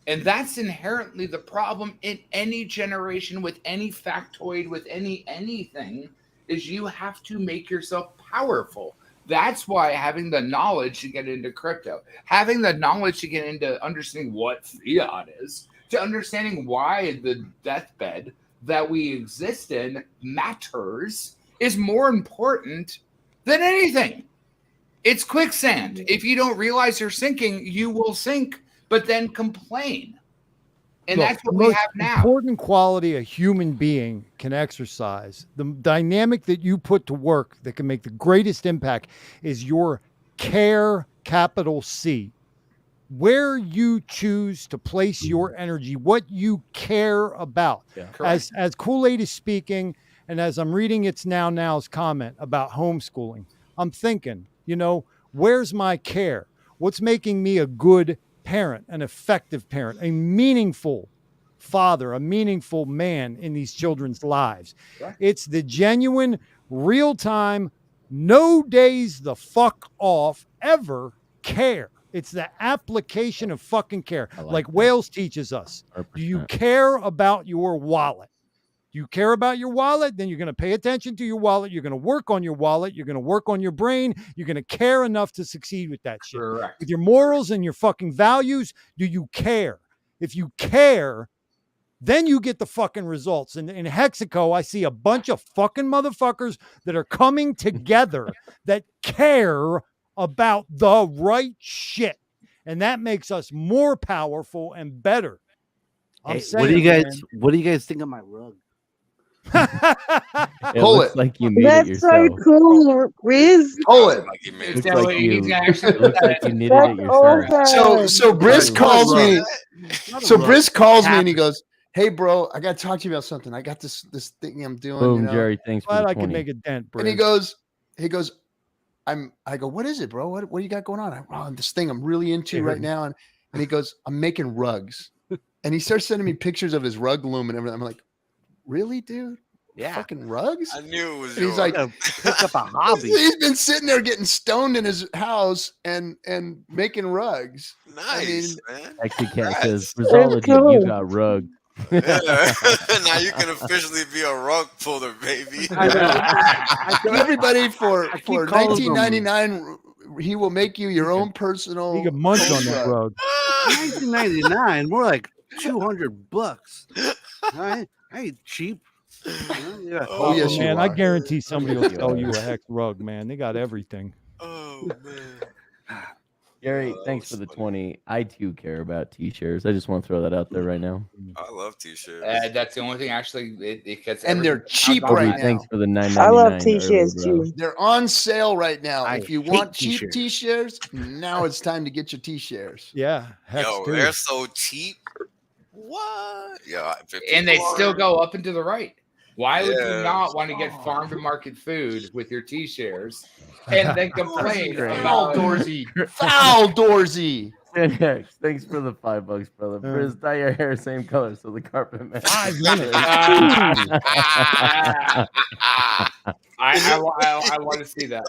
And that's inherently the problem in any generation, with any factoid, with anything, is you have to make yourself powerful. That's why having the knowledge to get into crypto, having the knowledge to get into understanding what fiat is, to understanding why the deathbed that we exist in matters, is more important than anything. It's quicksand. If you don't realize you're sinking, you will sink, but then complain. And Look, that's what we have now. Important quality a human being can exercise, the dynamic that you put to work that can make the greatest impact, is your care, capital C. Where you choose to place your energy, what you care about. Yeah. As Kool-Aid is speaking, and as I'm reading It's Now's comment about homeschooling, I'm thinking, where's my care? What's making me a good parent, an effective parent, a meaningful father, a meaningful man in these children's lives? Right. It's the genuine, real-time, no days the fuck off ever care. It's the application of fucking care. Like Wales teaches us. 100%. Do you care about your wallet? Do you care about your wallet? Then you're going to pay attention to your wallet. You're going to work on your wallet. You're going to work on your brain. You're going to care enough to succeed with that shit. Correct. With your morals and your fucking values, do you care? If you care, then you get the fucking results. And in Hexico, I see a bunch of fucking motherfuckers that are coming together that care about the right shit. And that makes us more powerful and better. Hey, what do you guys think of my rug? Pull it like you made it yourself. That's so cool, Riz. Pull it. Looks like you knitted it yourself. So Brisk calls me. So Brisk calls me and he goes, "Hey, bro, I got to talk to you about something. I got this thing I'm doing." Boom, Jerry. Thanks for Glad the I 20. can make a dent, Briz. And he goes, I go, "What is it, bro? What do you got going on?" This thing I'm really into right now. And he goes, "I'm making rugs." And he starts sending me pictures of his rug loom and everything. I'm like, "Really, dude? Yeah. Fucking rugs?" I knew it was. And he's like, pick up a hobby. He's been sitting there getting stoned in his house and making rugs. Nice, man. Hexicat says, Rizology, you got rugged. Yeah. Now you can officially be a rug puller, baby. Everybody for $19.99, he will make you your own personal. You can munch on that rug. $19.99, more like $200. I ain't cheap. Oh yes, man! you I are. guarantee somebody will sell you a Hex rug, man. They got everything. Oh man. Gary, thanks for the 20. I too care about T-shirts. I just want to throw that out there right now. I love T-shirts. That's the only thing actually it gets. And they're cheap Obi, right now. thanks for the $9.99. I love early, t-shirts bro. too. They're on sale right now. I If you hate want cheap t-shirts. t-shirts, now it's time to get your t-shirts. Yeah. Hex Yo, too. they're so cheap. What? Yeah, And they still go up and to the right. Why would you Yes. not want to get farm to market food with your T-shares and then complain Foul about Dorsey. Foul Dorsey. KNTX, thanks for the $5, brother. Briz, dye your hair same color so the carpet matches. 5 minutes. I want to see that.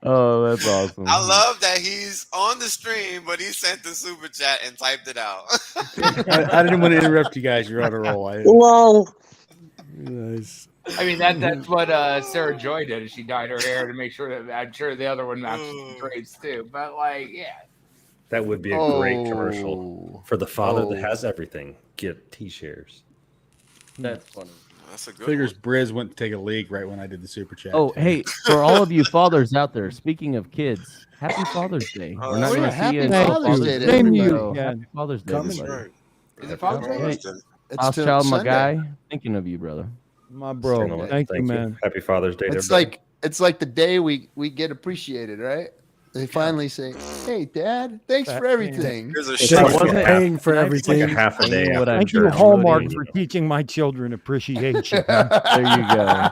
Oh, that's awesome. I love that he's on the stream, but he sent the super chat and typed it out. I didn't want to interrupt you guys. You're on a roll. Lol. Nice. I mean that's what Sarah Joy did. Is she dyed her hair to make sure that I'm sure the other one matches the drapes too. But like, yeah, That would be a great commercial for the father that has everything. Get T-shares. That's funny. That's a good Figures Briz went to take a leak right when I did the super chat. Oh, hey, for all of you fathers out there, speaking of kids, happy Father's Day. We're not yeah, going to see happy you until Father's Day to Same to you, so Ken. happy Father's Day, Coming. everybody. is it Father's Day? Hey, It's House till child, my Sunday. guy, thinking of you, brother. My bro. Thank you, man. Happy Father's Day. to It's everybody. like the day we get appreciated, right? They finally say, "Hey, Dad, thanks for everything." Here's a It's shout like out. a half- Paying for it's like everything. a half a day. What after I'm Thank sure you, I'm Hallmark, loading. for teaching my children appreciation. There you go.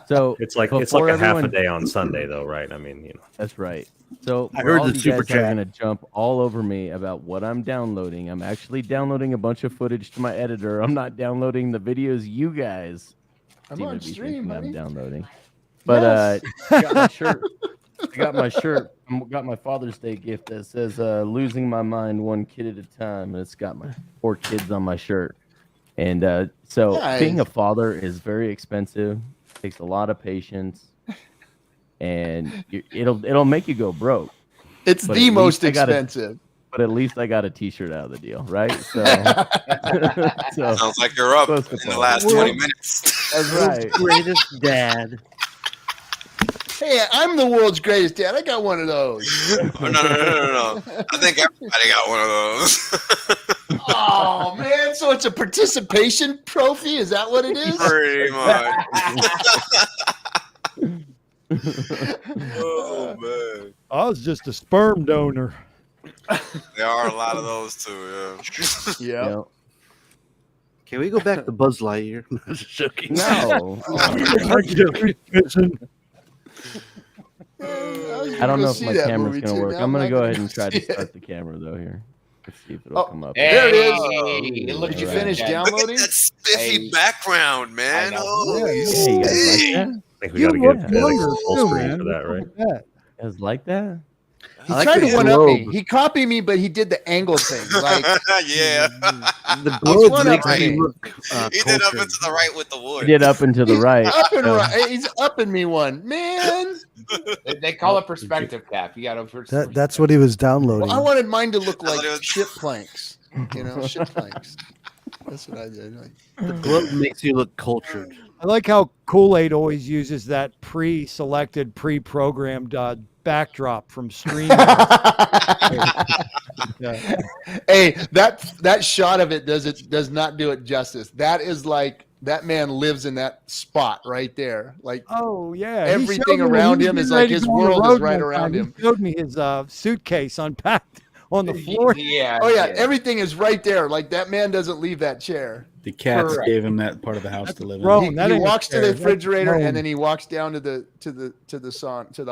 So It's like a before half a everyone- day on Sunday, though, right? I mean, That's right. So I for heard all the of you super guys that are chat. going to jump all over me about what I'm downloading. I'm actually downloading a bunch of footage to my editor. I'm not downloading the videos you guys I'm seem on to be stream, thinking honey. I'm downloading. But I got my shirt. I got my shirt. I got my Father's Day gift that says "Losing my mind one kid at a time," and it's got my 4 kids on my shirt. And so Nice. being a father is very expensive. Takes a lot of patience, and it'll make you go broke. It's But the at most least I got a- expensive. But at least I got a T-shirt out of the deal, right? So, so Sounds like you're up close to in the par. last 20 minutes. That's right. Greatest dad. Hey, I'm the world's greatest dad. I got one of those. No. I think everybody got one of those. Oh man! So it's a participation trophy? Is that what it is? Pretty much. Oh man, I was just a sperm donor. there are a lot of those too. Yeah. Yeah. Yeah. Can we go back to Buzz Lightyear? No, just joking. No, I don't know if my camera's gonna work. I'm gonna go ahead and try to start the camera though here. Let's see if it'll come up. There it is. Hey, look Did you at finish that. Look at downloading? that spiffy Hey. background, man. I know. Oh, Hey, you guys like that? I think we You got to look get like, younger full too, screen man. for that, right? You guys like that? He I like tried the to one up me. globe. He copied me, but he did the angle thing. Like yeah. The He's globe one makes up me me. look He did up cultured. into the right with the wood. Get up and to the he's right. up and So- right. He's upping me one, man. They call it perspective cap. You got to. That's what he was downloading. Well, I wanted mine to look That's like what it was. ship planks. You know, ship planks. That's what I did. Like, The globe makes you look cultured. I like how Kool-Aid always uses that pre-selected, pre-programmed backdrop from stream. Hey, that shot of it does not do it justice. That is like that man lives in that spot right there. Like Oh yeah, He Everything showed me when around he was him is getting ready like to his go on the world is road right one around time. him. He showed me his suitcase unpacked on the floor. Yeah. oh yeah, everything is right there. Like that man doesn't leave that chair. The cats Correct. gave him that part of the house to live in. Bro, He, that he ain't a walks to chair. the That's refrigerator throne. and then he walks down to the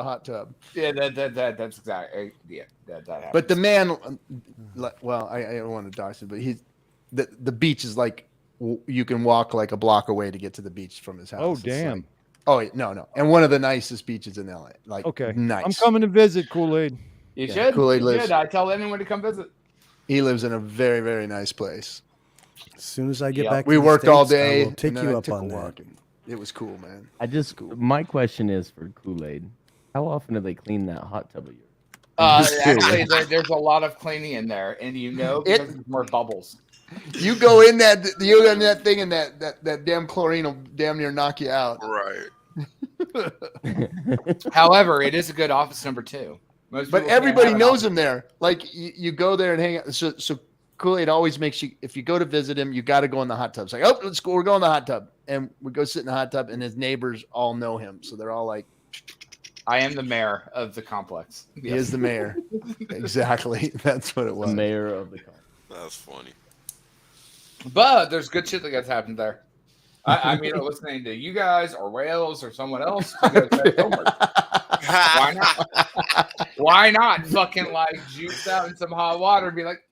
hot tub. Yeah, that's exactly. Yeah, that happens. But the man, well, I don't want to dox him, but the beach is like you can walk like a block away to get to the beach from his house. Oh It's damn. like- oh no, and one of the nicest beaches in LA. Like Okay. nice. I'm coming to visit Kool-Aid. you yeah, should. Kool-Aid You lives- should. I tell anyone to come visit. He lives in a very very nice place. As soon as I get Yep. back, We to the worked all States, I day. will take and then you I up took on a that. walk, and it was cool, man. My question is for Kool-Aid. How often do they clean that hot tub of yours? Actually, there's a lot of cleaning in there, and because there's more bubbles. You go in that thing, and that damn chlorine will damn near knock you out. Right. However, it is a good office number 2. Most But people can't everybody have an knows office. him there. Like you go there and hang out. So Kool-Aid always makes you, if you go to visit him, you got to go in the hot tub. It's like, oh, let's go. We're going in the hot tub. And we go sit in the hot tub, and his neighbors all know him. So they're all like, I am the mayor of the complex. he is the mayor. Exactly. That's what it was. The mayor of the complex. That's funny. But there's good shit that gets happened there. I mean, listening to you guys or Wales or someone else. Why not? Why not fucking like juice out in some hot water and be like,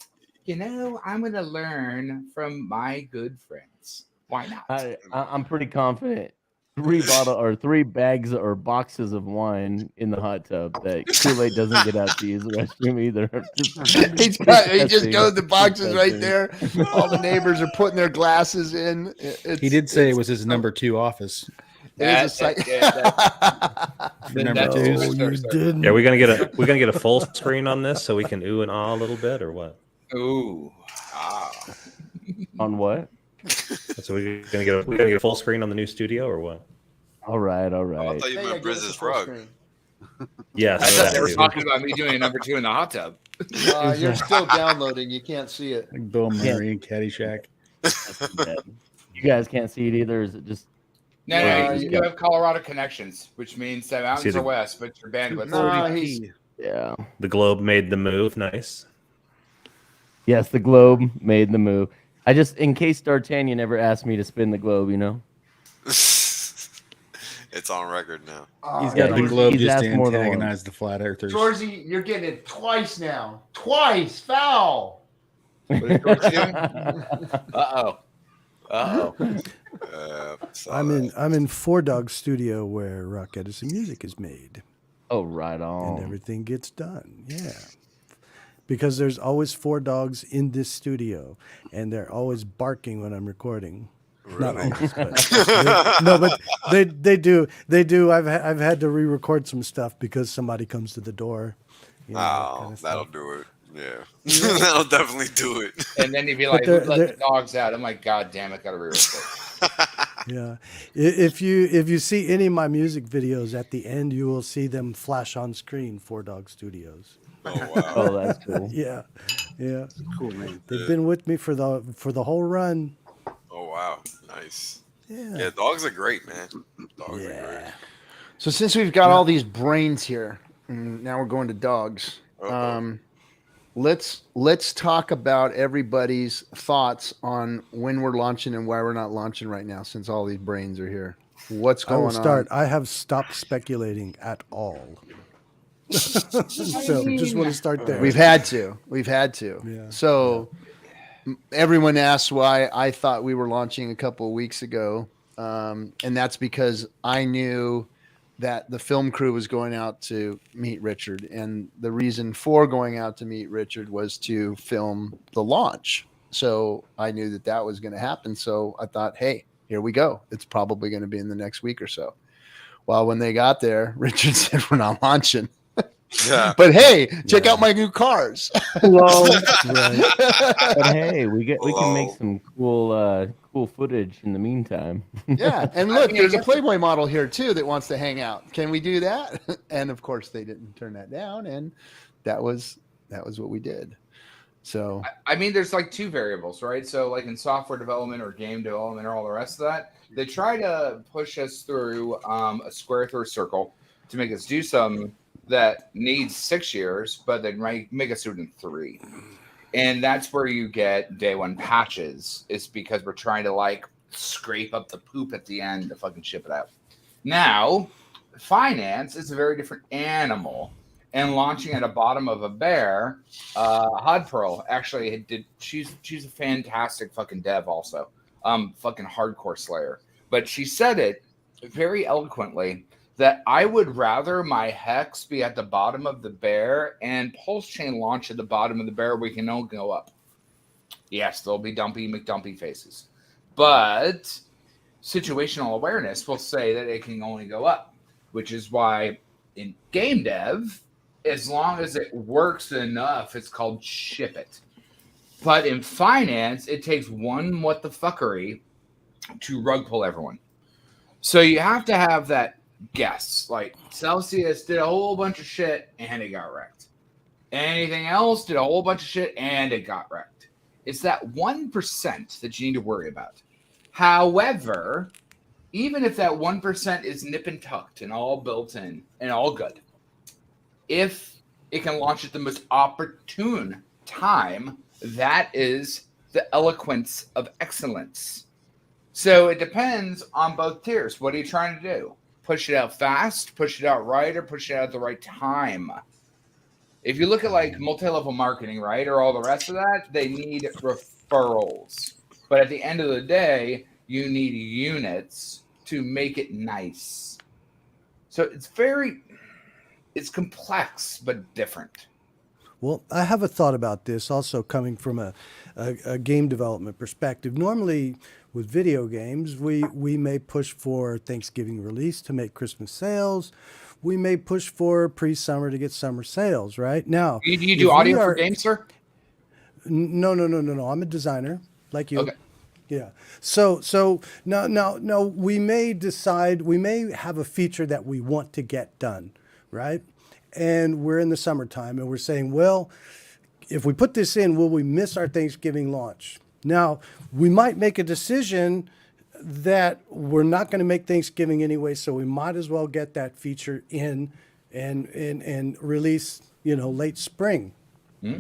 I'm going to learn from my good friends. Why not? I'm pretty confident. 3 bags or boxes of wine in the hot tub that Kool-Aid doesn't get out to use the restroom either. He just goes, the boxes right there. All the neighbors are putting their glasses in. He did say it was his number 2 office. It is a Number 2. Yeah, we're gonna get a full screen on this so we can ooh and ah a little bit, or what? Ooh. On what? So we're gonna get a full screen on the new studio, or what? All right. I thought you meant Briz's rug. Yes. I thought they were talking about me doing a number 2 in the hot tub. You're still downloading. You can't see it. Like Bill Murray and Caddyshack. You guys can't see it either. Is it just? No, you have Colorado connections, which means that mountains are west, but your bandwidth. Yeah. The globe made the move. Nice. Yes, the globe made the move. I just, in case D'Artagnan never asked me to spin the globe, It's on record now. He's got the globe he's just asked to more than antagonize the flat earthers. Georgie, you're getting it twice now. Twice. Foul. Uh-oh. I'm in Four Dog Studio where Rock Edison music is made. Oh, right on. And everything gets done. Yeah. Because there's always 4 dogs in this studio, and they're always barking when I'm recording. Really? Not always, but they do. They do. I've had to re-record some stuff because somebody comes to the door. That'll do it. Yeah. That'll definitely do it. And then you'd be like, let the dogs out. I'm like, God damn it, gotta re-record. Yeah. If you see any of my music videos, at the end you will see them flash on screen. 4 Dog Studios. Oh wow. Oh, that's cool. Yeah. Cool, man. They've been with me for the whole run. Oh wow. Nice. Yeah. Yeah, dogs are great, man. Dogs are great. So since we've got all these brains here, and now we're going to dogs. Okay. Let's talk about everybody's thoughts on when we're launching and why we're not launching right now, since all these brains are here. What's going on? I have stopped speculating at all. So just want to start there. We've had to. Yeah. So everyone asks why I thought we were launching a couple of weeks ago. And that's because I knew that the film crew was going out to meet Richard. And the reason for going out to meet Richard was to film the launch. So I knew that was going to happen. So I thought, hey, here we go. It's probably going to be in the next week or so. Well, when they got there, Richard said, we're not launching. Yeah. But hey, check out my new cars. Hello. But hey, we can make some cool footage in the meantime. Yeah, and look, there's a Playboy model here too that wants to hang out. Can we do that? And of course, they didn't turn that down, and that was what we did. So I mean, there's like 2 variables, right? So like in software development or game development or all the rest of that, they try to push us through a square through a circle to make us do something that needs 6 years, but they might make us do it in 3. And that's where you get day 1 patches. It's because we're trying to like scrape up the poop at the end to fucking ship it out. Now, finance is a very different animal. And launching at the bottom of a bear, Hod Pearl actually did. She's a fantastic fucking dev also. Fucking hardcore slayer. But she said it very eloquently that I would rather my hex be at the bottom of the bear and pulse chain launch at the bottom of the bear. We can all go up. Yes, there'll be Dumpy McDumpy faces. But situational awareness will say that it can only go up, which is why in game dev, as long as it works enough, it's called ship it. But in finance, it takes one what the fuckery to rug pull everyone. So you have to have that guess. Like Celsius did a whole bunch of shit and it got wrecked. Anything else did a whole bunch of shit and it got wrecked. It's that 1% that you need to worry about. However, even if that 1% is nip and tucked and all built in and all good, if it can launch at the most opportune time, that is the eloquence of excellence. So it depends on both tiers. What are you trying to do? Push it out fast, push it out right, or push it out at the right time? If you look at like multi-level marketing, right, or all the rest of that, they need referrals. But at the end of the day, you need units to make it nice. So it's complex, but different. Well, I have a thought about this also coming from a game development perspective. Normally with video games, we may push for Thanksgiving release to make Christmas sales. We may push for pre-summer to get summer sales, right? Now, you do audio for games, sir? No. I'm a designer like you. Okay. Yeah. So now we may decide, we may have a feature that we want to get done, right? And we're in the summertime and we're saying, well, if we put this in, will we miss our Thanksgiving launch? Now, we might make a decision that we're not going to make Thanksgiving anyway, so we might as well get that feature in and release, late spring.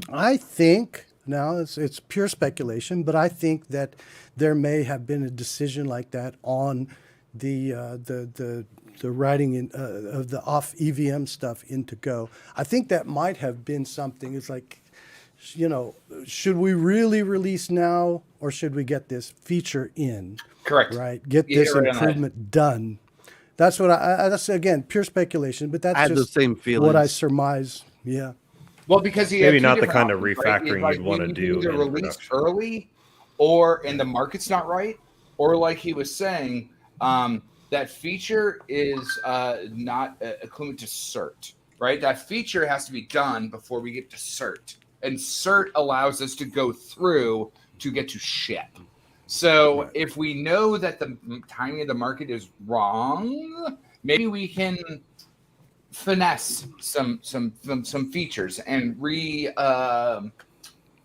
I think, now it's pure speculation, but I think that there may have been a decision like that on the writing of the off EVM stuff into Go. I think that might have been something. It's like, should we really release now or should we get this feature in? Correct. Right. Get this improvement done. That's what that's again, pure speculation, but that's I had just the same feelings. what I surmise. Yeah. Well, because you Maybe have not two the different kind of options, right? refactoring Like, you'd want to do either in release production. early, and the market's not right, or like he was saying, that feature is not equivalent to cert, right? That feature has to be done before we get to cert, and cert allows us to go through to get to ship. So if we know that the timing of the market is wrong, maybe we can finesse some features and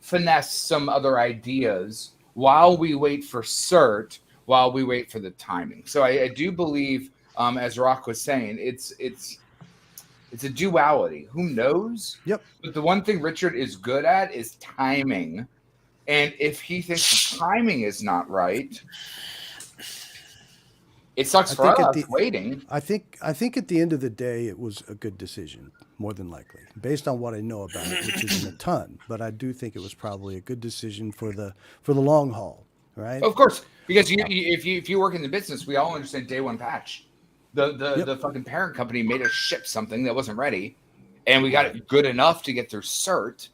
finesse some other ideas while we wait for cert, while we wait for the timing. So I do believe, as Rock was saying, it's a duality. Who knows? Yep. But the one thing Richard is good at is timing. And if he thinks the timing is not right, it sucks for us waiting. I think at the end of the day, it was a good decision, more than likely, based on what I know about it, which isn't a ton. But I do think it was probably a good decision for the long haul, right? Of course, because if you work in the business, we all understand day one patch. The fucking parent company made us ship something that wasn't ready, and we got it good enough to get through cert,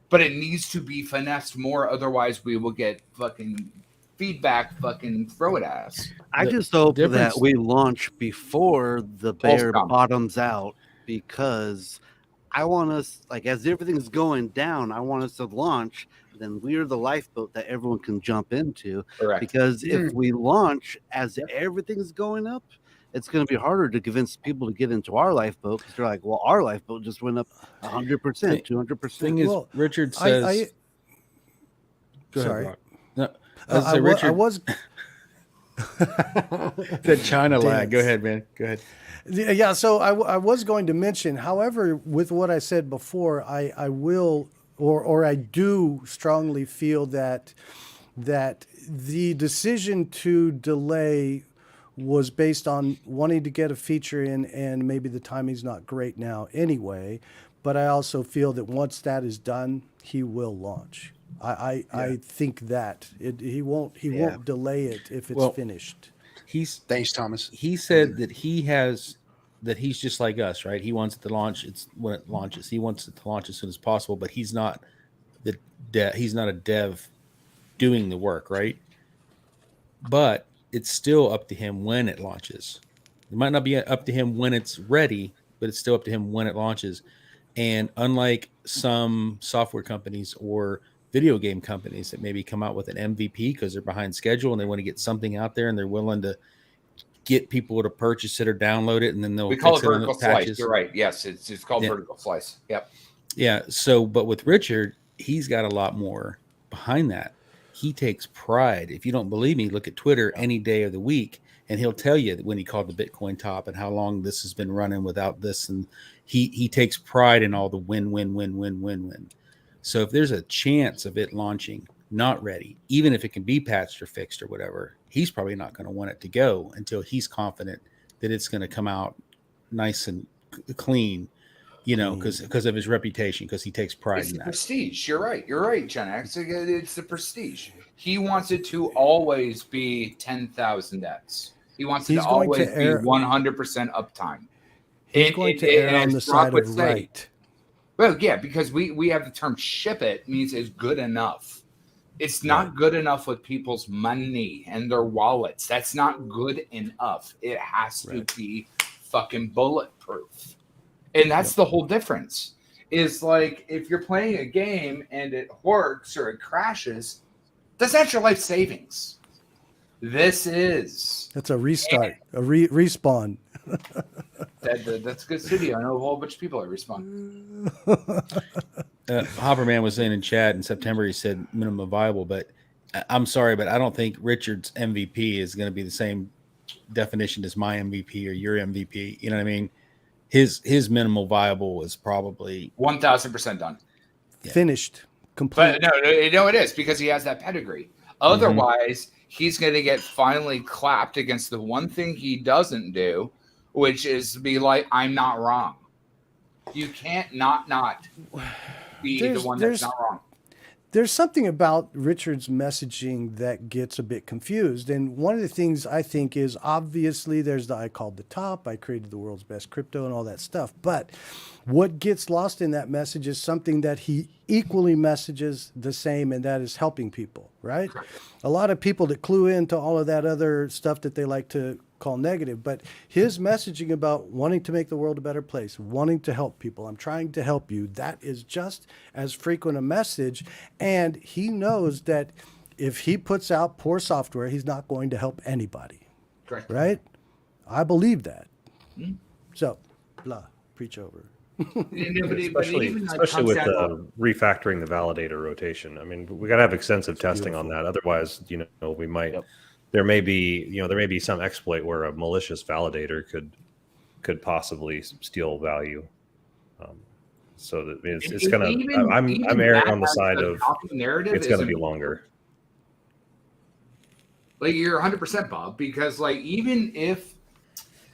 but it needs to be finessed more. Otherwise, we will get fucking feedback, fucking throw it at us. I just hope that we launch before the bear bottoms out, because I want us, like, as everything's going down, I want us to launch. Then we're the lifeboat that everyone can jump into. Correct. Because if we launch as everything's going up, it's going to be harder to convince people to get into our lifeboat, because they're like, well, our lifeboat just went up 100%, 200%. Thing is, Richard says. Go ahead, sorry. Rock. No, Richard, I was that China lag. Go ahead, man. Go ahead. Yeah, so I was going to mention, however, with what I said before, I will or I do strongly feel that the decision to delay was based on wanting to get a feature in, and maybe the timing's not great now anyway. But I also feel that once that is done, he will launch. I think that he won't delay it if it's finished. Thanks, Thomas. He said that he's just like us, right? He wants it to launch. It's when it launches. He wants it to launch as soon as possible, but he's not he's not a dev doing the work, right? But it's still up to him when it launches. It might not be up to him when it's ready, but it's still up to him when it launches. And unlike some software companies or video game companies that maybe come out with an MVP because they're behind schedule and they want to get something out there and they're willing to get people to purchase it or download it, and then they'll We call fix it it on vertical the slice. patches. You're right. Yes, it's called Yeah. vertical slice. Yep. Yeah. So, but with Richard, he's got a lot more behind that. He takes pride. If you don't believe me, look at Twitter any day of the week, and he'll tell you when he called the Bitcoin top and how long this has been running without this. And he takes pride in all the win. So if there's a chance of it launching not ready, even if it can be patched or fixed or whatever, he's probably not going to want it to go until he's confident that it's going to come out nice and clean, you know, because of his reputation, because he takes pride It's in the that. prestige. You're right, Gen X. It's the prestige. He wants it to always be 10,000x. He wants it to always be 100% uptime. He's going to err on the side of right. Well, yeah, because we have the term ship it means it's good enough. It's not good enough with people's money and their wallets. That's not good enough. It has to be fucking bulletproof. And that's the whole difference. Is like if you're playing a game and it works or it crashes, that's not your life savings. This is. That's a restart, a respawn. That's a good studio. I know a whole bunch of people that respawn. Hopperman was saying in chat in September, he said minimum viable, but I'm sorry, but I don't think Richard's MVP is going to be the same definition as my MVP or your MVP. You know what I mean? His minimal viable is probably 1,000% done. Finished. Complete. But no, it is because he has that pedigree. Otherwise, he's going to get finally clapped against the one thing he doesn't do, which is be like, I'm not wrong. You can't not be the one that's not wrong. There's something about Richard's messaging that gets a bit confused. And one of the things I think is obviously there's I called the top, I created the world's best crypto and all that stuff. But what gets lost in that message is something that he equally messages the same, and that is helping people, right? A lot of people that clue into all of that other stuff that they like to call negative, but his messaging about wanting to make the world a better place, wanting to help people, I'm trying to help you, that is just as frequent a message. And he knows that if he puts out poor software, he's not going to help anybody. Correct. Right? I believe that. So, blah, preach over. Especially with refactoring the validator rotation. I mean, we got to have extensive testing on that. Otherwise, we might. There may be some exploit where a malicious validator could possibly steal value. So that it's gonna. I'm erring on the side of it's gonna be longer. Like you're 100%, Bob, because like even if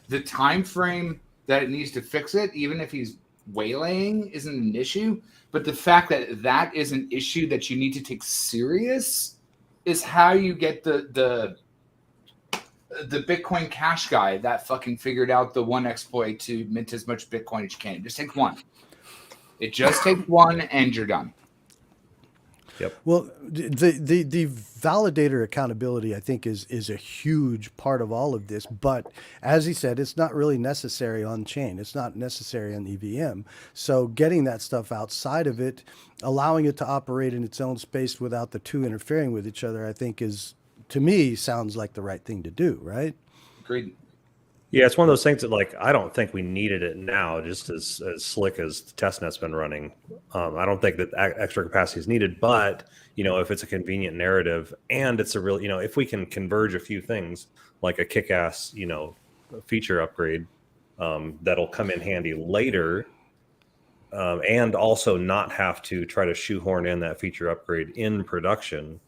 the time frame that it needs to fix it, even if he's waylaying isn't an issue, but the fact that is an issue that you need to take serious is how you get the Bitcoin Cash guy that fucking figured out the one exploit to mint as much Bitcoin as you can. Just take one. It just takes one and you're done. Yep. Well, the validator accountability, I think, is a huge part of all of this. But as he said, it's not really necessary on chain. It's not necessary on EVM. So getting that stuff outside of it, allowing it to operate in its own space without the two interfering with each other, I think is, to me, sounds like the right thing to do, right? Agreed. Yeah, it's one of those things that, like, I don't think we needed it now, just as slick as the testnet's been running. I don't think that extra capacity is needed, but, if it's a convenient narrative and it's a real, if we can converge a few things, like a kick-ass, feature upgrade that'll come in handy later, and also not have to try to shoehorn in that feature upgrade in production.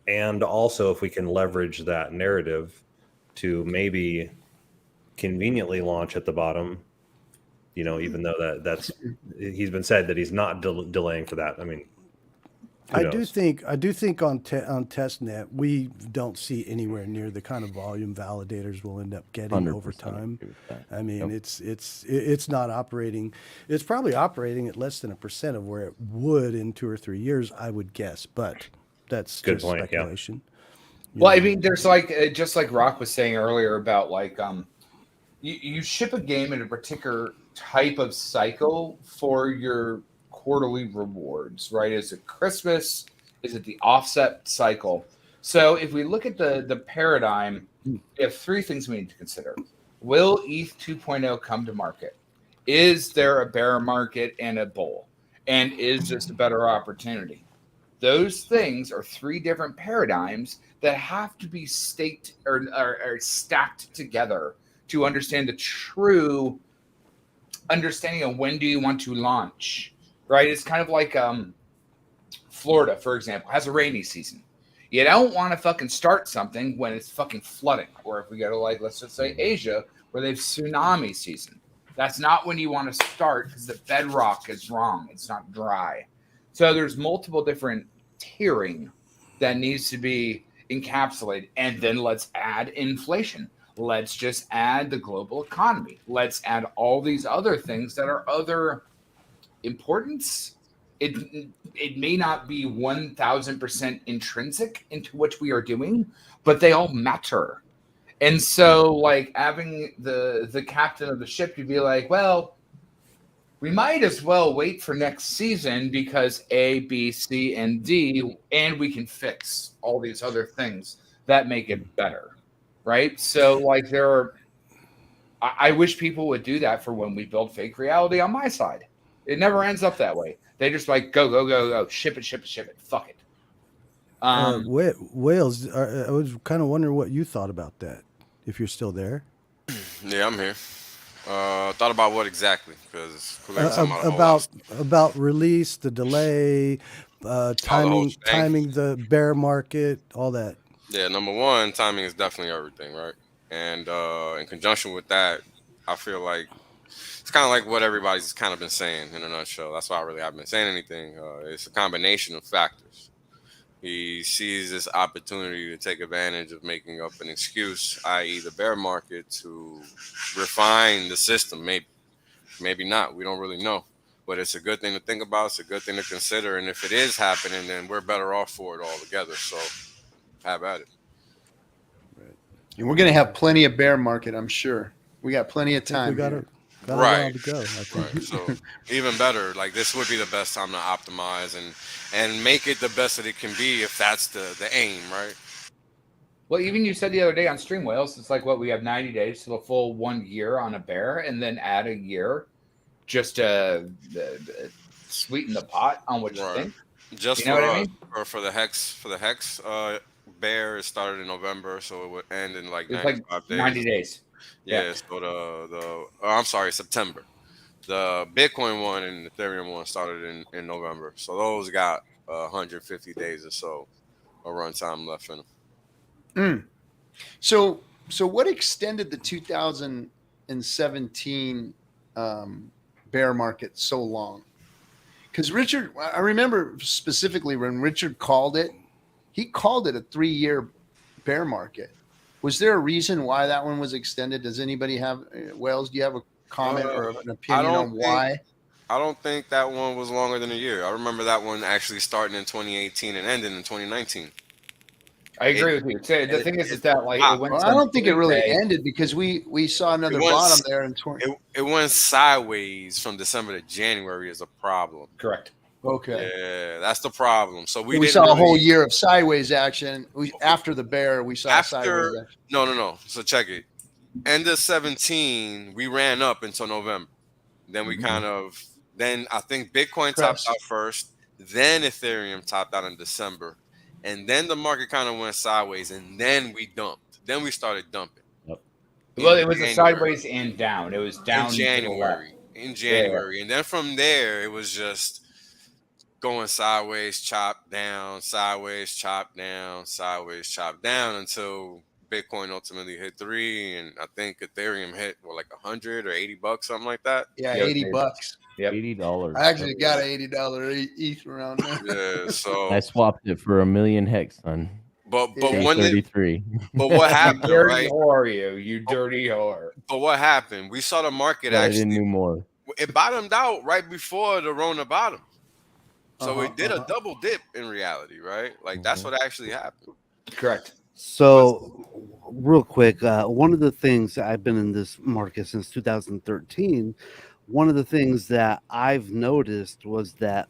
And also if we can leverage that narrative to maybe conveniently launch at the bottom, even though that's he's been said that he's not delaying for that. I mean, I do think on testnet we don't see anywhere near the kind of volume validators we'll end up getting over time. I mean, it's not operating. It's probably operating at less than 1% of where it would in 2 or 3 years, I would guess. But that's good just point. Speculation. Yeah. Well, I mean, there's like, just like Rock was saying earlier about like, you ship a game in a particular type of cycle for your quarterly rewards, right? Is it Christmas? Is it the offset cycle? So if we look at the paradigm, we have three things we need to consider. Will ETH 2.0 come to market? Is there a bear market and a bull? And is this a better opportunity? Those things are three different paradigms that have to be staked or stacked together to understand the true understanding of when do you want to launch, right? It's kind of like Florida, for example, has a rainy season. You don't want to fucking start something when it's fucking flooding. Or if we go to, like, let's just say Asia, where they have tsunami season. That's not when you want to start because the bedrock is wrong. It's not dry. So there's multiple different tiering that needs to be encapsulated. And then let's add inflation. Let's just add the global economy. Let's add all these other things that are other importance. It may not be 1,000% intrinsic into what we are doing, but they all matter. And so, like, having the captain of the ship to be like, well, we might as well wait for next season because A, B, C, and D, and we can fix all these other things that make it better, right? So, like, I wish people would do that for when we build fake reality on my side. It never ends up that way. They just like go, ship it, fuck it. Wales, I was kind of wondering what you thought about that, if you're still there. Yeah, I'm here. Thought about what exactly? Because about release, the delay, timing the bear market, all that. Yeah, number one, timing is definitely everything, right? And in conjunction with that, I feel like it's kind of like what everybody's kind of been saying in a nutshell. That's why I really haven't been saying anything. It's a combination of factors. He sees this opportunity to take advantage of making up an excuse, i.e. the bear market, to refine the system. Maybe not. We don't really know. But it's a good thing to think about. It's a good thing to consider. And if it is happening, then we're better off for it altogether. So have at it. And we're going to have plenty of bear market, I'm sure. We got plenty of time. We got it. Right. To go, I think. Right. So even better, like this would be the best time to optimize and make it the best that it can be if that's the aim, right? Well, even you said the other day on Stream Whales, it's like what we have 90 days to the full 1 year on a bear, and then add a year just to sweeten the pot on what you think. Just you know what I mean? for the hex bear, it started in November, so it would end in like 95 days. 90 days. Yeah, so I'm sorry, September. The Bitcoin one and the Ethereum one started in November. So those got 150 days or so of runtime left in them. So what extended the 2017 bear market so long? Because Richard, I remember specifically when Richard called it, he called it a 3-year bear market. Was there a reason why that one was extended? Does anybody have, Wales, do you have a comment or an opinion on why? I don't think that one was longer than a year. I remember that one actually starting in 2018 and ending in 2019. I agree with you. The thing is that like it went. I don't think it really ended because we saw another bottom there in 20. It went sideways from December to January is a problem. Correct. Okay. Yeah, that's the problem. So we saw a whole year of sideways action. After the bear, we saw sideways action. No. So check it. End of 17, we ran up until November. Then we then I think Bitcoin topped out first. Then Ethereum topped out in December. And then the market kind of went sideways. And then we dumped. Then we started dumping. Yep. Well, it was a sideways and down. It was down in January. Yeah. And then from there, it was just going sideways, chop down, sideways, chop down, sideways, chop down until Bitcoin ultimately hit 3, and I think Ethereum hit like $100 or $80, something like that. Yeah, $80. Yep. $80. I actually got an $80 ETH around there. Yeah, so I swapped it for 1,000,000 hex, son. But when 33. But what happened? Dirty whore, you dirty whore. But what happened? We saw the market I actually. didn't do more. It bottomed out right before the Rona bottom. So it did a double dip in reality, right? Like that's what actually happened. Correct. So, real quick, one of the things I've been in this market since 2013. One of the things that I've noticed was that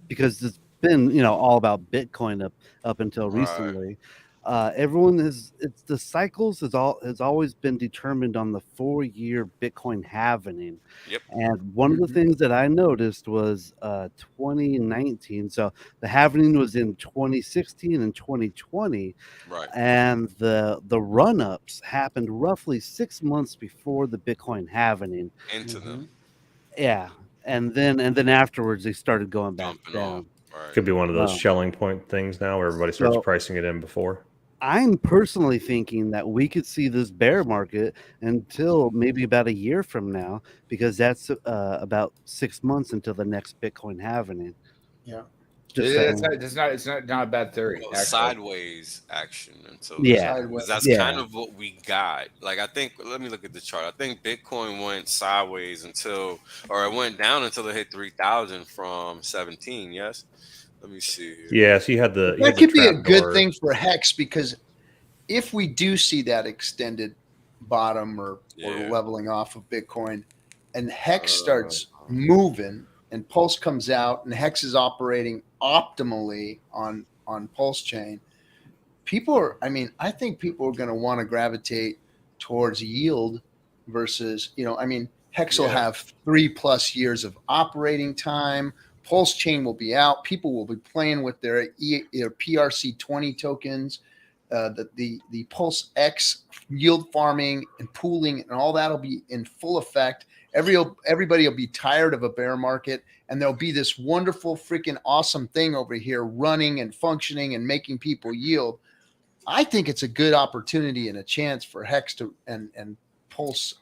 because been, all about Bitcoin up until recently. Everyone it's the cycles has always been determined on the 4-year Bitcoin halvening. Yep. And one of the things that I noticed was 2019. So the halvening was in 2016 and 2020. Right. And the run-ups happened roughly 6 months before the Bitcoin halvening. Into them. Yeah. And then afterwards they started going back down. Right. Could be one of those Schelling point things now where everybody starts pricing it in before. I'm personally thinking that we could see this bear market until maybe about a year from now, because that's about 6 months until the next Bitcoin halvening. Yeah. It's not a bad theory. Well, sideways action until that's kind of what we got. Like, I think, let me look at the chart. I think Bitcoin went sideways it went down until it hit 3,000 from 17. Yes. Let me see here. Yeah, so you had the that could be a good thing for Hex, because if we do see that extended bottom or leveling off of Bitcoin, and Hex starts moving and Pulse comes out and Hex is operating optimally on Pulse chain, I think people are going to want to gravitate towards yield versus, Hex will have 3+ years of operating time. Pulse chain will be out. People will be playing with their PRC20 tokens. The Pulse X yield farming and pooling and all that will be in full effect. Everybody will be tired of a bear market, and there'll be this wonderful, freaking awesome thing over here running and functioning and making people yield. I think it's a good opportunity and a chance for Hex and Pulse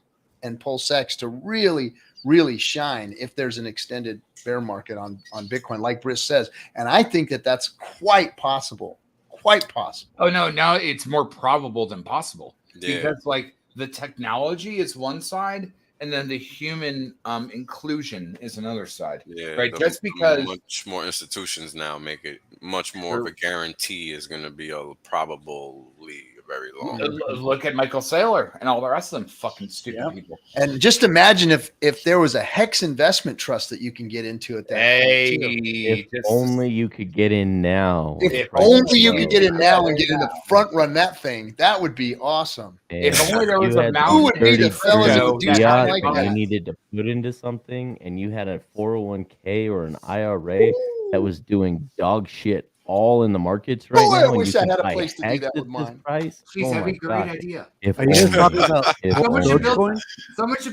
X to really, really shine if there's an extended bear market on Bitcoin, like Briss says. And I think that that's quite possible. Oh, no, now it's more probable than possible. Yeah. Because like the technology is one side, and then the human inclusion is another side. Yeah, right. Just because much more institutions now make it much more of a guarantee is going to be a probably very long. Look at Michael Saylor and all the rest of them fucking stupid people. And just imagine if there was a Hex investment trust that you can get into at that point too. If only you could get in now. If only you could get in now and get in the front run that thing, that would be awesome. If only there was a who would be the fellas that would do something like that? You needed to put into something, and you had a 401k or an IRA that was doing dog shit all in the markets right now. I wish I had a place to do that with mine. Price. Jeez, that'd be a great idea. If Are you guys talking about someone should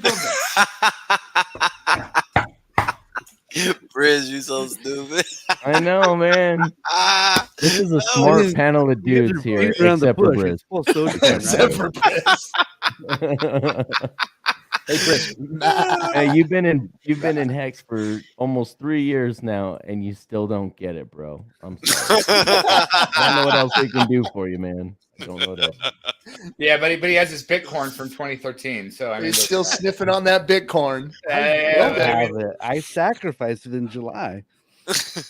build it. Briz, you so stupid. I know, man. This is a smart panel of dudes here, except for Briz. Except for Briz. Hey, Chris. Hey, you've been in Hex for almost 3 years now, and you still don't get it, bro. I'm sorry. I don't know what else we can do for you, man. I don't know what else. Yeah, but he has his Bitcoin from 2013, so he's still sniffing on that Bitcoin. I sacrificed it in July.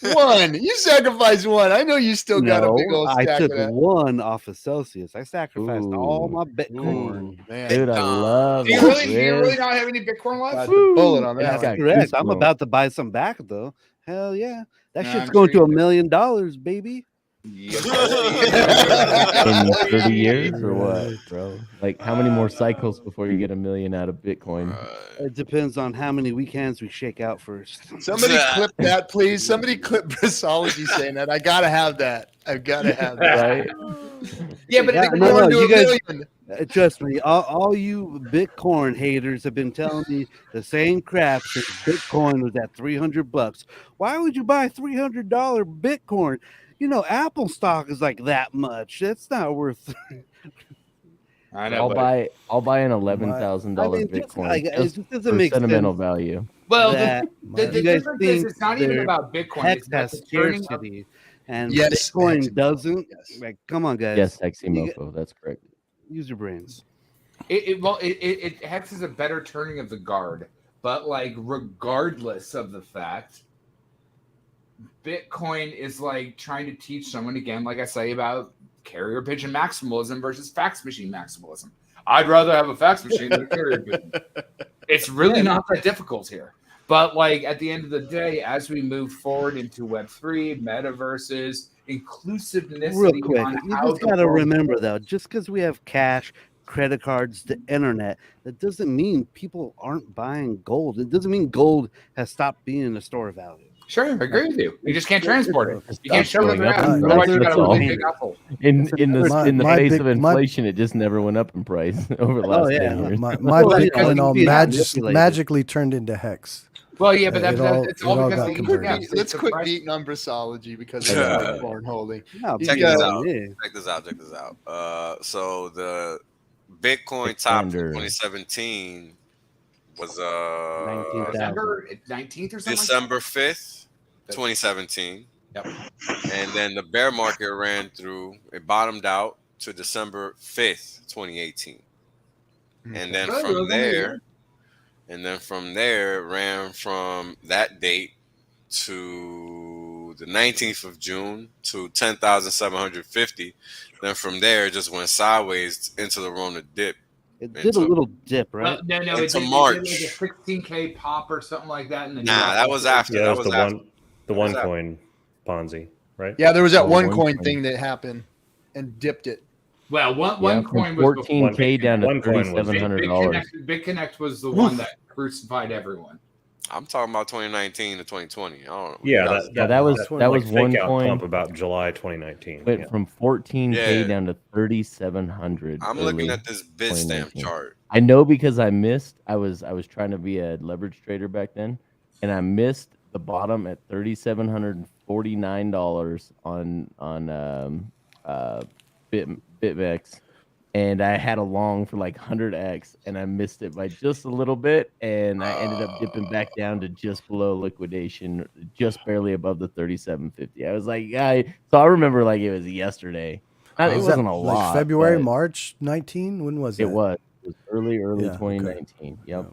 One. You sacrificed one. I know you still got a big old stack I took of that. one off of Celsius. I sacrificed all my Bitcoin. Man. Dude, I love do you really not have any Bitcoin left? Bullet on that. That's correct. I'm about to buy some back though. Hell yeah. That shit's going to $1 million, baby. In 30 years or what, bro? Like, how many more cycles before you get $1 million out of Bitcoin? It depends on how many weekends we shake out first. Somebody clip that, please. Somebody clip Brissology saying that. I gotta have that. I've gotta have that. Right? Yeah, but no, you guys, trust me, all you Bitcoin haters have been telling me the same crap since Bitcoin was at $300. Why would you buy $300 Bitcoin? You know, Apple stock is like that much. That's not worth. I know. I'll buy an $11,000 Bitcoin just it doesn't for make sentimental sense. value. Well, That the difference is it's not even about Bitcoin. It's about has the turning of scarcity, and Yes, Bitcoin Heximofo. doesn't. Yes. Like, come on, guys. Yes, Heximofo, that's correct. Use your brains. it Hex is a better turning of the guard, but like regardless of the fact, Bitcoin is like trying to teach someone again, like I say about carrier pigeon maximalism versus fax machine maximalism. I'd rather have a fax machine than a carrier pigeon. It's really not that difficult here. But like at the end of the day, as we move forward into Web3, metaverses, inclusiveness Real quick, on you how just the got to world remember works. though, just because we have cash, credit cards, the internet, that doesn't mean people aren't buying gold. It doesn't mean gold has stopped being a store of value. Sure, I agree with you. You just can't transport it. You can't Stop shove it going up around. in Otherwise, price. you got That's a really all. big apple. In the My face big- of my- inflation, it just never went up in price over the Oh, last yeah. 10 years. My Well, you know, Bitcoin you all see that manipulated. magically turned into Hex. Well, yeah, but It all- it's it all all because got of the converted. ETFs. Let's It's quit suppressed- beating numbers,ology because of Yeah. the Bitcoin holding. No, Check Yeah. this yeah, out. yeah. Check this out. Check this out. So the Bitcoin top for Under. 2017 was 19,000. December 19th or something. December 5th, 2017. Yep. And then the bear market ran through, it bottomed out to December 5th, 2018. And then Good, from well, there, it ran from that date to the 19th of June to 10,750. Then from there, it just went sideways into the Rona dip. It did a little dip, right? No, Into it did March. like a 16K pop or something like that. And then Nah, that was after. Yeah, That that was was after. the That was one after. coin Ponzi, right? Yeah, there was that Oh, one one coin coin. thing that happened and dipped it. Well, one From coin was before 14K down to one coin was- $3,700. BitConnect was the one that crucified everyone. I'm talking about 2019 to 2020. I don't know. Yeah, that was like one fake out coin. pump about July 2019. Went Yeah. from 14K Yeah. down to 3,700. I'm early looking at this Bitstamp 2019. chart. I know because I missed. I was trying to be a leverage trader back then, and I missed the bottom at $3,749 on BitMEX, and I had a long for like 100x, and I missed it by just a little bit, and I ended up dipping back down to just below liquidation, just barely above the 3,750. I was like, so I remember like it was yesterday. It Was wasn't that a like lot. February, but March 19? When was It that? was. It was early Yeah, okay. 2019. Yep.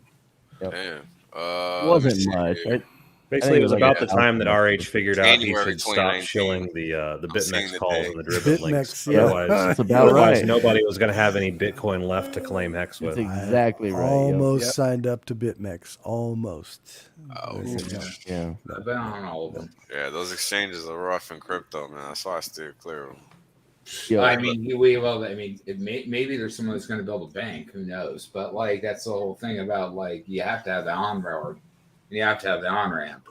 Damn. It Let me wasn't see much. here. Basically, it was like about the 1,000 time that RH figured out he January should stop 2019. shilling the I'm seeing BitMEX the calls date. and the derivative links. BitMEX, yeah. Otherwise, That's about right. nobody was going to have any Bitcoin left to claim Hex with. That's exactly right. Almost Yep. signed up to BitMEX. Almost. Oh, There you go. Yeah. I've been on all of them. yeah, those exchanges are rough in crypto, man. That's why I steer clear of them. Yeah. I mean, maybe there's someone that's going to build a bank. Who knows? But like, that's the whole thing about like you have to have the on ramp, and you have to have the on ramp.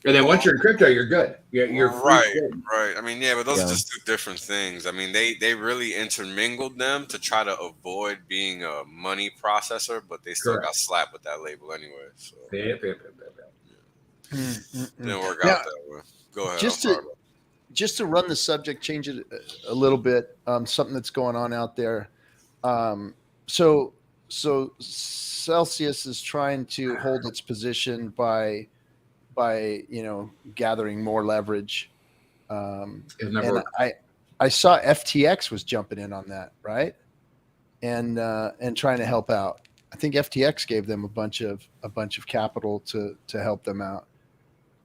And then once you're in crypto, you're good. You're free right, trade. right. I mean, yeah, but those Yeah. are just two different things. I mean, they really intermingled them to try to avoid being a money processor, but they still Correct. got slapped with that label anyway. So Yep. didn't work Now, out that way. Go ahead. just I'm to just to run the subject, change it a little bit. Something that's going on out there. So Celsius is trying to hold its position by gathering more leverage. It's never And worked. I saw FTX was jumping in on that, right? And trying to help out. I think FTX gave them a bunch of capital to help them out.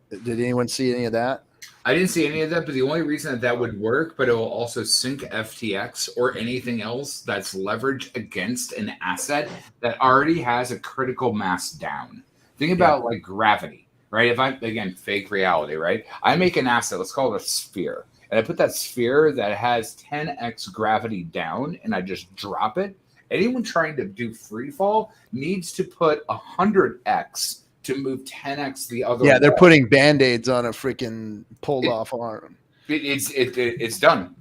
Did anyone see any of that? I didn't see any of that, but the only reason that would work, but it will also sink FTX or anything else that's leveraged against an asset that already has a critical mass down. Think about like gravity, right? If I'm, again, fake reality, right? I make an asset, let's call it a sphere, and I put that sphere that has 10x gravity down, and I just drop it. Anyone trying to do free fall needs to put 100x to move 10x the other way. Yeah, they're putting band-aids on a freaking pulled off arm. It's done.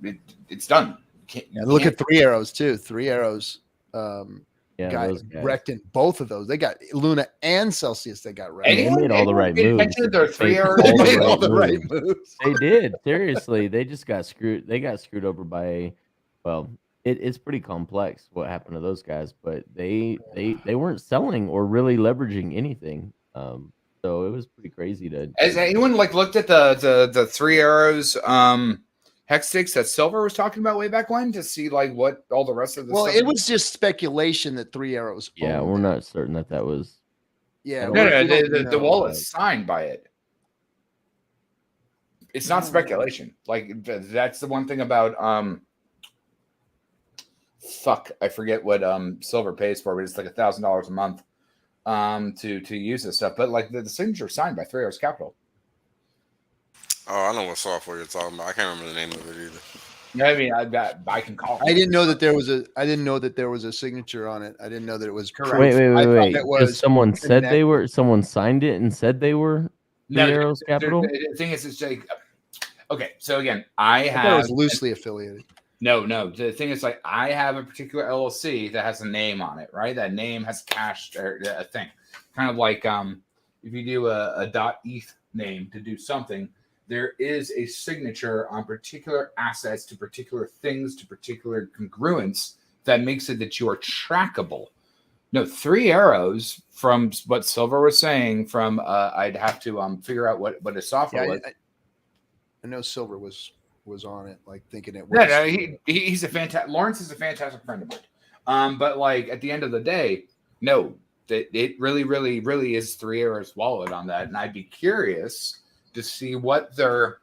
It's done. Yeah, look at Three Arrows too. Three Arrows got those guys. wrecked in both of those. They got Luna and Celsius. They got wrecked. They made all the right paid moves. attention to their Three They Arrows? They all made all the right moves. moves. They did. Seriously, they just got screwed. They got screwed over by, well, it's pretty complex what happened to those guys, but they weren't selling or really leveraging anything. So it was pretty crazy to. Has anyone like looked at the Three Arrows hex sticks that Silver was talking about way back when to see like what all the rest of the Well, stuff it was just speculation that Three Arrows. Yeah, owned we're it. not certain that was. Yeah, No, we don't the know. wallet's signed by it. It's not speculation. Like that's the one thing about fuck, I forget what Silver pays for, but it's like $1,000 a month. to use this stuff. But like the signature is signed by 3 Hours Capital. Oh, I know what software you're talking about. I can't remember the name of it either. I mean, I can call. I didn't know that there was a signature on it. I didn't know that it was Correct. Wait. I thought it Because was someone said connect- they were. Someone signed it and said they were. No, Three Arrows Capital. The thing is, it's like, okay. So again, I thought it was have loosely affiliated. no. The thing is, like, I have a particular LLC that has a name on it, right? That name has cash or a thing, kind of like if you do a .eth name to do something, there is a signature on particular assets to particular things to particular congruence that makes it that you are trackable. No, 3 Arrows, from what Silver was saying, from I'd have to figure out what his software was. I know Silver was on it, like thinking it was. No, he's a fantastic. Lawrence is a fantastic friend of mine. But like at the end of the day, no, that it really is 3 Arrows wallet on that, and I'd be curious to see what their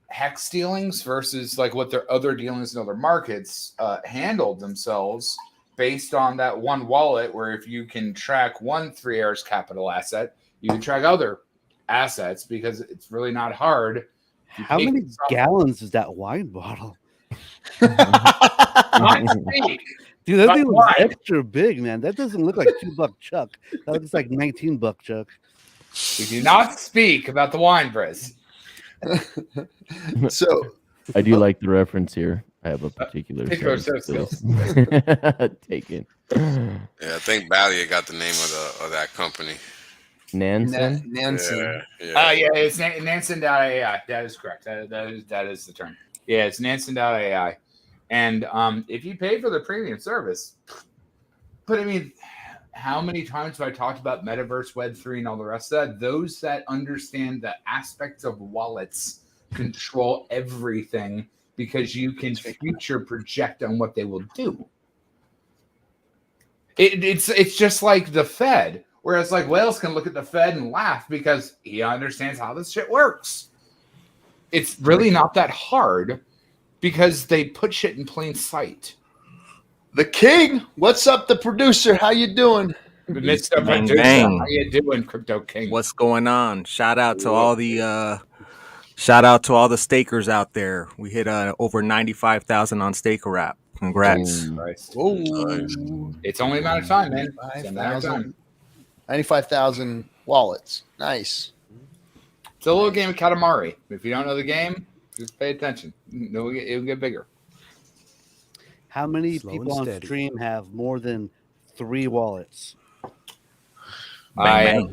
hex dealings versus like what their other dealings in other markets handled themselves based on that one wallet, where if you can track one 3 Arrows Capital asset, you can track other assets, because it's really not hard. How many gallons is that wine bottle? Dude, that thing looks extra big, man. That doesn't look like $2 Chuck. That looks like $19 Chuck. We do not speak about the wine press. So I do like the reference here. I have a particular skills. Taken. Yeah, I think Balia got the name of that company. Nansen. Nansen. Yeah. Yeah, it's Nansen.ai. That is correct. That is the term. Yeah, it's Nansen.ai. And if you pay for the premium service, but I mean, how many times have I talked about Metaverse, Web3, and all the rest of that? Those that understand the aspects of wallets control everything, because you can future project on what they will do. It's just like the Fed, whereas like Wales can look at the Fed and laugh because he understands how this shit works. It's really not that hard because they put shit in plain sight. The King, what's up? The producer, how you doing? Mr. Bang, Producer, bang. how you doing, Crypto King? What's going on? Shout out to all the stakers out there. We hit over 95,000 on Staker app. Congrats. It's only a matter of time, man. It's a matter of time. 95,000 wallets. Nice. It's a little game of Katamari. If you don't know the game, just pay attention. It'll get bigger. How many Slow people and on steady. stream have more than 3 wallets? I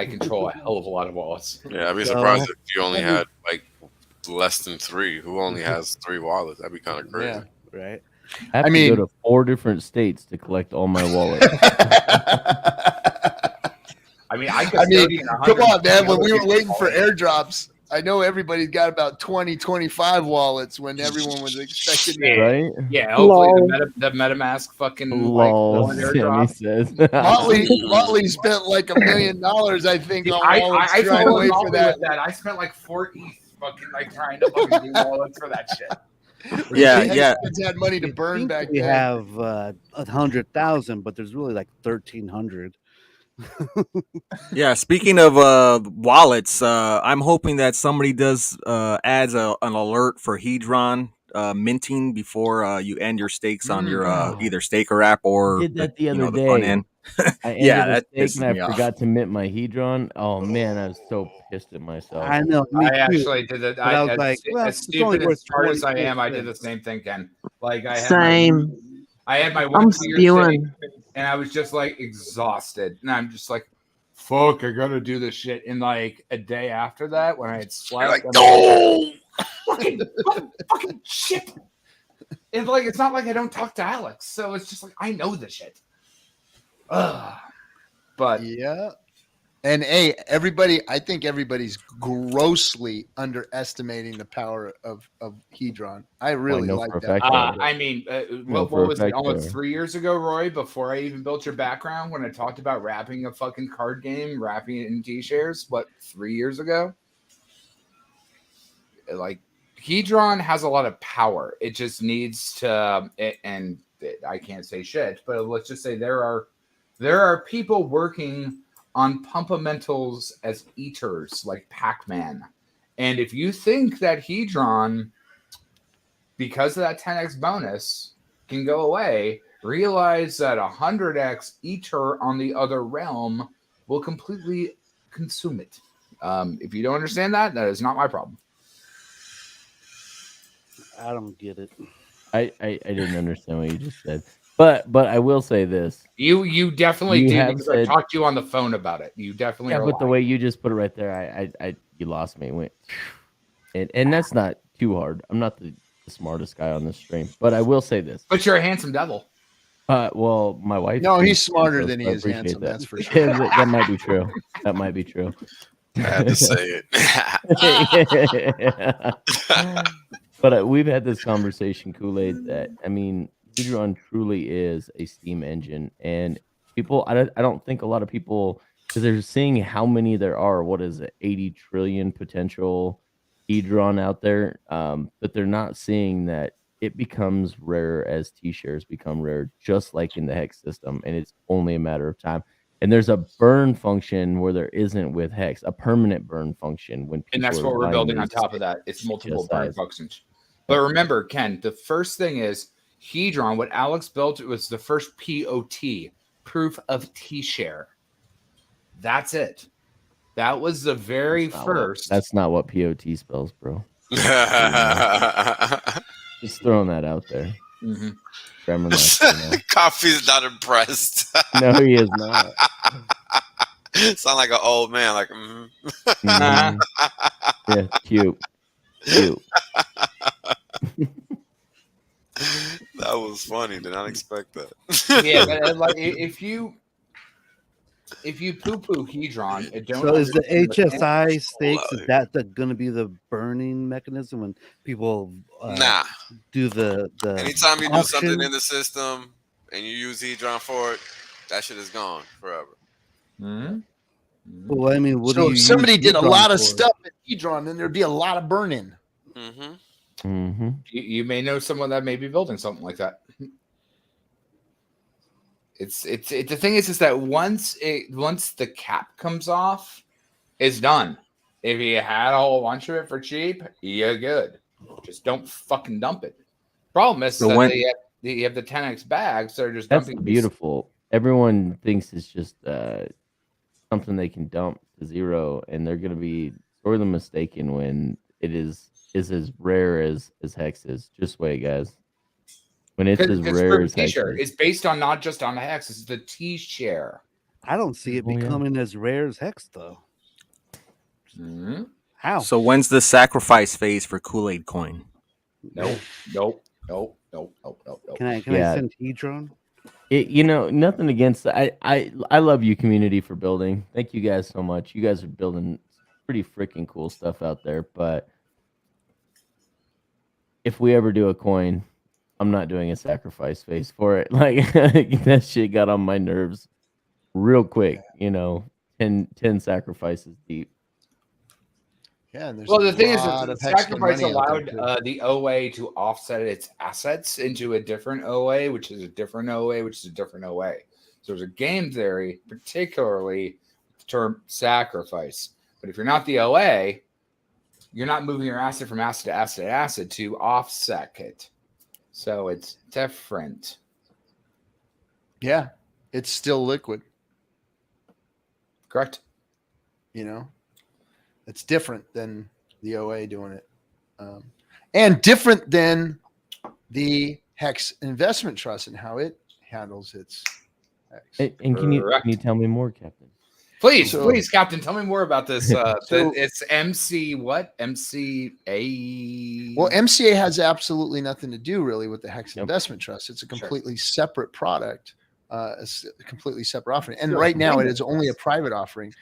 control a hell of a lot of wallets. Yeah, I'd be surprised if you only had like less than 3. Who only has 3 wallets? That'd be kind of crazy. Yeah, right. I have to go to 4 different states to collect all my wallets. Come on, man. When we were waiting for airdrops, I know everybody's got about 20, 25 wallets when everyone was expecting it. Right? Yeah, hopefully the MetaMask fucking Lol, like, Sammy airdrop. says. Motley spent like $1 million, I think, on wallets I trying to wait for that. I spent like 4 ETH fucking like trying to fucking do wallets for that shit. Yeah. Hexicans had money to burn back We then. have 100,000, but there's really like 1,300. Yeah, speaking of wallets, I'm hoping that somebody adds an alert for Hedron minting before you end your stakes on your either Staker app or Did that the other the front day. end. I ended Yeah, a that stake pisses and me I off. forgot to mint my Hedron. Oh man, I was so pissed at myself. I know. Me I too. actually did it. But I was like, well, as it's only stupid and worth smart as I 24 am, I did the cents. same thing, Ken. Like I had Same. I had my I'm 1 2 year spewing. stake, and I was just like exhausted, and I'm just like, "Fuck, I gotta do this shit." And like a day after that, when I had slept, You're like, I'm fucking shit. It's like it's not like I don't talk to Alex, so it's just like I know the shit. But Yeah. And hey, I think everybody's grossly underestimating the power of Hedron. I really know like for a that. fact I mean, what for a was it? fact, Almost 3 years ago, Roy, before I even built your background, when I talked about wrapping a fucking card game, wrapping it in T-shares, 3 years ago? Like, Hedron has a lot of power. It just needs to, and I can't say shit, but let's just say there are There are people working on pumpamentals as eaters, like Pac-Man. And if you think that Hedron, because of that 10x bonus, can go away, realize that 100x eater on the other realm will completely consume it. If you don't understand that, that is not my problem. I don't get it. I didn't understand what you just said. But I will say this. You definitely You do, have because I said- talked to you on the phone about it. You definitely Yeah, are but the lying. way you just put it right there, you lost me. Went, and that's not too hard. I'm not the smartest guy on this stream, but I will say this. But you're a handsome devil. Well, my wife. No, thinks he's so, smarter so than he I is appreciate handsome. that. That's for sure. That might be true. That might be true. I had to say it. But we've had this conversation, Kool-Aid, that I mean, Hedron truly is a steam engine, and people, I don't think a lot of people, because they're seeing how many there are. What is it, 80 trillion potential Hedron out there? But they're not seeing that it becomes rare as T-shares become rare, just like in the Hex system, and it's only a matter of time. And there's a burn function where there isn't with Hex, a permanent burn function when people And that's are what we're buying building on these top of that. It's multiple burn HSIs. functions. But remember, Ken, the first thing is Hedron. What Alex built was the first POT, proof of T-share. That's it. That was the very first. That's not what POT spells, bro. Just throwing that out there. Mm-hmm. Grammar master. Coffee's not impressed. No, he is not. Sound like an old man. Like, Mhm. Yeah, cute. That was funny. Did not expect that. Yeah, but, like if you poo-poo Hedron, it don't. So is the understand HSI stakes, is that going to be the burning mechanism when people Nah. do the Anytime you do auction? something in the system and you use Hedron for it, that shit is gone forever. Mm-hmm. Well, I mean, what do So you if somebody use did a Hedron lot of for? stuff at Hedron, then there'd be a lot of burning. Mm-hmm. Mm-hmm. You may know someone that may be building something like that. It's the thing is that once the cap comes off, it's done. If you had a whole bunch of it for cheap, you're good. Just don't fucking dump it. Problem is So that when- you have the 10x bags, so they're just That's dumping beautiful. Everyone thinks it's just something they can dump to zero, and they're going to be sorely mistaken when it is as rare as Hex is. Just wait, guys. When it's as rare as Hex T-share. is. It's based on not just on the hex, it's the T-share. I don't see it Oh, yeah. becoming as rare as Hex, though. Mm-hmm. How? So when's the sacrifice phase for Kool-Aid coin? Nope. Can I Yeah. send Hedron? Nothing against that. I love you, community, for building. Thank you guys so much. You guys are building pretty freaking cool stuff out there. But if we ever do a coin, I'm not doing a sacrifice phase for it. Like that shit got on my nerves real quick. 10 sacrifices deep. Yeah, and there's Well, a the thing is, lot that of the Hexagon sacrifice money out there, allowed too. the OA to offset its assets into a different OA, which is a different OA, which is a different OA. So there's a game theory, particularly the term sacrifice. But if you're not the OA, you're not moving your asset from asset to asset to asset to offset it. So it's different. Yeah, it's still liquid. Correct. It's different than the OA doing it, and different than the Hex Investment Trust and how it handles its Hex. And can you tell me more, Captain? Please, So- please, Captain, tell me more about this. So- It's MC what? MCA. Well, MCA has absolutely nothing to do really with the Hex Yep. Investment Trust. It's a Sure. completely separate product, a completely separate offering. And Sure. right now it Right. is only a private offering.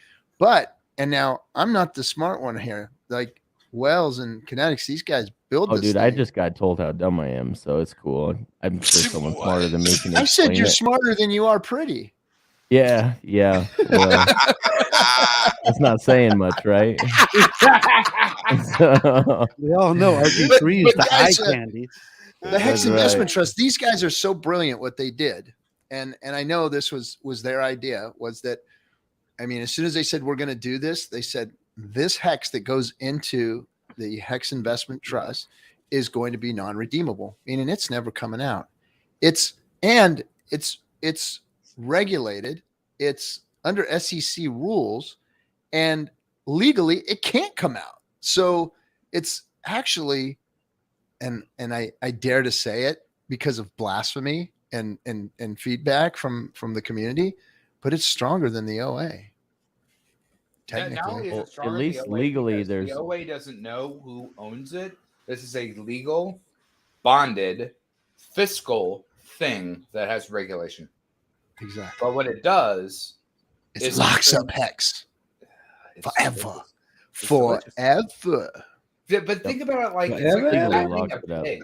And now I'm not the smart one here. Like Wells and KNTX, these guys build Oh, this dude, I thing. just got told how dumb I am, so it's cool. I'm sure someone smarter than me can I said explain you're it. smarter than you are pretty. Yeah. Well, that's not saying much, right? So- We all know RG3 is But the eye guys, candy. The Hex That's Investment right. Trust, these guys are so brilliant what they did. and I know this was their idea, was that, I mean, as soon as they said we're going to do this, they said this hex that goes into the Hex Investment Trust is going to be non-redeemable, meaning it's never coming out. It's regulated. It's under SEC rules, and legally it can't come out. So it's actually, and I dare to say it because of blasphemy and feedback from the community, but it's stronger than the OA. Technically, not only is it stronger at than least the OA, legally, because there's the OA doesn't know who owns it. This is a legal, bonded, fiscal thing that has regulation. Exactly. But what it does is locks up Hex forever. Forever. Yeah, but think about it like it's Forever? like Legally fattening locks a it up. pig.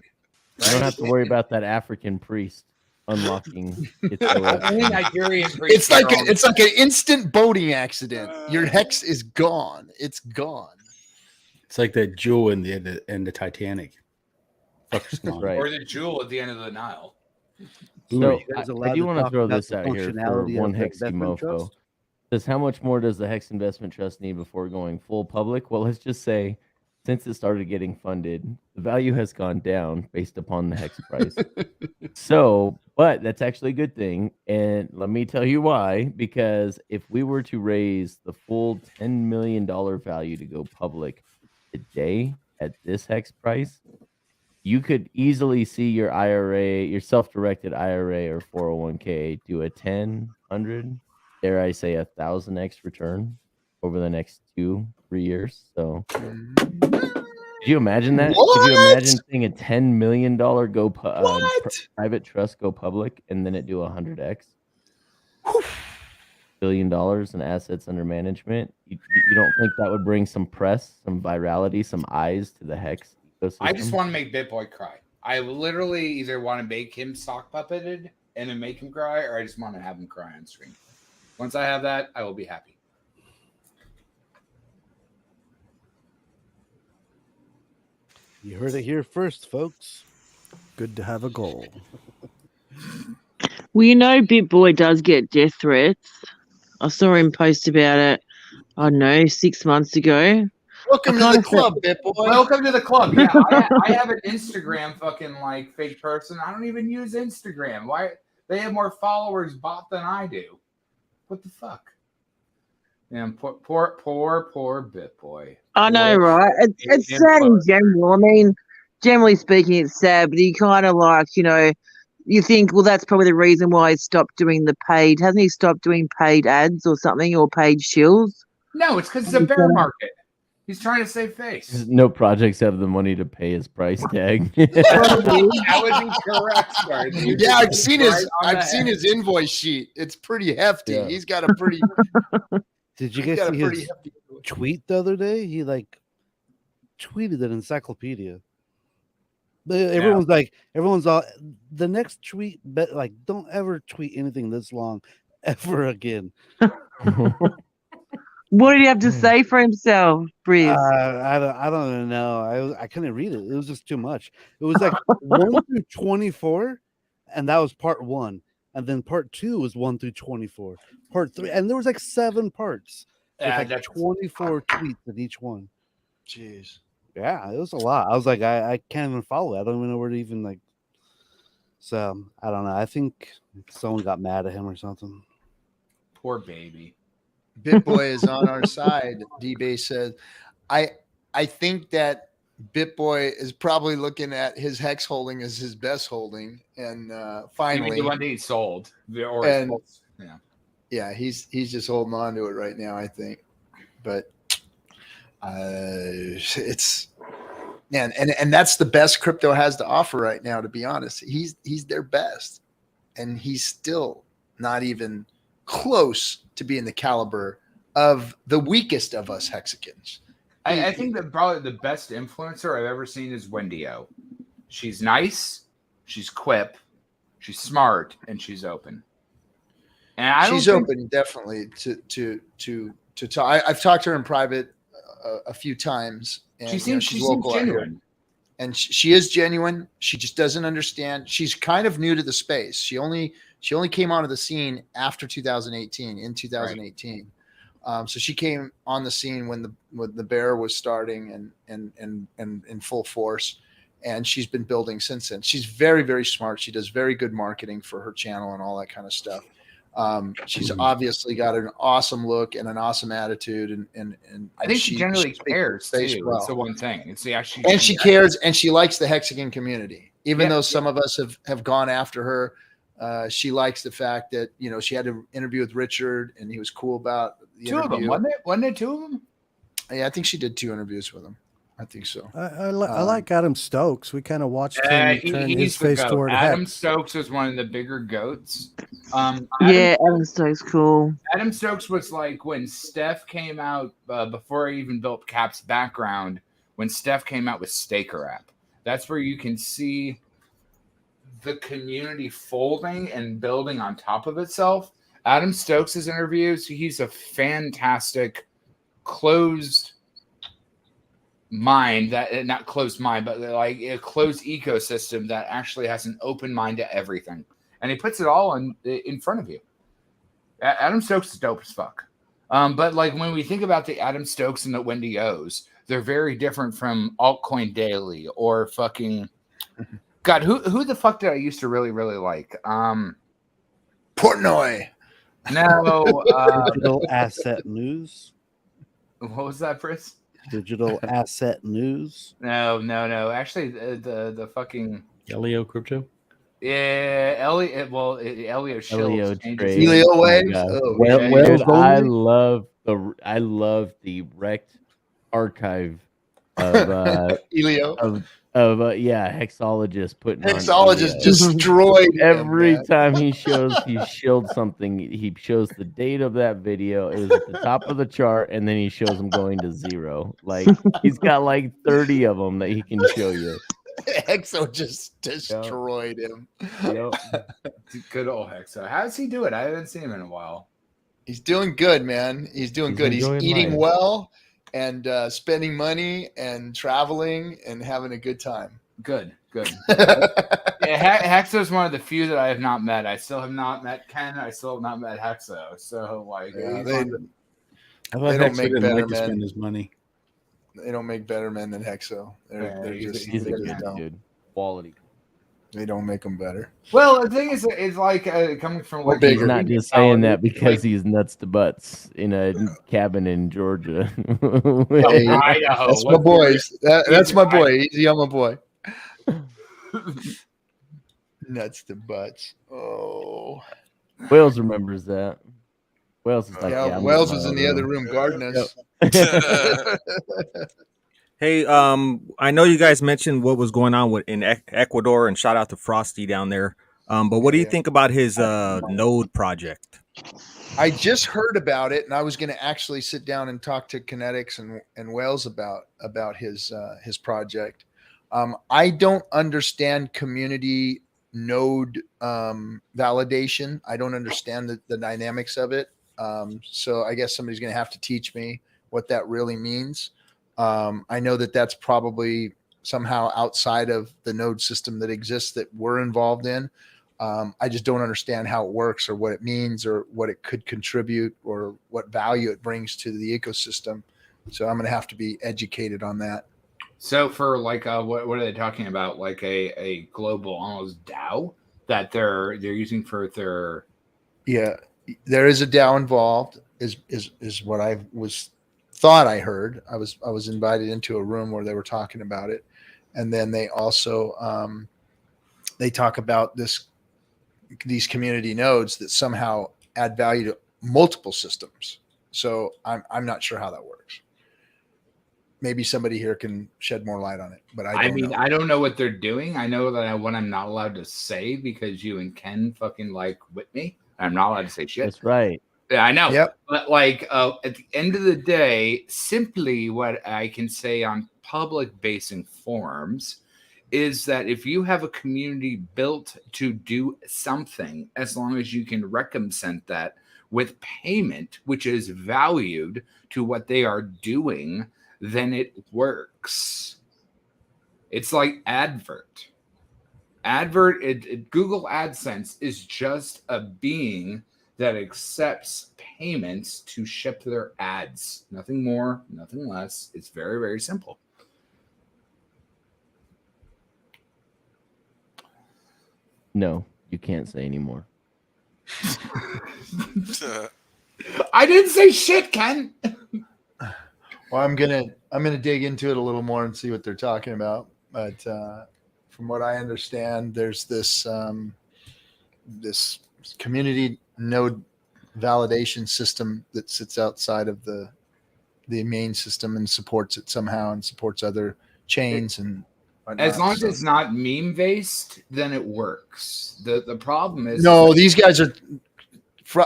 You don't have to worry about that African priest unlocking its Only Nigerian priests. It's like an instant boating accident. Your Hex is gone. It's gone. It's like that jewel in the Titanic. Fucker's gone. Right. Or the jewel at the end of the Nile. So guys I allowed do to want to talk throw about this the out here for functionality one of the Hexy investment mofo. trust? Says, how much more does the Hex Investment Trust need before going full public? Well, let's just say, since it started getting funded, the value has gone down based upon the Hex price. But that's actually a good thing. And let me tell you why. Because if we were to raise the full $10 million value to go public today at this Hex price, you could easily see your IRA, your self-directed IRA or 401k do a 10, 100, dare I say 1,000x return over the next 2-3 years. So could you imagine that? Could you imagine seeing a $10 million private trust go public and then it do 100x? $1 billion in assets under management. You don't think that would bring some press, some virality, some eyes to the Hex ecosystem? I just want to make BitBoy cry. I literally either want to make him sock puppeted and then make him cry, or I just want to have him cry on screen. Once I have that, I will be happy. You heard it here first, folks. Good to have a goal. Well, you know, BitBoy does get death threats. I saw him post about it, I don't know, 6 months ago. Welcome to the club, BitBoy. Welcome to the club. Yeah, I have an Instagram fucking like fake person. I don't even use Instagram. Why? They have more followers bot than I do. What the fuck? Man, poor BitBoy. I know, right? It's sad in general. I mean, generally speaking, it's sad, but you kind of like, you know, you think, well, that's probably the reason why he stopped doing the paid. Hasn't he stopped doing paid ads or something, or paid shills? No, it's because it's a bear market. He's trying to save face. No projects have the money to pay his price tag. That would be correct, sir. Yeah, I've seen his invoice sheet. It's pretty hefty. Yeah. He's got a pretty. Did you guys see his tweet the other day? He like tweeted an encyclopedia. Everyone's all the next tweet, but like, don't ever tweet anything this long ever again. What did he have to say for himself, Briz? I don't know. I couldn't read it. It was just too much. It was like 1 through 24, and that was part 1. And then part 2 was 1 through 24. Part 3, and there was like 7 parts. With like 24 tweets in each one. Jeez. Yeah, it was a lot. I was like, I can't even follow it. I don't even know where to even like. So I don't know. I think someone got mad at him or something. Poor baby. BitBoy is on our side. D-Bay says, I think that BitBoy is probably looking at his Hex holding as his best holding, and finally the one that he sold, he's just holding on to it right now, I think. But it's man, and that's the best crypto has to offer right now. To be honest, he's their best, and he's still not even close to being the caliber of the weakest of us Hexicans. I think that probably the best influencer I've ever seen is Wendy O. She's nice, she's quip, she's smart, and she's open. And she's open definitely to talk. I've talked to her in private a few times, and she seems genuine. And she is genuine. She just doesn't understand. She's kind of new to the space. She only She only came onto the scene after 2018, in 2018. So she came on the scene when the bear was starting and in full force, and she's been building since then. She's very, very smart. She does very good marketing for her channel and all that kind of stuff. She's obviously got an awesome look and an awesome attitude, and I think she generally cares too. Well. It's the one thing. It's the actually, and she cares, and she likes the Hexican community. Even though some of us have gone after her, she likes the fact that she had an interview with Richard, and he was cool about the two interview. of them, wasn't it? Wasn't it two of them? Yeah, I think she did 2 interviews with him. I think so. I like Adam Stokes. We kind of watched him turn his face toward Adam Hex. Stokes was one of the bigger goats. Adam Stokes cool. Adam Stokes was like when Steph came out before I even built Cap's background. When Steph came out with Staker app, that's where you can see the community folding and building on top of itself. Adam Stokes' interviews, he's a fantastic closed mind, that not closed mind, but like a closed ecosystem that actually has an open mind to everything, and he puts it all in front of you. Adam Stokes is dope as fuck. But like when we think about the Adam Stokes and the Wendy O's, they're very different from Altcoin Daily or fucking God. Who the fuck did I used to really like? Portnoy. No. Digital Asset News. What was that, Chris? Digital Asset News. No. Actually, the fucking Elio Crypto. Yeah, Elliot. Well, Elliot Elio Schills. trade. Elio waves. Dude, I love the wrecked archive of Elio of Hexologist putting Hexologist on destroyed every him, time he showed something. He shows the date of that video. It was at the top of the chart, and then he shows him going to 0. Like he's got like 30 of them that he can show you. Hexo just destroyed him. Yep. Good old Hexo. How does he do it? I haven't seen him in a while. He's doing good, man. He's doing good. He's eating well and spending money and traveling and having a good time. Good. Hexo's one of the few that I have not met. I still have not met Ken. I still have not met Hexo. So like, they don't make better men. To spend his money. They don't make better men than Hexo. He's a good dude. Quality. They don't make them better. Well, the thing is, it's like coming from like he's not just saying that because he's nuts to butts in a cabin in Georgia. Hey, that's my boy. That's my boy. He's a young boy. Nuts to butts. Oh, Wales remembers that. Wales is like, Wales was in the other room guarding us. Hey, I know you guys mentioned what was going on in Ecuador, and shout out to Frosty down there. But what do you think about his node project? I just heard about it, and I was going to actually sit down and talk to KNTX and Wales about his project. I don't understand community node validation. I don't understand the dynamics of it. So I guess somebody's going to have to teach me what that really means. I know that that's probably somehow outside of the node system that exists that we're involved in. I just don't understand how it works or what it means or what it could contribute or what value it brings to the ecosystem. So I'm going to have to be educated on that. So for like, what are they talking about? Like a global almost DAO that they're using for their. Yeah, there is a DAO involved is what I thought I heard. I was invited into a room where they were talking about it, and then they also they talk about these community nodes that somehow add value to multiple systems. So I'm not sure how that works. Maybe somebody here can shed more light on it, but I don't know what they're doing. I know that what I'm not allowed to say because you and Ken fucking like with me. I'm not allowed to say shit. That's right. Yeah, I know. Yep. But like at the end of the day, simply what I can say on public-facing forums is that if you have a community built to do something, as long as you can recompense that with payment, which is valued to what they are doing, then it works. It's like advert. Google AdSense is just a being that accepts payments to ship their ads. Nothing more, nothing less. It's very, very simple. No, you can't say anymore. I didn't say shit, Ken. Well, I'm gonna dig into it a little more and see what they're talking about. But from what I understand, there's this this community node validation system that sits outside of the main system and supports it somehow and supports other chains and whatnot. As long as it's not meme based, then it works. The problem is no, these guys are.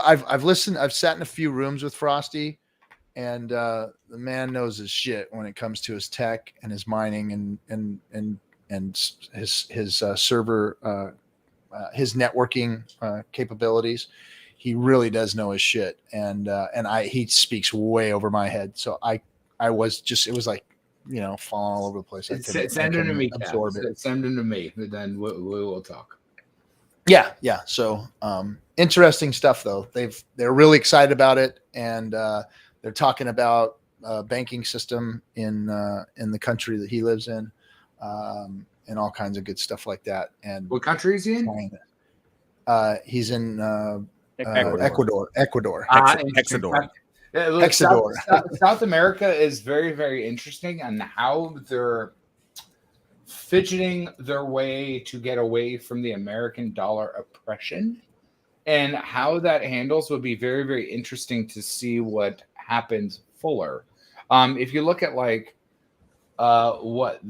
I've listened. I've sat in a few rooms with Frosty, and the man knows his shit when it comes to his tech and his mining and his server, his networking capabilities. He really does know his shit, and he speaks way over my head. So I was just, it was like, you know, falling all over the place. Send him to me. Send him to me. Then we will talk. Yeah. So interesting stuff though. They're really excited about it, and they're talking about banking system in the country that he lives in, and all kinds of good stuff like that. And what country is he in? He's in Ecuador. Hexador. South America is very, very interesting on how they're fidgeting their way to get away from the American dollar oppression, and how that handles would be very, very interesting to see what happens fuller. If you look at like what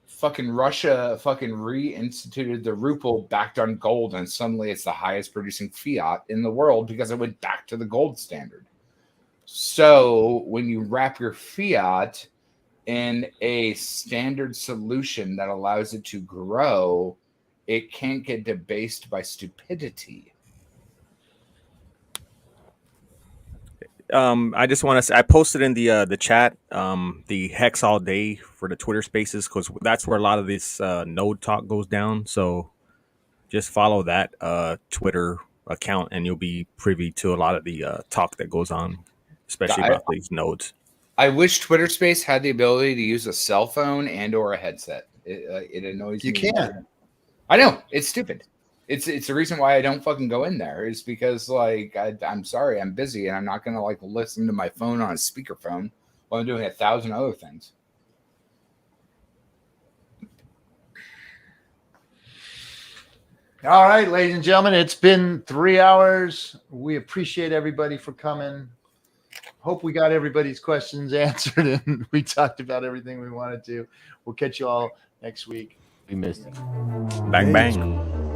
fucking Russia fucking reinstituted the ruble backed on gold, and suddenly it's the highest producing fiat in the world because it went back to the gold standard. So when you wrap your fiat in a standard solution that allows it to grow, it can't get debased by stupidity. I just want to say, I posted in the chat the Hex all day for the Twitter Spaces, because that's where a lot of this node talk goes down. So just follow that Twitter account, and you'll be privy to a lot of the talk that goes on, especially about these nodes. I wish Twitter Space had the ability to use a cell phone and or a headset. It annoys me. You can. I know, it's stupid. It's the reason why I don't fucking go in there, is because like I'm sorry, I'm busy and I'm not gonna like listen to my phone on a speakerphone while I'm doing 1,000 other things. All right, ladies and gentlemen, it's been 3 hours. We appreciate everybody for coming. Hope we got everybody's questions answered and we talked about everything we wanted to. We'll catch you all next week. We missed it. Bang, bang.